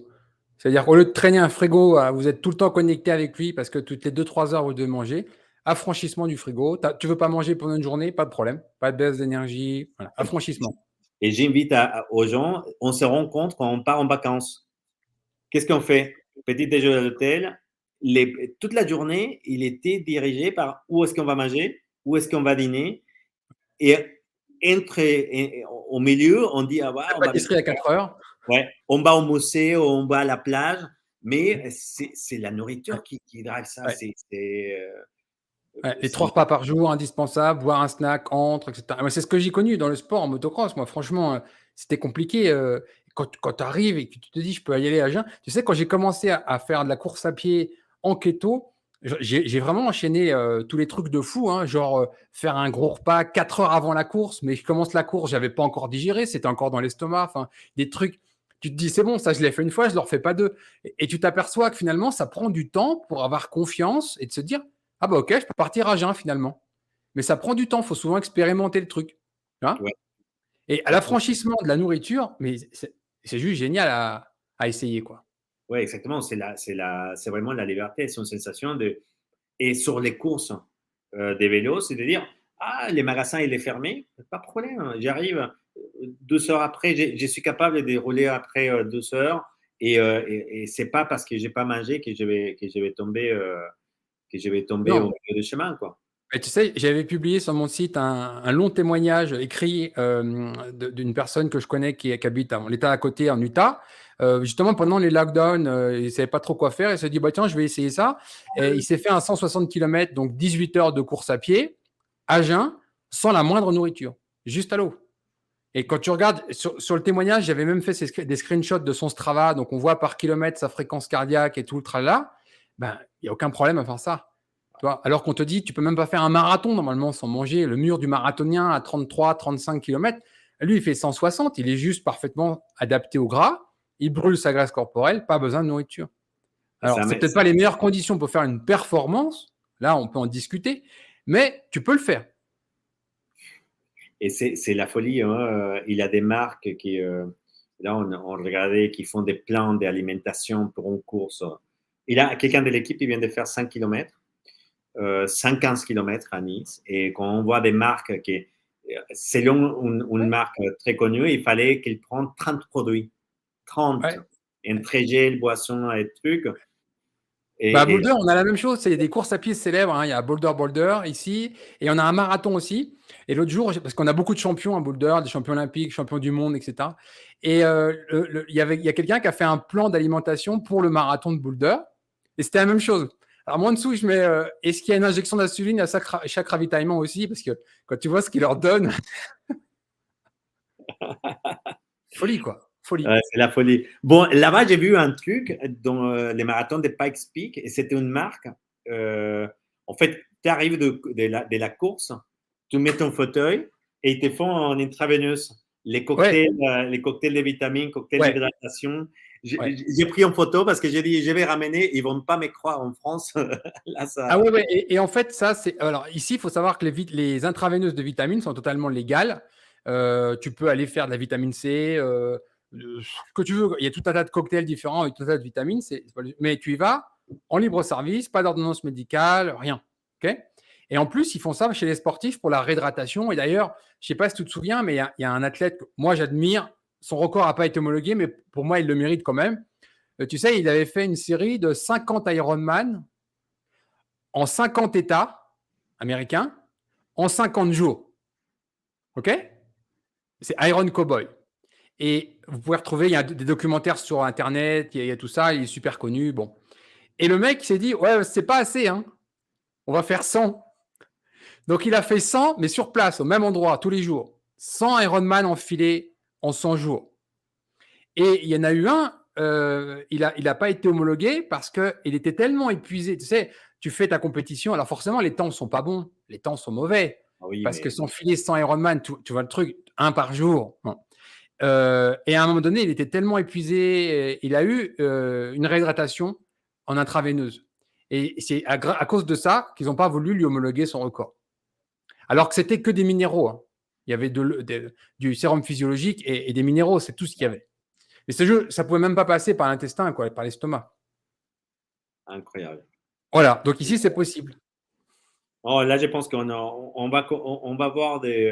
[SPEAKER 1] C'est-à-dire qu'au lieu de traîner un frigo, vous êtes tout le temps connecté avec lui parce que toutes les 2-3 heures, vous devez manger. Affranchissement du frigo. Tu veux pas manger pendant une journée, pas de problème. Pas de baisse d'énergie. Voilà. Affranchissement.
[SPEAKER 2] et j'invite aux gens, on se rend compte quand on part en vacances. Qu'est-ce qu'on fait? Petit déjeuner à l'hôtel. Toute la journée, il était dirigé par où est-ce qu'on va manger, où est-ce qu'on va dîner. Et au milieu, on dit, ah, ouais,
[SPEAKER 1] La
[SPEAKER 2] on va,
[SPEAKER 1] pâtisserie à 4 heures.
[SPEAKER 2] ouais, on va au musée, on va à la plage. Mais c'est la
[SPEAKER 1] Ouais.
[SPEAKER 2] nourriture qui drive ça.
[SPEAKER 1] Ouais. Ouais. Et
[SPEAKER 2] C'est-
[SPEAKER 1] 3 repas par jour, indispensable, boire un snack entre, etc. Moi, c'est ce que j'ai connu dans le sport en motocross. Moi, franchement, c'était compliqué. quand tu arrives et que tu te dis, je peux y aller à jeun. Tu sais, quand j'ai commencé à faire de la course à pied en keto, j'ai vraiment enchaîné tous les trucs de fou, hein, genre faire un gros repas 4 heures avant la course, mais je commence la course, j'avais pas encore digéré, c'était encore dans l'estomac, enfin, des trucs. Tu te dis, c'est bon, ça, je l'ai fait une fois, je ne le refais pas deux. Et tu t'aperçois que finalement, ça prend du temps pour avoir confiance et de se dire, ah bah ok, je peux partir à jeun finalement. Mais ça prend du temps, il faut souvent expérimenter le truc. Tu vois.
[SPEAKER 2] Ouais,
[SPEAKER 1] Et à
[SPEAKER 2] exactement.
[SPEAKER 1] l'affranchissement de la nourriture, mais c'est juste génial à essayer, quoi.
[SPEAKER 2] Ouais, exactement. C'est vraiment la liberté. C'est une sensation de. Et sur les courses des vélos, c'est de dire ah, les magasins, il est fermé, pas de problème. J'arrive 2 heures après, je suis capable de rouler après 2 heures. Et c'est pas parce que j'ai pas mangé que je vais tomber
[SPEAKER 1] Non,
[SPEAKER 2] au milieu du chemin, quoi.
[SPEAKER 1] mais tu sais, j'avais publié sur mon site un long témoignage écrit d'une personne que je connais qui habite dans l'État à côté, en Utah. Justement, pendant les lockdowns, il ne savait pas trop quoi faire. Il s'est dit, bah, tiens, je vais essayer ça. Et il s'est fait un 160 km, donc 18 heures de course à pied, à jeun, sans la moindre nourriture, juste à l'eau. Et quand tu regardes sur le témoignage, j'avais même fait des screenshots de son Strava, donc on voit par kilomètre sa fréquence cardiaque et tout le tralala. Ben, il n'y a aucun problème à faire ça. Tu vois. Alors qu'on te dit, tu peux même pas faire un marathon normalement sans manger. Le mur du marathonien à 33, 35 km, lui, il fait 160. Il est juste parfaitement adapté au gras. Il brûle sa graisse corporelle, pas besoin de nourriture.
[SPEAKER 2] Et
[SPEAKER 1] Alors,
[SPEAKER 2] ça,
[SPEAKER 1] c'est peut-être pas les meilleures conditions pour faire une performance. Là, on peut en discuter, mais tu peux le faire.
[SPEAKER 2] et c'est la folie. Hein. Il y a des marques qui, là, on regardait, qui font des plans d'alimentation pour une course. Il a quelqu'un de l'équipe, il vient de faire 5 km, 115 km à Nice. Et quand on voit des marques qui, selon une
[SPEAKER 1] Ouais.
[SPEAKER 2] marque très connue, il fallait qu'il prenne 30 produits. 30.
[SPEAKER 1] Ouais.
[SPEAKER 2] Entre gel, boisson et trucs.
[SPEAKER 1] Bah, à
[SPEAKER 2] Et
[SPEAKER 1] Boulder, on a la même chose. C'est des courses à pied célèbres, hein. Il y a Boulder ici, et on a un marathon aussi. Et l'autre jour, parce qu'on a beaucoup de champions à Boulder, des champions olympiques, champions du monde, etc. Et il y a quelqu'un qui a fait un plan d'alimentation pour le marathon de Boulder. Et c'était la même chose. Alors moi en dessous, je mets est-ce qu'il y a une injection d'insuline à chaque ravitaillement aussi? Parce que quand tu vois ce qu'ils leur donnent, folie quoi, folie.
[SPEAKER 2] c'est la folie. Bon, là-bas, j'ai vu un truc dans les marathons de Pikes Peak et c'était une marque. euh, En fait, tu arrives de la course, tu mets ton fauteuil et ils te font en intraveineuse
[SPEAKER 1] Ouais,
[SPEAKER 2] les cocktails de vitamines, cocktails
[SPEAKER 1] ouais,
[SPEAKER 2] d'hydratation.
[SPEAKER 1] ouais.
[SPEAKER 2] J'ai pris en photo parce que j'ai dit, je vais ramener, ils vont pas me croire en France. Là,
[SPEAKER 1] Ah
[SPEAKER 2] ça.
[SPEAKER 1] ouais, ouais. Et en fait, ça, c'est. Alors, ici, il faut savoir que les intraveineuses de vitamines sont totalement légales. Tu peux aller faire de la vitamine C, ce que tu veux. Il y a tout un tas de cocktails différents avec tout un tas de vitamines. Mais tu y vas en libre service, pas d'ordonnance médicale, rien. OK. Et en plus, ils font ça chez les sportifs pour la réhydratation. Et d'ailleurs, je ne sais pas si tu te souviens, mais il y a un athlète que moi, j'admire. Son record n'a pas été homologué, mais pour moi, il le mérite quand même. Tu sais, il avait fait une série de 50 Ironman en 50 États américains en 50 jours. OK. C'est Iron Cowboy. Et vous pouvez retrouver, il y a des documentaires sur Internet, il y a tout ça, il est super connu. Bon. Et le mec s'est dit, ouais, c'est pas assez, hein. On va faire 100. Donc il a fait 100, mais sur place, au même endroit, tous les jours. 100 Ironman enfilés en 100 jours. Et il y en a eu un, il a pas été homologué parce qu'il était tellement épuisé. Tu sais, tu fais ta compétition, alors forcément, les temps ne sont pas bons, les temps sont mauvais.
[SPEAKER 2] Ah oui,
[SPEAKER 1] Parce que
[SPEAKER 2] mais
[SPEAKER 1] s'enfiler 100 Ironman, tu vois le truc, un par jour. Bon. Et à un moment donné, il était tellement épuisé, il a eu une réhydratation en intraveineuse. Et c'est à cause de ça qu'ils n'ont pas voulu lui homologuer son record. Alors que c'était que des minéraux, hein. Il y avait du sérum physiologique et des minéraux, c'est tout ce qu'il y avait. Mais ce jeu, ça pouvait même pas passer par l'intestin, quoi, par l'estomac.
[SPEAKER 2] incroyable.
[SPEAKER 1] Voilà. Donc ici, c'est possible.
[SPEAKER 2] Oh, là, je pense on va voir des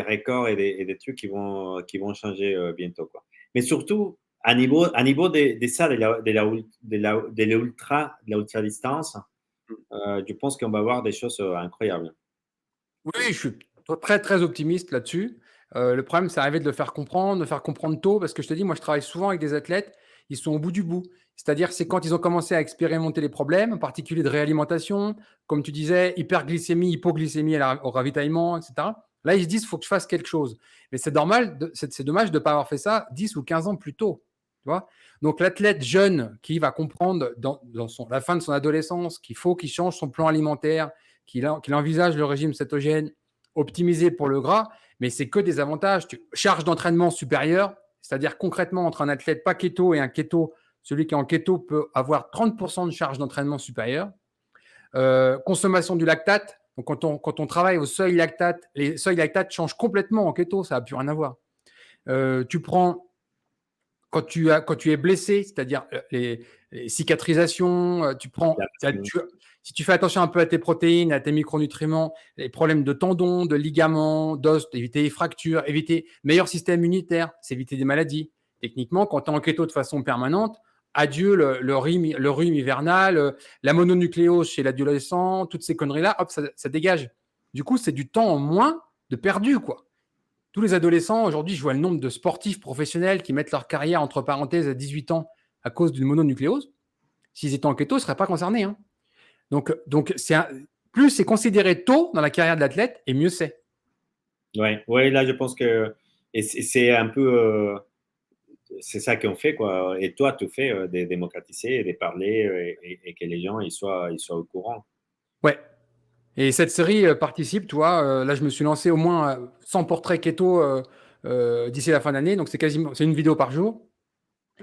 [SPEAKER 2] records et des trucs qui vont changer bientôt, quoi. Mais surtout, à niveau de ça, de l'ultra distance, je pense qu'on va voir des choses incroyables.
[SPEAKER 1] Oui, je suis très, très optimiste là-dessus. Le problème, c'est arriver de le faire comprendre tôt, parce que je te dis, moi, je travaille souvent avec des athlètes, ils sont au bout du bout. C'est-à-dire, c'est quand ils ont commencé à expérimenter les problèmes, en particulier de réalimentation, comme tu disais, hyperglycémie, hypoglycémie au ravitaillement, etc. Là, ils se disent, il faut que je fasse quelque chose. Mais c'est normal, c'est dommage de ne pas avoir fait ça 10 ou 15 ans plus tôt. Tu vois. Donc, l'athlète jeune qui va comprendre dans la fin de son adolescence qu'il faut qu'il change son plan alimentaire, qu'il envisage le régime cétogène optimisé pour le gras, mais c'est que des avantages. Charge d'entraînement supérieure, c'est-à-dire concrètement entre un athlète pas keto et un keto, celui qui est en keto peut avoir 30% de charge d'entraînement supérieure. Consommation du lactate. Donc, quand on travaille au seuil lactate, les seuils lactate changent complètement en keto, ça n'a plus rien à voir. Tu prends, quand tu es blessé, c'est-à-dire les cicatrisations, si tu fais attention un peu à tes protéines, à tes micronutriments, les problèmes de tendons, de ligaments, d'os, éviter les fractures, éviter meilleur système immunitaire, c'est éviter des maladies. Techniquement, quand tu es en keto de façon permanente, adieu le rhume hivernal, la mononucléose chez l'adolescent, toutes ces conneries-là, hop, ça dégage. Du coup, c'est du temps en moins de perdu, quoi. Tous les adolescents, aujourd'hui, je vois le nombre de sportifs professionnels qui mettent leur carrière entre parenthèses à 18 ans à cause d'une mononucléose. S'ils étaient en keto, ils ne seraient pas concernés. Hein. Donc plus c'est considéré tôt dans la carrière de l'athlète, et mieux c'est.
[SPEAKER 2] Ouais, là, je pense que c'est un peu c'est ça qu'on fait, quoi. Et toi, tu fais de démocratiser, de parler et que les gens ils soient au courant.
[SPEAKER 1] Ouais. Et cette série participe, tu vois. Là, je me suis lancé au moins 100 portraits keto d'ici la fin d'année. Donc, c'est une vidéo par jour.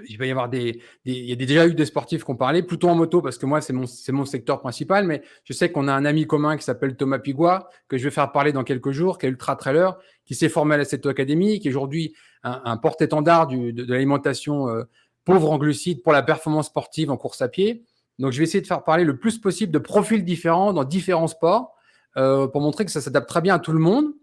[SPEAKER 1] Il va y avoir il y a déjà eu des sportifs qui ont parlé, plutôt en moto, parce que moi, c'est mon secteur principal, mais je sais qu'on a un ami commun qui s'appelle Thomas Pigua, que je vais faire parler dans quelques jours, qui est ultra-trailer, qui s'est formé à la Ceto Academy, qui est aujourd'hui un porte-étendard de l'alimentation pauvre en glucides pour la performance sportive en course à pied. Donc, je vais essayer de faire parler le plus possible de profils différents dans différents sports pour montrer que ça s'adapte très bien à tout le monde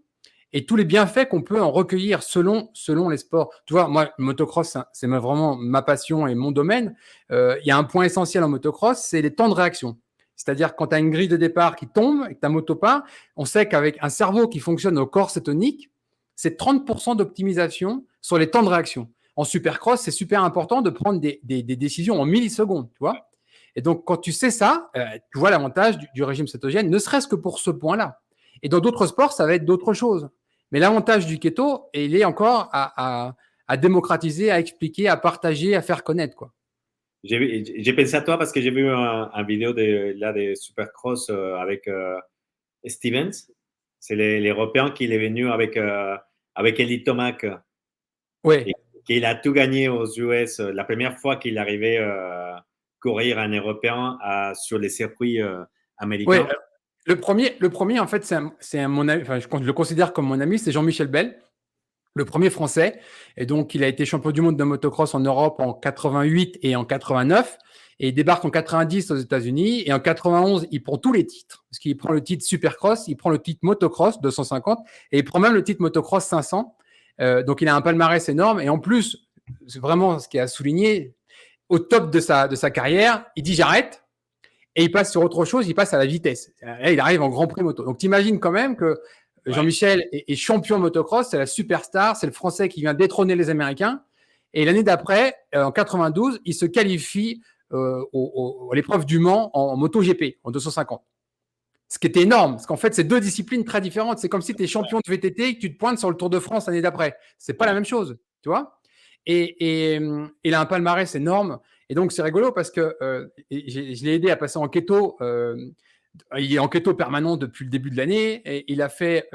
[SPEAKER 1] et tous les bienfaits qu'on peut en recueillir selon les sports. Tu vois, moi, le motocross, c'est vraiment ma passion et mon domaine. Il y a un point essentiel en motocross, c'est les temps de réaction. C'est-à-dire quand tu as une grille de départ qui tombe et que ta moto part, on sait qu'avec un cerveau qui fonctionne au corps cétonique, c'est 30% d'optimisation sur les temps de réaction. En supercross, c'est super important de prendre des décisions en millisecondes, tu vois. Et donc, quand tu sais ça, tu vois l'avantage du régime cétogène, ne serait-ce que pour ce point-là. Et dans d'autres sports, ça va être d'autres choses. Mais l'avantage du keto, il est encore à démocratiser, à expliquer, à partager, à faire connaître, quoi.
[SPEAKER 2] J'ai pensé à toi parce que j'ai vu un vidéo de Supercross avec Stevens. C'est l'Européen qui est venu avec Elie Tomac.
[SPEAKER 1] Oui.
[SPEAKER 2] Et qu'il a tout gagné aux US. La première fois qu'il arrivait courir un Européen sur les circuits américains.
[SPEAKER 1] Le premier, en fait, c'est mon ami, enfin, je le considère comme mon ami, c'est Jean-Michel Bell, le premier français. Et donc, il a été champion du monde de motocross en Europe en 88 et en 89. Et il débarque en 90 aux États-Unis. Et en 91, il prend tous les titres. Parce qu'il prend le titre Supercross, il prend le titre Motocross 250 et il prend même le titre Motocross 500. Donc, il a un palmarès énorme. Et en plus, c'est vraiment ce qui a souligné, au top de sa carrière, il dit j'arrête. Et il passe sur autre chose, il passe à la vitesse. Là, il arrive en Grand Prix moto. Donc, tu imagines quand même que Jean-Michel est champion de motocross, c'est la superstar, c'est le Français qui vient détrôner les Américains. Et l'année d'après, en 92, il se qualifie à l'épreuve du Mans en MotoGP, en 250. Ce qui était énorme, parce qu'en fait, c'est deux disciplines très différentes. C'est comme si tu es champion de VTT et que tu te pointes sur le Tour de France l'année d'après. C'est pas la même chose, tu vois. Et il a un palmarès énorme. Et donc, c'est rigolo parce que je l'ai aidé à passer en keto. Il est en keto permanent depuis le début de l'année. Et il a fait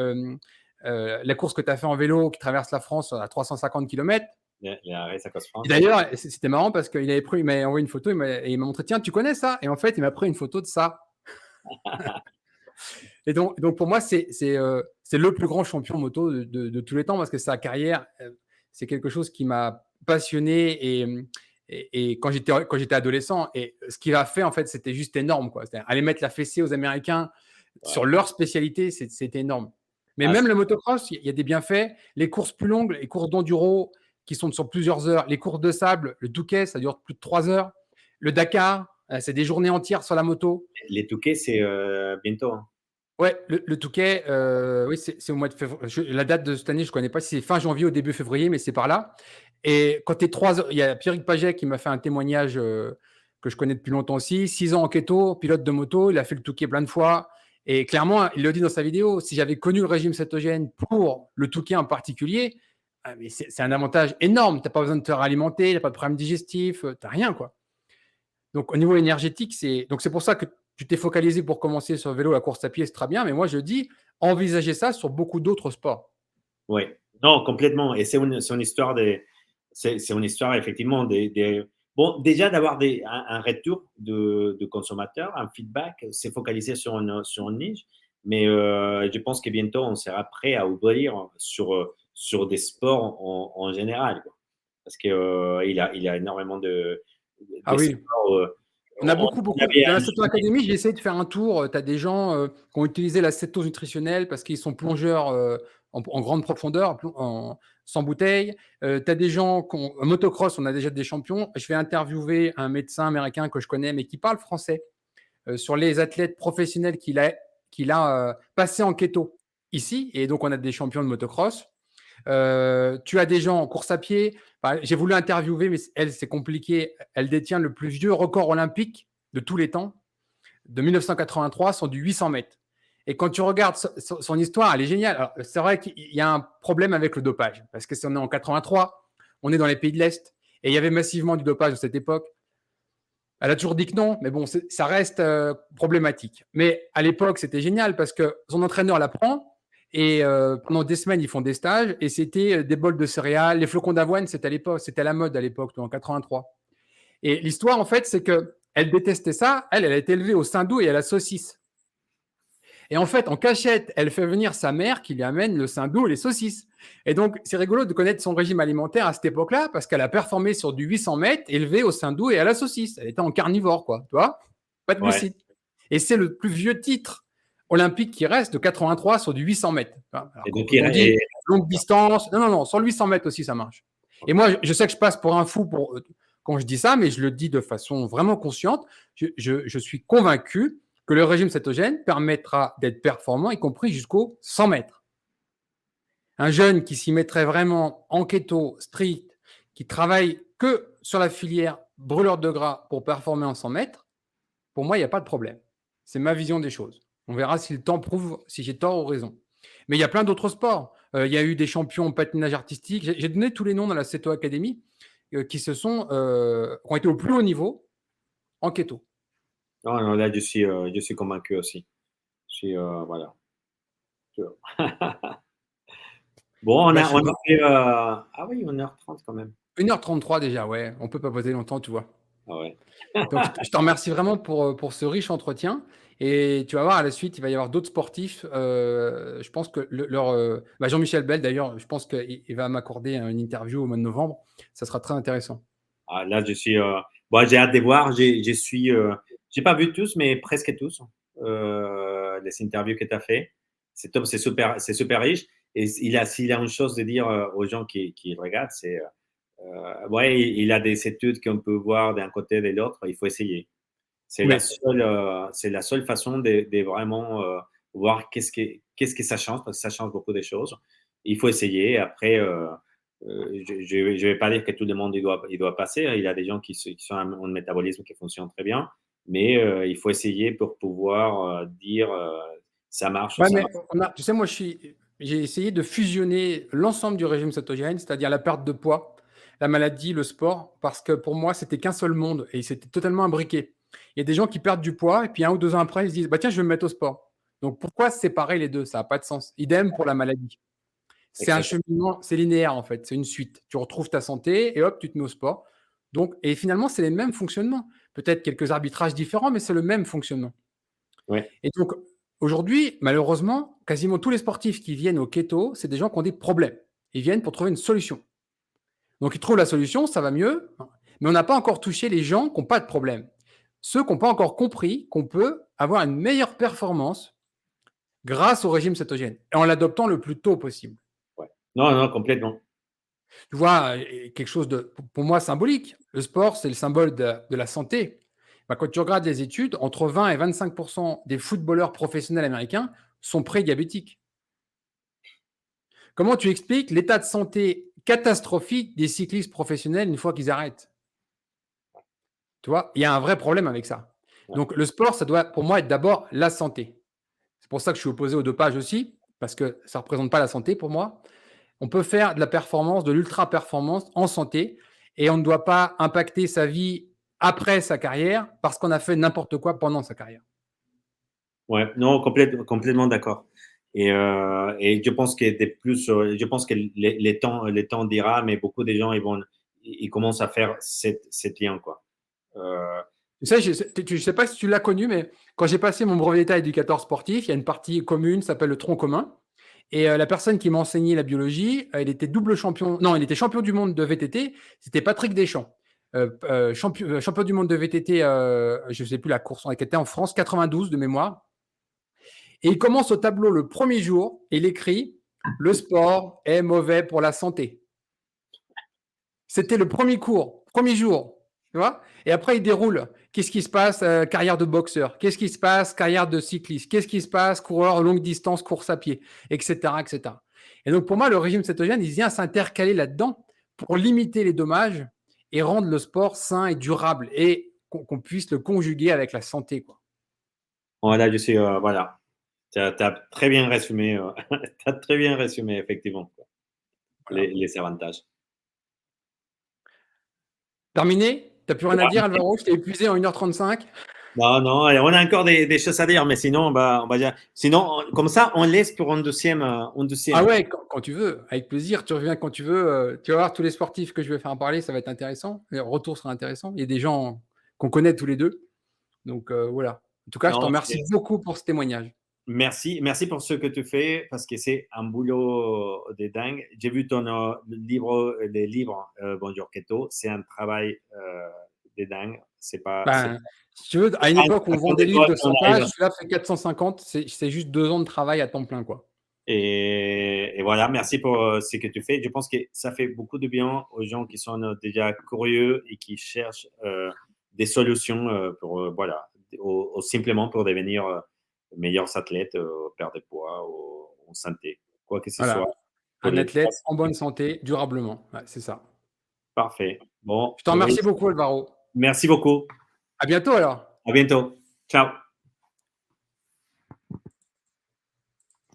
[SPEAKER 1] la course que tu as fait en vélo qui traverse la France à 350 km. Et d'ailleurs, c'était marrant parce qu'il m'a envoyé une photo et il m'a montré, tiens, tu connais ça? Et en fait, il m'a pris une photo de ça. Et donc, pour moi, c'est le plus grand champion moto de tous les temps parce que sa carrière, c'est quelque chose qui m'a passionné et quand j'étais adolescent. Et ce qu'il a fait, en fait, c'était juste énorme, quoi. C'est-à-dire, aller mettre la fessée aux Américains sur leur spécialité, c'était énorme. Mais même le motocross, il y a des bienfaits. Les courses plus longues, les courses d'enduro qui sont sur plusieurs heures, les courses de sable, le Touquet, ça dure plus de 3 heures. Le Dakar, c'est des journées entières sur la moto.
[SPEAKER 2] Les Touquets, c'est bientôt. Hein.
[SPEAKER 1] Ouais, le Touquet, oui, c'est au mois de février. La date de cette année, je ne connais pas si c'est fin janvier ou début février, mais c'est par là. Et quand tu es 3 heures, il y a Pierrick Paget qui m'a fait un témoignage que je connais depuis longtemps aussi. 6 ans en keto, pilote de moto, il a fait le Touquet plein de fois. Et clairement, il le dit dans sa vidéo, si j'avais connu le régime cétogène pour le Touquet en particulier, mais c'est un avantage énorme. Tu n'as pas besoin de te réalimenter, tu n'as pas de problème digestif, tu n'as rien, quoi. Donc, au niveau énergétique, c'est pour ça que tu t'es focalisé pour commencer sur le vélo, la course à pied, c'est très bien. Mais moi, je dis, envisagez ça sur beaucoup d'autres sports.
[SPEAKER 2] Oui, non, complètement. Et c'est une histoire c'est une histoire effectivement bon, déjà d'avoir un retour de consommateurs, un feedback, c'est focalisé sur une niche, mais je pense que bientôt on sera prêt à ouvrir sur des sports en général, quoi. Parce que il a énormément
[SPEAKER 1] Ah
[SPEAKER 2] de
[SPEAKER 1] oui,
[SPEAKER 2] sports.
[SPEAKER 1] on a beaucoup,
[SPEAKER 2] Il y
[SPEAKER 1] beaucoup.
[SPEAKER 2] avait
[SPEAKER 1] Dans la
[SPEAKER 2] un
[SPEAKER 1] Céto Academy, j'ai essayé de faire un tour. Tu as des gens qui ont utilisé la cétose nutritionnelle parce qu'ils sont plongeurs en grande profondeur, sans bouteille. Tu as des gens en motocross, on a déjà des champions. Je vais interviewer un médecin américain que je connais, mais qui parle français, sur les athlètes professionnels qu'il a passés en keto ici. Et donc, on a des champions de motocross. Tu as des gens en course à pied. J'ai voulu interviewer, mais elle, c'est compliqué. Elle détient le plus vieux record olympique de tous les temps, de 1983, sur du 800 mètres. Et quand tu regardes son histoire, elle est géniale. Alors, c'est vrai qu'il y a un problème avec le dopage, parce que si on est en 83, on est dans les pays de l'Est, et il y avait massivement du dopage à cette époque. Elle a toujours dit que non, mais bon, ça reste problématique. Mais à l'époque, c'était génial parce que son entraîneur la prend et pendant des semaines, ils font des stages et c'était des bols de céréales, les flocons d'avoine, c'était à l'époque, c'était la mode à l'époque, en 83. Et l'histoire, en fait, c'est que elle détestait ça. Elle a été élevée au saindoux et à la saucisse. Et en fait, en cachette, elle fait venir sa mère qui lui amène le saindoux et les saucisses. Et donc, c'est rigolo de connaître son régime alimentaire à cette époque-là parce qu'elle a performé sur du 800 mètres élevée au saindoux et à la saucisse. Elle était en carnivore, quoi. Tu vois, pas de
[SPEAKER 2] Ouais.
[SPEAKER 1] glucides. Et c'est le plus vieux titre olympique qui reste de 83 sur du 800 mètres. Alors,
[SPEAKER 2] Et donc,
[SPEAKER 1] quand on dit longue distance, non, non, non, sur le 800 mètres aussi, ça marche. Et moi, je sais que je passe pour un fou quand je dis ça, mais je le dis de façon vraiment consciente. Je suis convaincu que le régime cétogène permettra d'être performant, y compris jusqu'au 100 mètres. Un jeune qui s'y mettrait vraiment en keto, strict, qui travaille que sur la filière brûleur de gras pour performer en 100 mètres, pour moi, il n'y a pas de problème. C'est ma vision des choses. On verra si le temps prouve si j'ai tort ou raison. Mais il y a plein d'autres sports. Il y a eu des champions en patinage artistique. J'ai donné tous les noms dans la Céto Academy qui ont été au plus haut niveau en keto.
[SPEAKER 2] non, non, là, je suis convaincu aussi. Voilà. Bon,
[SPEAKER 1] Bah, je sais
[SPEAKER 2] on a
[SPEAKER 1] pas.
[SPEAKER 2] fait, ah oui, 1h30 quand même.
[SPEAKER 1] 1h33 déjà, ouais. On peut pas poser longtemps, tu vois.
[SPEAKER 2] Ah ouais.
[SPEAKER 1] Donc, je te remercie vraiment pour ce riche entretien. Et tu vas voir, à la suite, il va y avoir d'autres sportifs. Je pense que Jean-Michel Bell, d'ailleurs, je pense qu'il va m'accorder une interview au mois de novembre. Ça sera très intéressant.
[SPEAKER 2] Ah, là, bon, j'ai hâte de voir. J'ai pas vu tous, mais presque tous, les interviews que tu as fait. C'est top, c'est super riche. Et s'il a une chose de dire aux gens qui le regardent, c'est, ouais, il a des études qu'on peut voir d'un côté et de l'autre. Il faut essayer.
[SPEAKER 1] Oui.
[SPEAKER 2] C'est la seule façon de vraiment voir qu'est-ce que ça change, parce que ça change beaucoup de choses. Il faut essayer. Après, je vais pas dire que tout le monde il doit passer. Il y a des gens qui sont un métabolisme qui fonctionne très bien, mais il faut essayer pour pouvoir dire ça marche ou
[SPEAKER 1] Ouais,
[SPEAKER 2] ça
[SPEAKER 1] mais
[SPEAKER 2] marche.
[SPEAKER 1] tu sais, moi, j'ai essayé de fusionner l'ensemble du régime cétogène, c'est-à-dire la perte de poids, la maladie, le sport, parce que pour moi, c'était qu'un seul monde et c'était totalement imbriqué. Il y a des gens qui perdent du poids et puis 1 ou 2 ans après, ils se disent, bah tiens, je vais me mettre au sport. Donc pourquoi séparer les deux? Ça n'a pas de sens. Idem pour la maladie. C'est un
[SPEAKER 2] Exactement.
[SPEAKER 1] cheminement, c'est linéaire en fait, c'est une suite. Tu retrouves ta santé et hop, tu te mets au sport. Donc, et finalement, c'est les mêmes fonctionnements. Peut-être quelques arbitrages différents, mais c'est le même fonctionnement.
[SPEAKER 2] Ouais,
[SPEAKER 1] Et donc, aujourd'hui, malheureusement, quasiment tous les sportifs qui viennent au keto, c'est des gens qui ont des problèmes. Ils viennent pour trouver une solution. Donc, ils trouvent la solution, ça va mieux, mais on n'a pas encore touché les gens qui n'ont pas de problème. Ceux qui n'ont pas encore compris qu'on peut avoir une meilleure performance grâce au régime cétogène et en l'adoptant le plus tôt possible.
[SPEAKER 2] ouais. Non, non, complètement.
[SPEAKER 1] Tu vois, quelque chose de, pour moi, symbolique. Le sport, c'est le symbole de la santé. Bah, quand tu regardes les études, entre 20 et 25 des footballeurs professionnels américains sont pré-diabétiques. Comment tu expliques l'état de santé catastrophique des cyclistes professionnels une fois qu'ils arrêtent? Tu vois, il y a un vrai problème avec ça.
[SPEAKER 2] Ouais,
[SPEAKER 1] Donc, le sport, ça doit, pour moi, être d'abord la santé. pour ça que je suis opposé au dopage aussi, parce que ça ne représente pas la santé pour moi. On peut faire de la performance, de l'ultra-performance en santé, et on ne doit pas impacter sa vie après sa carrière parce qu'on a fait n'importe quoi pendant sa carrière.
[SPEAKER 2] Ouais, non, complètement d'accord. Et je pense que je pense que les temps dira, mais beaucoup de gens, ils commencent à faire cette lien, quoi.
[SPEAKER 1] Tu sais, je ne sais pas si tu l'as connu, mais quand j'ai passé mon brevet d'état éducateur sportif, il y a une partie commune, ça s'appelle le tronc commun. Et la personne qui m'a enseigné la biologie, il était double champion. Non, il était champion du monde de VTT. C'était Patrick Deschamps. Champion du monde de VTT, je ne sais plus la course en était en France, 92 de mémoire. Et il commence au tableau le premier jour et il écrit le sport est mauvais pour la santé. C'était le premier cours, premier jour. Tu vois. Et après, il déroule. Qu'est-ce qui se passe? Carrière de boxeur. Qu'est-ce qui se passe? Carrière de cycliste. Qu'est-ce qui se passe? Coureur longue distance, course à pied, etc., etc. Et donc, pour moi, le régime cétogène, il vient s'intercaler là-dedans pour limiter les dommages et rendre le sport sain et durable et qu'on puisse le conjuguer avec la santé, quoi.
[SPEAKER 2] Voilà, voilà. Tu as très bien résumé, t'as très bien résumé, effectivement, quoi,
[SPEAKER 1] Voilà.
[SPEAKER 2] les avantages.
[SPEAKER 1] Terminé? Tu n'as plus rien à dire, Alvaro? Je t'ai épuisé en 1h35.
[SPEAKER 2] Non, non, on a encore des choses à dire, mais sinon, on va dire. Sinon, comme ça, on laisse pour un deuxième. Un
[SPEAKER 1] Ah
[SPEAKER 2] deuxième.
[SPEAKER 1] ouais, quand tu veux, avec plaisir, tu reviens quand tu veux. Tu vas voir tous les sportifs que je vais faire parler, ça va être intéressant. Le retour sera intéressant. Il y a des gens qu'on connaît tous les deux. Donc voilà. En tout cas, je te
[SPEAKER 2] Non,
[SPEAKER 1] remercie beaucoup pour ce témoignage.
[SPEAKER 2] merci pour ce que tu fais, parce que c'est un boulot de dingue. J'ai vu ton les livres Bonjour Keto, c'est un travail de dingue. C'est
[SPEAKER 1] Ben, si tu veux, à une
[SPEAKER 2] pas
[SPEAKER 1] époque où on vend
[SPEAKER 2] n'importe
[SPEAKER 1] des livres
[SPEAKER 2] quoi
[SPEAKER 1] de
[SPEAKER 2] qu'on
[SPEAKER 1] 100
[SPEAKER 2] arrive
[SPEAKER 1] pages,
[SPEAKER 2] à.
[SPEAKER 1] celui-là fait 450. C'est juste 2 ans de travail à temps plein, quoi.
[SPEAKER 2] Et voilà, merci pour ce que tu fais. Je pense que ça fait beaucoup de bien aux gens qui sont déjà curieux et qui cherchent des solutions pour, voilà, simplement pour devenir meilleurs athlètes, perdre de poids ou en santé, quoi que ce soit.
[SPEAKER 1] Voilà.
[SPEAKER 2] Pour
[SPEAKER 1] Un
[SPEAKER 2] les
[SPEAKER 1] athlète en bonne santé, durablement. Ouais, c'est ça.
[SPEAKER 2] Parfait. Bon,
[SPEAKER 1] Je te remercie beaucoup, Alvaro.
[SPEAKER 2] merci beaucoup.
[SPEAKER 1] À bientôt alors.
[SPEAKER 2] À bientôt. Ciao.